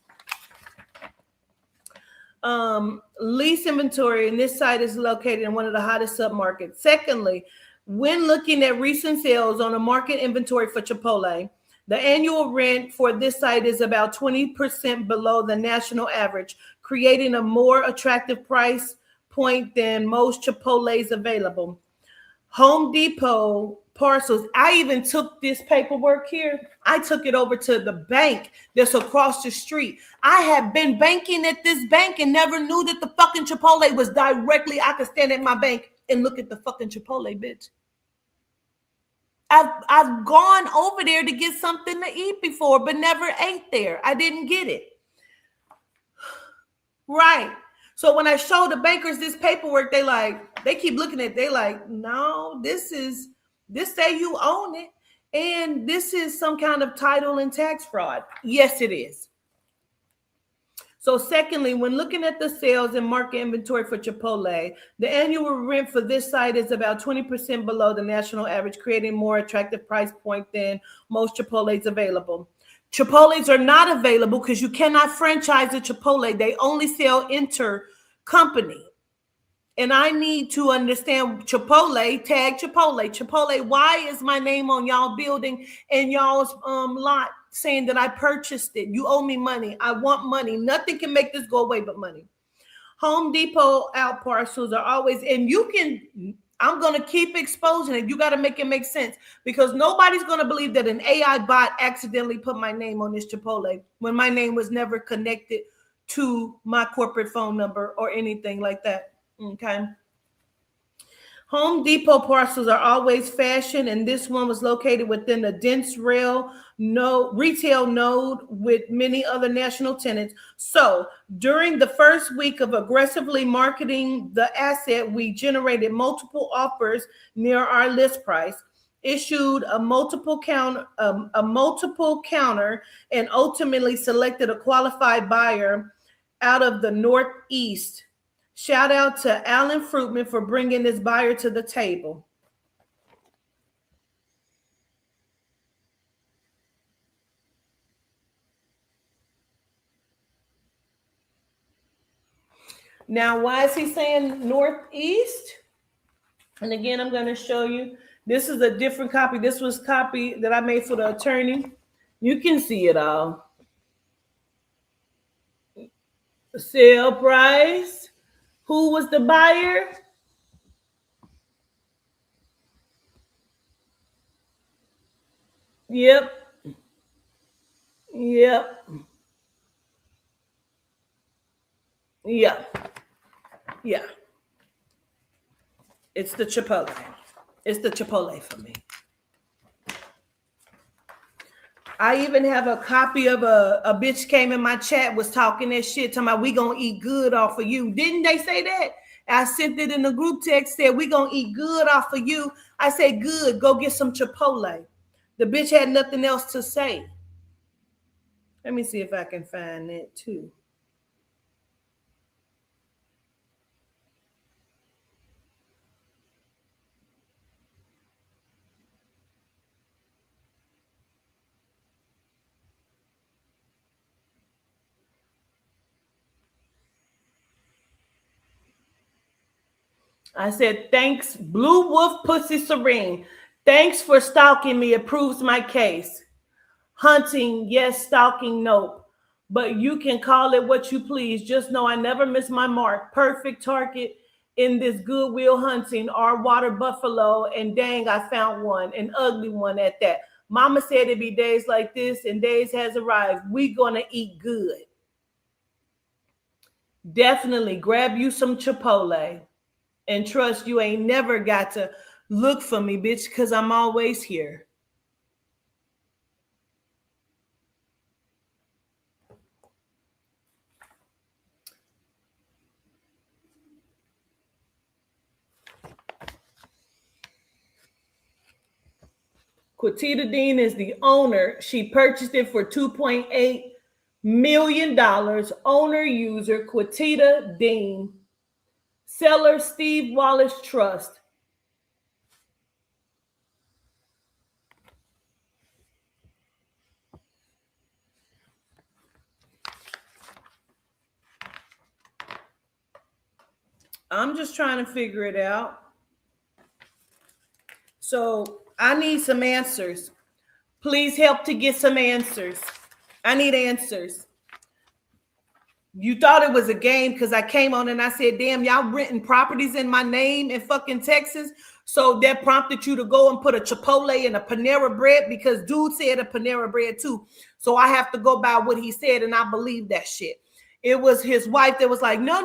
Lease inventory, and this site is located in one of the hottest submarkets. Secondly, when looking at recent sales on a market inventory for Chipotle, the annual rent for this site is about 20% below the national average, creating a more attractive price point than most Chipotles available. Home Depot parcels. I even took this paperwork here. I took it over to the bank that's across the street. I have been banking at this bank and never knew that the fucking Chipotle was directly. I could stand at my bank and look at the fucking Chipotle, bitch. I've gone over there to get something to eat before, but never ate there. I didn't get it. Right. So when I show the bankers this paperwork, they keep looking at it. They like, no, this say you own it. And this is some kind of title and tax fraud. Yes, it is. So secondly, when looking at the sales and market inventory for Chipotle, the annual rent for this site is about 20% below the national average, creating more attractive price point than most Chipotles available. Chipotles are not available because you cannot franchise a Chipotle. They only sell inter-company. And I need to understand Chipotle, tag Chipotle. Chipotle, why is my name on y'all building and y'all's lot saying that I purchased it? You owe me money. I want money. Nothing can make this go away but money. Home Depot out parcels are always, and you can, I'm going to keep exposing it. You got to make it make sense because nobody's going to believe that an AI bot accidentally put my name on this Chipotle when my name was never connected to my corporate phone number or anything like that. Okay. Home Depot parcels are always fashion, and this one was located within a dense retail node with many other national tenants. So during the first week of aggressively marketing the asset, we generated multiple offers near our list price, issued a multiple counter, and ultimately selected a qualified buyer out of the Northeast. Shout out to Alan Fruitman for bringing this buyer to the table. Now, why is he saying Northeast? And again, I'm going to show you. This is a different copy. This was copy that I made for the attorney. You can see it all. Sale price. Who was the buyer? Yep. Yeah. It's the Chipotle. It's the Chipotle for me. I even have a copy of a bitch came in my chat, was talking that shit, talking about we gonna eat good off of you. Didn't they say that? I sent it in the group text, said we gonna eat good off of you. I said, good, go get some Chipotle. The bitch had nothing else to say. Let me see if I can find that too. I said, thanks, Blue Wolf Pussy Serene. Thanks for stalking me. It proves my case. Hunting, yes. Stalking, nope. But you can call it what you please. Just know I never miss my mark. Perfect target in this Goodwill Hunting, our water buffalo. And dang, I found one, an ugly one at that. Mama said it'd be days like this, and days has arrived. We gonna eat good. Definitely grab you some Chipotle. And trust you ain't never got to look for me, bitch, because I'm always here. Quatita Dean is the owner. She purchased it for $2.8 million. Owner user Quatita Dean. Seller Steve Wallace Trust. I'm just trying to figure it out. So I need some answers. Please help to get some answers. I need answers. You thought it was a game because I came on and I said, damn, y'all renting properties in my name in fucking Texas. So that prompted you to go and put a Chipotle and a Panera Bread because dude said a Panera Bread too. So I have to go by what he said and I believe that shit. It was his wife that was like, no.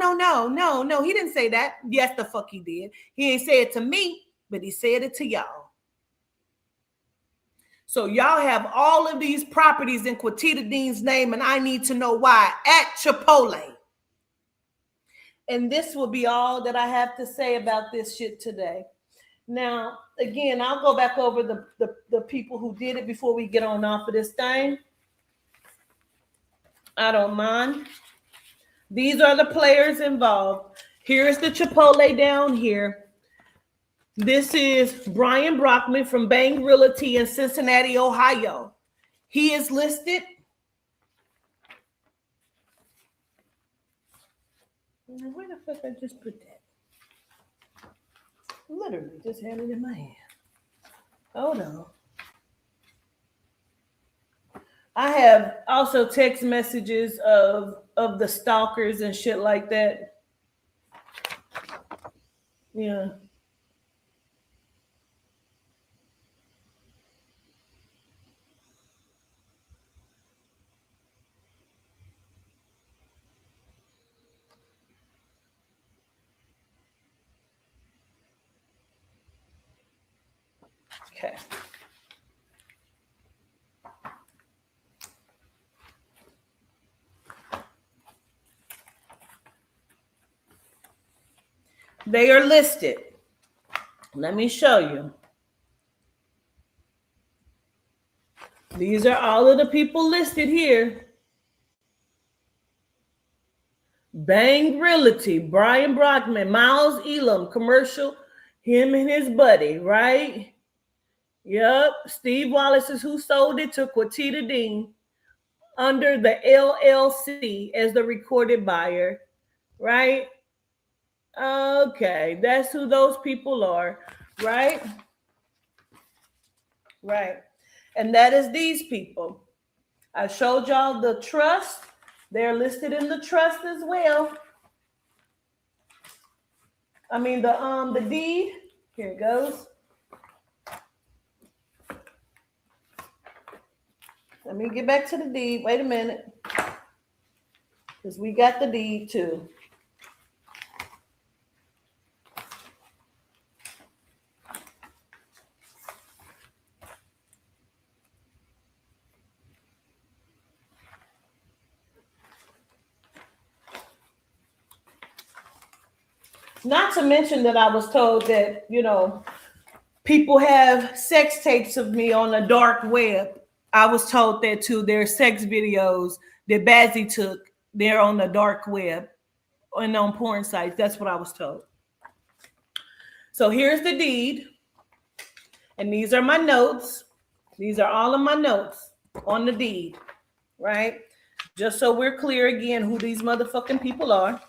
He didn't say that. Yes, the fuck he did. He ain't say it to me, but he said it to y'all. So y'all have all of these properties in Quatita Dean's name, and I need to know why at Chipotle. And this will be all that I have to say about this shit today. Now, again, I'll go back over the people who did it before we get on off of this thing. I don't mind. These are the players involved. Here's the Chipotle down here. This is Brian Brockman from Bang Realty in Cincinnati, Ohio. He is listed. Where the fuck I just put that? Literally just had it in my hand. Hold on. I have also text messages of the stalkers and shit like that. Yeah. Okay. They are listed. Let me show you. These are all of the people listed here. Bang Realty, Brian Brockman, Miles Elam, commercial, him and his buddy, right? Yep. Steve Wallace is who sold it to Quatita Dean under the LLC as the recorded buyer, right? Okay, that's who those people are, right? Right. And that is these people. I showed y'all the trust. They're listed in the trust as well. I mean the deed. Here it goes. Let me get back to the deed. Wait a minute. Because we got the deed too. Not to mention that I was told that, people have sex tapes of me on the dark web. I was told that too. There are sex videos that Bazzi took. They're on the dark web and on porn sites. That's what I was told. So here's the deed. And these are my notes. These are all of my notes on the deed, right? Just so we're clear again who these motherfucking people are.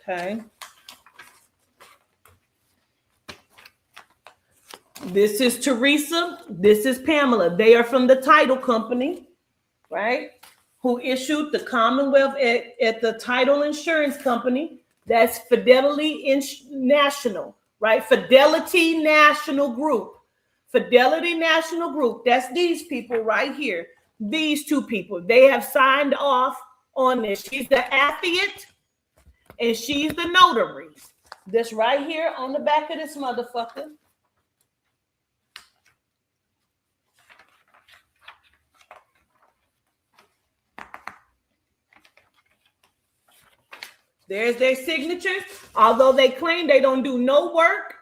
Okay. This is Teresa. This is Pamela. They are from the title company, right? Who issued the Commonwealth at the title insurance company. That's Fidelity National, right? Fidelity National Group. Fidelity National Group. That's these people right here. These two people. They have signed off on this. She's the affiant and she's the notary. This right here on the back of this motherfucker. There's their signatures. Although they claim they don't do no work.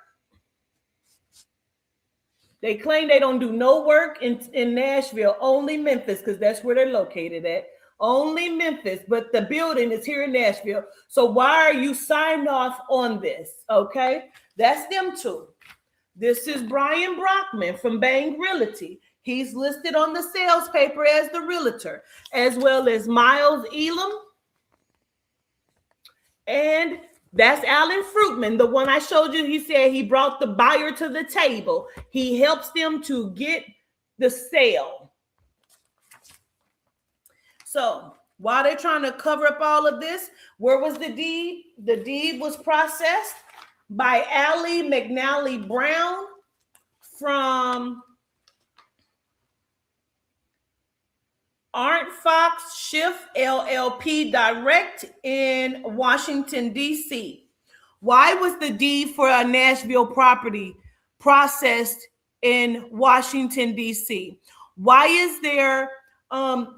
They claim they don't do no work in Nashville, only Memphis, because that's where they're located at. Only Memphis, but the building is here in Nashville. So why are you signed off on this? Okay, that's them two. This is Brian Brockman from Bang Realty. He's listed on the sales paper as the realtor, as well as Miles Elam. And that's Alan Fruitman, the one I showed you. He said he brought the buyer to the table. He helps them to get the sale. So while they're trying to cover up all of this, where was the deed? The deed was processed by Allie McNally Brown from Arndt Fox Schiff LLP Direct in Washington, D.C. Why was the deed for a Nashville property processed in Washington, D.C.? Why is there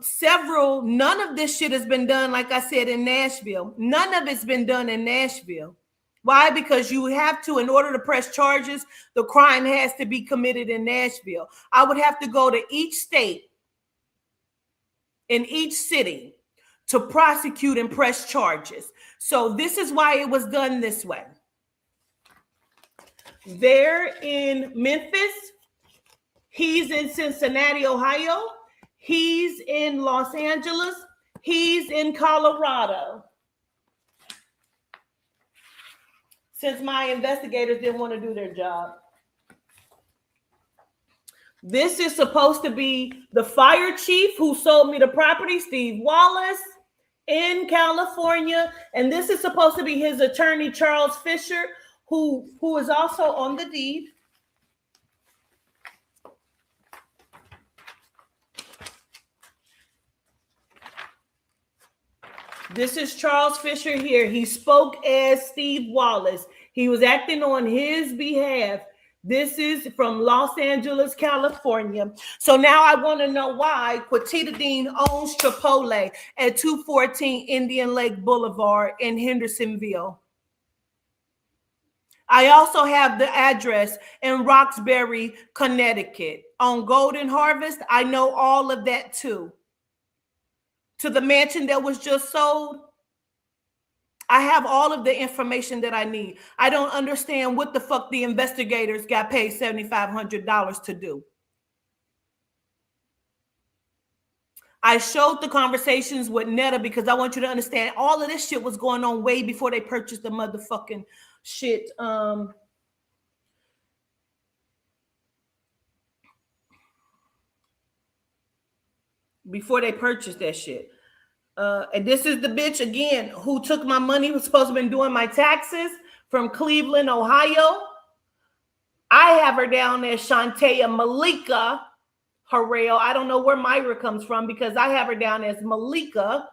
several? None of this shit has been done, like I said, in Nashville. None of it's been done in Nashville. Why? Because you have to, in order to press charges, the crime has to be committed in Nashville. I would have to go to each state in each city to prosecute and press charges. So this is why it was done this way. They're in Memphis. He's in Cincinnati, Ohio. He's in Los Angeles. He's in Colorado. Since my investigators didn't want to do their job. This is supposed to be the fire chief who sold me the property, Steve Wallace, in California. And this is supposed to be his attorney, Charles Fisher, who is also on the deed. This is Charles Fisher here. He spoke as Steve Wallace. He was acting on his behalf. This is from Los Angeles, California. So now I want to know why Quatita Dean owns Chipotle at 214 Indian Lake Boulevard in Hendersonville. I also have the address in Roxbury, Connecticut. On Golden Harvest, I know all of that too. To the mansion that was just sold, I have all of the information that I need. I don't understand what the fuck the investigators got paid $7,500 to do. I showed the conversations with Netta because I want you to understand all of this shit was going on way before they purchased the motherfucking shit. Before they purchased that shit. And this is the bitch again who took my money, who's supposed to have been doing my taxes, from Cleveland, Ohio. I have her down there, Shantea Malika Harrell. I don't know where Myra comes from because I have her down as Malika.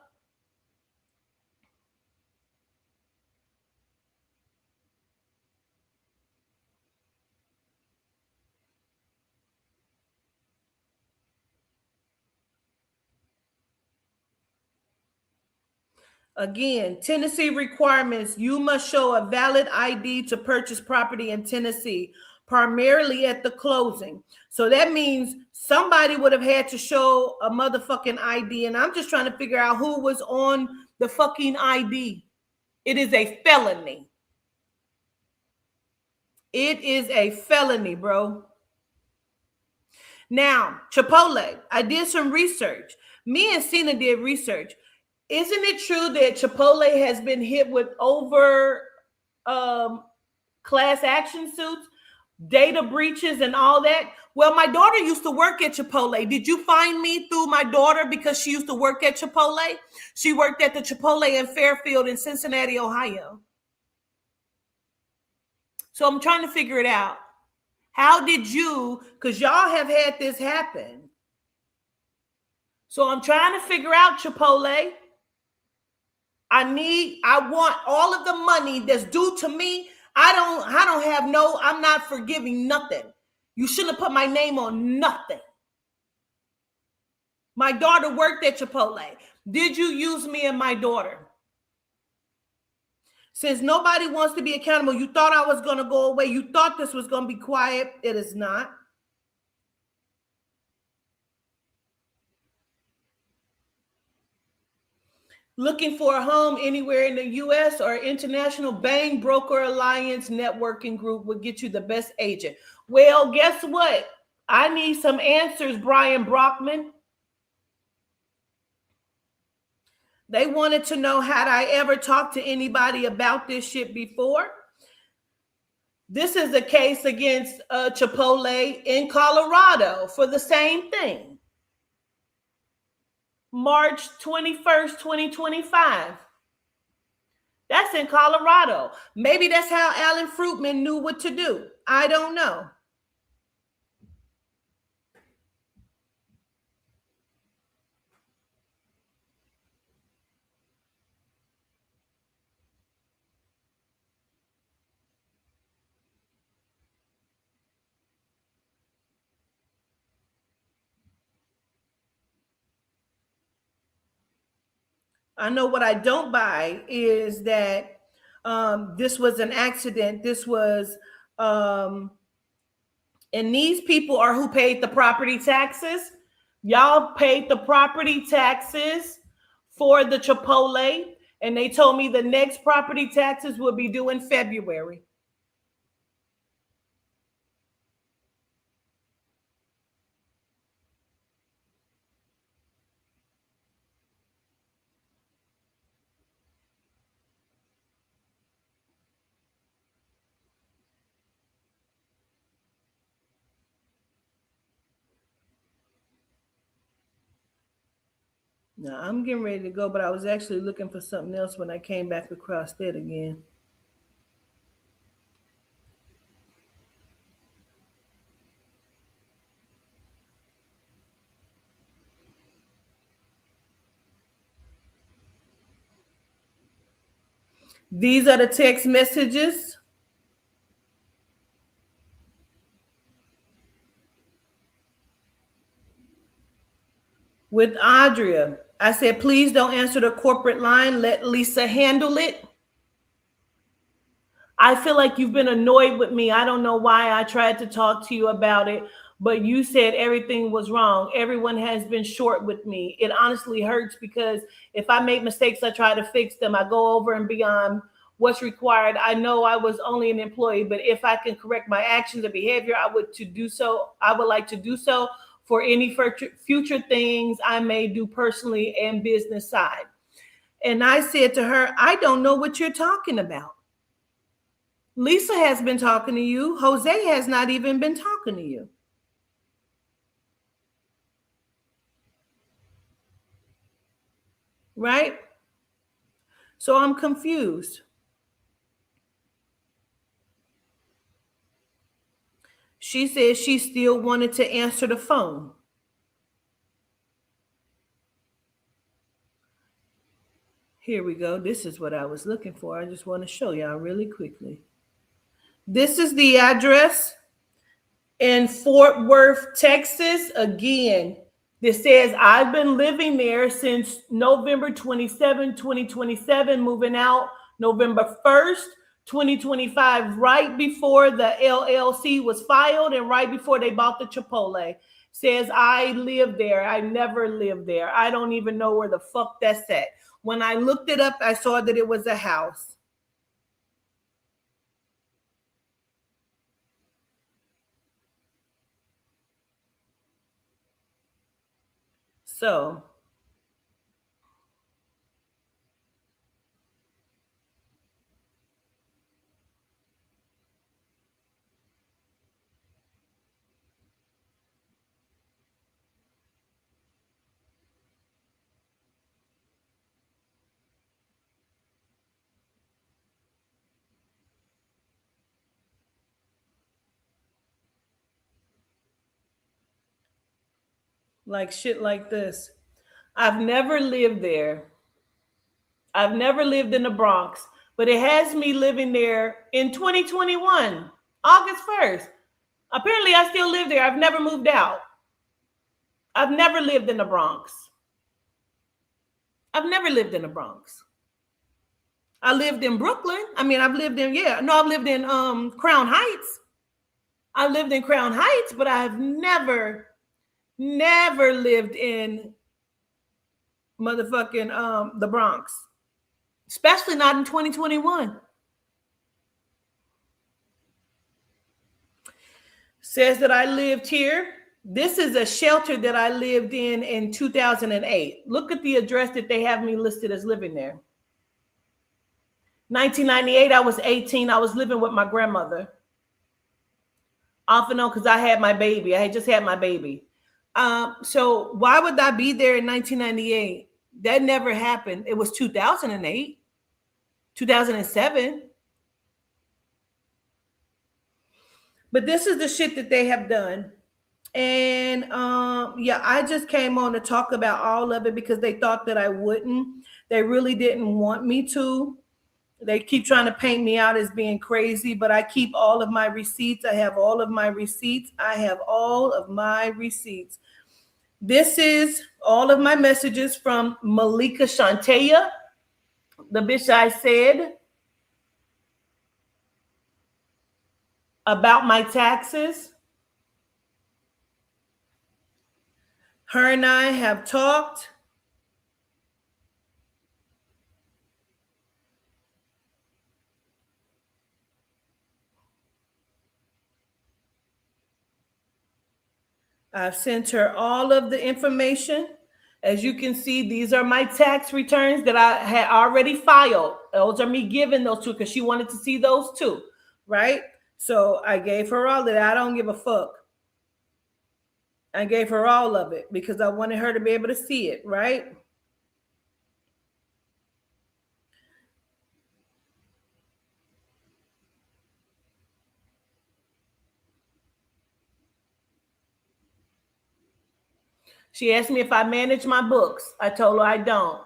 Again, Tennessee requirements. You must show a valid ID to purchase property in Tennessee, primarily at the closing. So that means somebody would have had to show a motherfucking ID. And I'm just trying to figure out who was on the fucking ID. It is a felony. It is a felony, bro. Now, Chipotle, I did some research. Me and Cena did research. Isn't it true that Chipotle has been hit with over class action suits, data breaches, and all that? Well, my daughter used to work at Chipotle. Did you find me through my daughter because she used to work at Chipotle? She worked at the Chipotle in Fairfield in Cincinnati, Ohio. So I'm trying to figure it out. How did you, because y'all have had this happen. So I'm trying to figure out, Chipotle. I want all of the money that's due to me. I'm not forgiving nothing. You shouldn't have put my name on nothing. My daughter worked at Chipotle. Did you use me and my daughter? Since nobody wants to be accountable, you thought I was going to go away. You thought this was going to be quiet. It is not. Looking for a home anywhere in the U.S. or international, Bang Broker Alliance networking group would get you the best agent. Well, guess what? I need some answers, Brian Brockman. They wanted to know, had I ever talked to anybody about this shit before? This is a case against Chipotle in Colorado for the same thing. March 21st, 2025. That's in Colorado. Maybe that's how Alan Fruitman knew what to do. I don't know. I know what I don't buy is that this was an accident. This was, and these people are who paid the property taxes. Y'all paid the property taxes for the Chipotle, and they told me the next property taxes will be due in February. Now, I'm getting ready to go, but I was actually looking for something else when I came back across that again. These are the text messages. With Adria. I said, please don't answer the corporate line. Let Lisa handle it. I feel like you've been annoyed with me. I don't know why I tried to talk to you about it, but you said everything was wrong. Everyone has been short with me. It honestly hurts because if I make mistakes, I try to fix them. I go over and beyond what's required. I know I was only an employee, but if I can correct my actions and behavior, I would like to do so for any future things I may do personally and business side. And I said to her, I don't know what you're talking about. Lisa has been talking to you. Jose has not even been talking to you. Right? So I'm confused. She said she still wanted to answer the phone. Here we go. This is what I was looking for. I just want to show y'all really quickly. This is the address in Fort Worth, Texas. Again, This says, I've been living there since November 27, 2027, moving out November 1st, 2025, right before the LLC was filed and right before they bought the Chipotle. Says, I live there. I never lived there. I don't even know where the fuck that's at. When I looked it up, I saw that it was a house. So, like shit like this. I've never lived there. I've never lived in the Bronx, but it has me living there in 2021, August 1st. Apparently, I still live there. I've never moved out. I've never lived in the Bronx. I've never lived in the Bronx. I lived in Brooklyn. I've lived in Crown Heights. I lived in Crown Heights, but I've never lived in motherfucking the Bronx, especially not in 2021. Says that I lived here. This is a shelter that I lived in 2008. Look at the address that they have me listed as living there. 1998, I was 18. I was living with my grandmother. Off and on, because I had my baby. I had just had my baby. So why would I be there in 1998? That never happened. It was 2008, 2007. But this is the shit that they have done. And I just came on to talk about all of it because they thought that I wouldn't. They really didn't want me to. They keep trying to paint me out as being crazy, but I keep all of my receipts. I have all of my receipts. I have all of my receipts. This is all of my messages from Malika Shanteya, the bitch I said about my taxes. Her and I have talked. I've sent her all of the information. As you can see, these are my tax returns that I had already filed. Those are me giving those to because she wanted to see those too, right? So I gave her all of that. I don't give a fuck. I gave her all of it because I wanted her to be able to see it, right? She asked me if I manage my books. I told her I don't.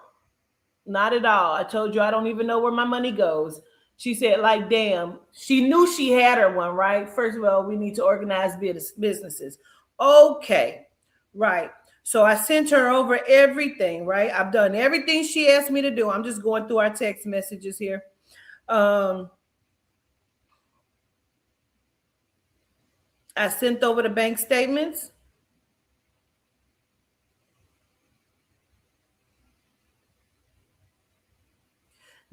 Not at all. I told you I don't even know where my money goes. She said, like, damn. She knew she had her one, right? First of all, we need to organize businesses. Okay, right. So I sent her over everything, right? I've done everything she asked me to do. I'm just going through our text messages here. I sent over the bank statements.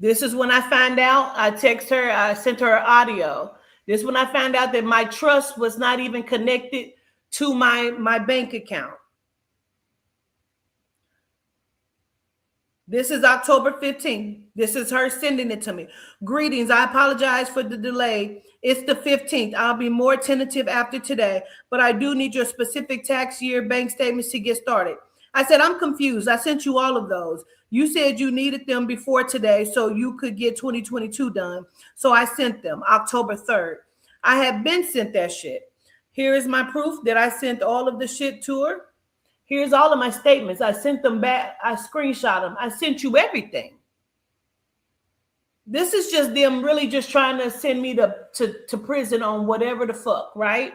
This is when I found out. I text her, I sent her audio. This is when I found out that my trust was not even connected to my bank account. This is October 15th. This is her sending it to me. Greetings. I apologize for the delay. It's the 15th. I'll be more tentative after today, but I do need your specific tax year bank statements to get started. I said, I'm confused. I sent you all of those. You said you needed them before today so you could get 2022 done. So I sent them October 3rd. I have been sent that shit. Here is my proof that I sent all of the shit to her. Here's all of my statements. I sent them back. I screenshot them. I sent you everything. This is just them really just trying to send me to prison on whatever the fuck, right?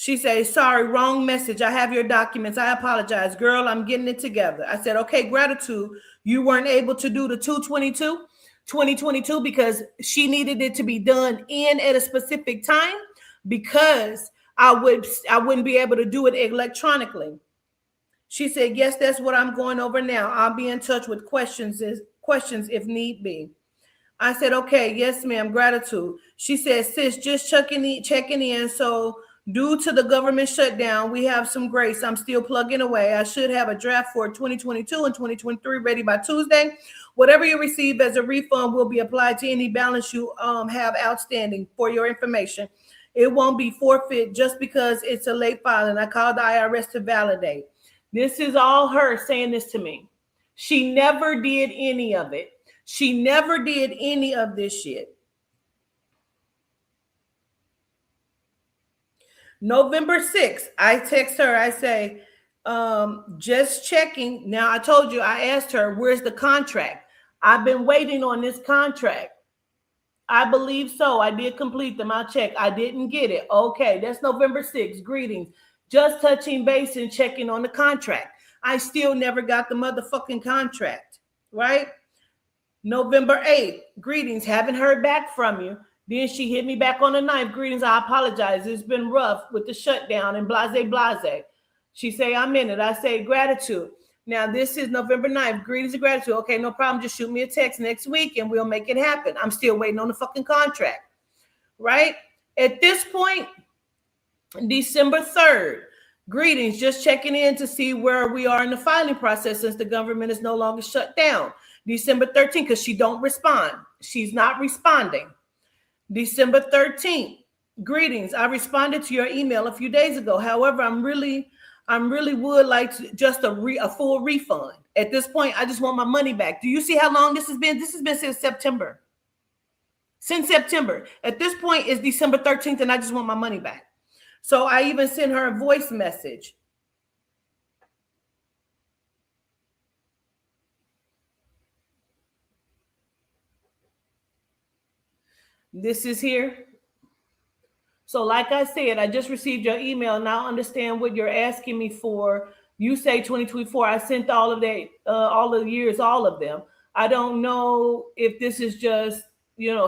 She says, sorry, wrong message. I have your documents. I apologize. Girl, I'm getting it together. I said, okay, gratitude. You weren't able to do the 2022 because she needed it to be done in at a specific time because I wouldn't be able to do it electronically. She said, yes, that's what I'm going over now. I'll be in touch with questions if need be. I said, okay, yes, ma'am, gratitude. She said, sis, just checking in. So due to the government shutdown, we have some grace. I'm still plugging away. I should have a draft for 2022 and 2023 ready by Tuesday. Whatever you receive as a refund will be applied to any balance you have outstanding. For your information, it won't be forfeit just because it's a late filing. I called the IRS to validate. This is all her saying this to me. She never did any of it. She never did any of this shit. November 6th, I text her. I say, just checking. Now, I told you, I asked her, where's the contract? I've been waiting on this contract. I believe so. I did complete them. I'll check. I didn't get it. Okay, that's November 6th. Greetings. Just touching base and checking on the contract. I still never got the motherfucking contract, right? November 8th. Greetings. Haven't heard back from you. Then she hit me back on the 9th. Greetings. I apologize. It's been rough with the shutdown and blase. She say, I'm in it. I say, gratitude. Now, this is November 9th. Greetings and gratitude. Okay, no problem. Just shoot me a text next week and we'll make it happen. I'm still waiting on the fucking contract, right? At this point, December 3rd, greetings. Just checking in to see where we are in the filing process since the government is no longer shut down. December 13th, because she don't respond. She's not responding. December 13th, greetings. I responded to your email a few days ago. However, I'm really would like to just a full refund. At this point, I just want my money back. Do you see how long this has been? This has been since September. Since September. At this point, it's December 13th, and I just want my money back. So I even sent her a voice message. This is here. So like I said, I just received your email. Now I understand what you're asking me for. You say 2024. I sent all of that, all the years, all of them. I don't know if this is just,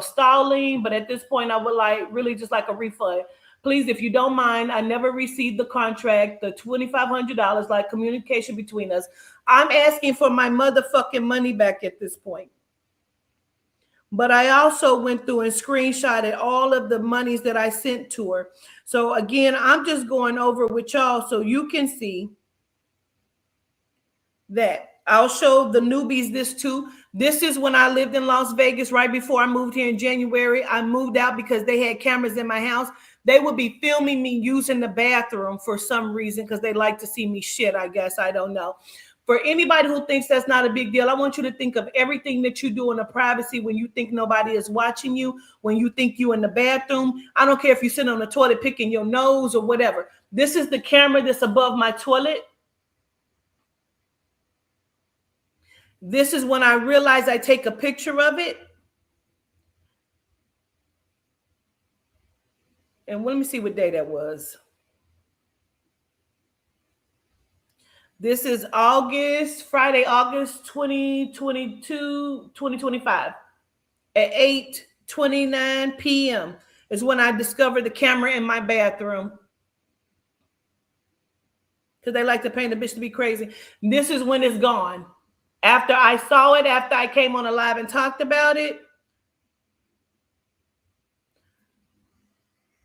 stalling, but at this point, I would really just like a refund. Please, if you don't mind, I never received the contract, the $2,500, like communication between us. I'm asking for my motherfucking money back at this point. But I also went through and screenshotted all of the monies that I sent to her. So again, I'm just going over with y'all so you can see that. I'll show the newbies this too. This is when I lived in Las Vegas right before I moved here in January. I moved out because they had cameras in my house. They would be filming me using the bathroom for some reason because they like to see me shit, I guess. I don't know. For anybody who thinks that's not a big deal, I want you to think of everything that you do in the privacy when you think nobody is watching you, when you think you in the bathroom. I don't care if you sit on the toilet picking your nose or whatever. This is the camera that's above my toilet. This is when I realize I take a picture of it. And let me see what day that was. This is Friday, August 2022, 2025 at 8:29 p.m. is when I discovered the camera in my bathroom. Because they like to paint a bitch to be crazy. This is when it's gone. After I saw it, after I came on a live and talked about it,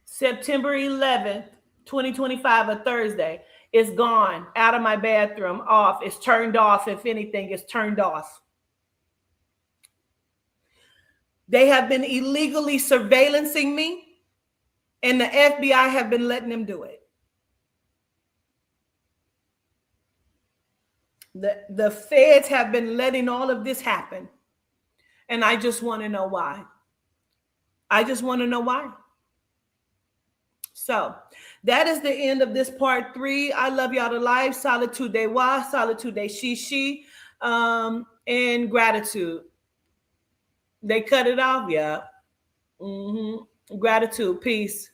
September 11th, 2025, a Thursday. It's gone out of my bathroom, off. It's turned off. If anything, it's turned off. They have been illegally surveillancing me, and the FBI have been letting them do it. The feds have been letting all of this happen, and I just want to know why. I just want to know why. So that is the end of this part 3. I love y'all to life. Solitude de wa, solitude de she, and gratitude. They cut it off, yeah. Gratitude, peace.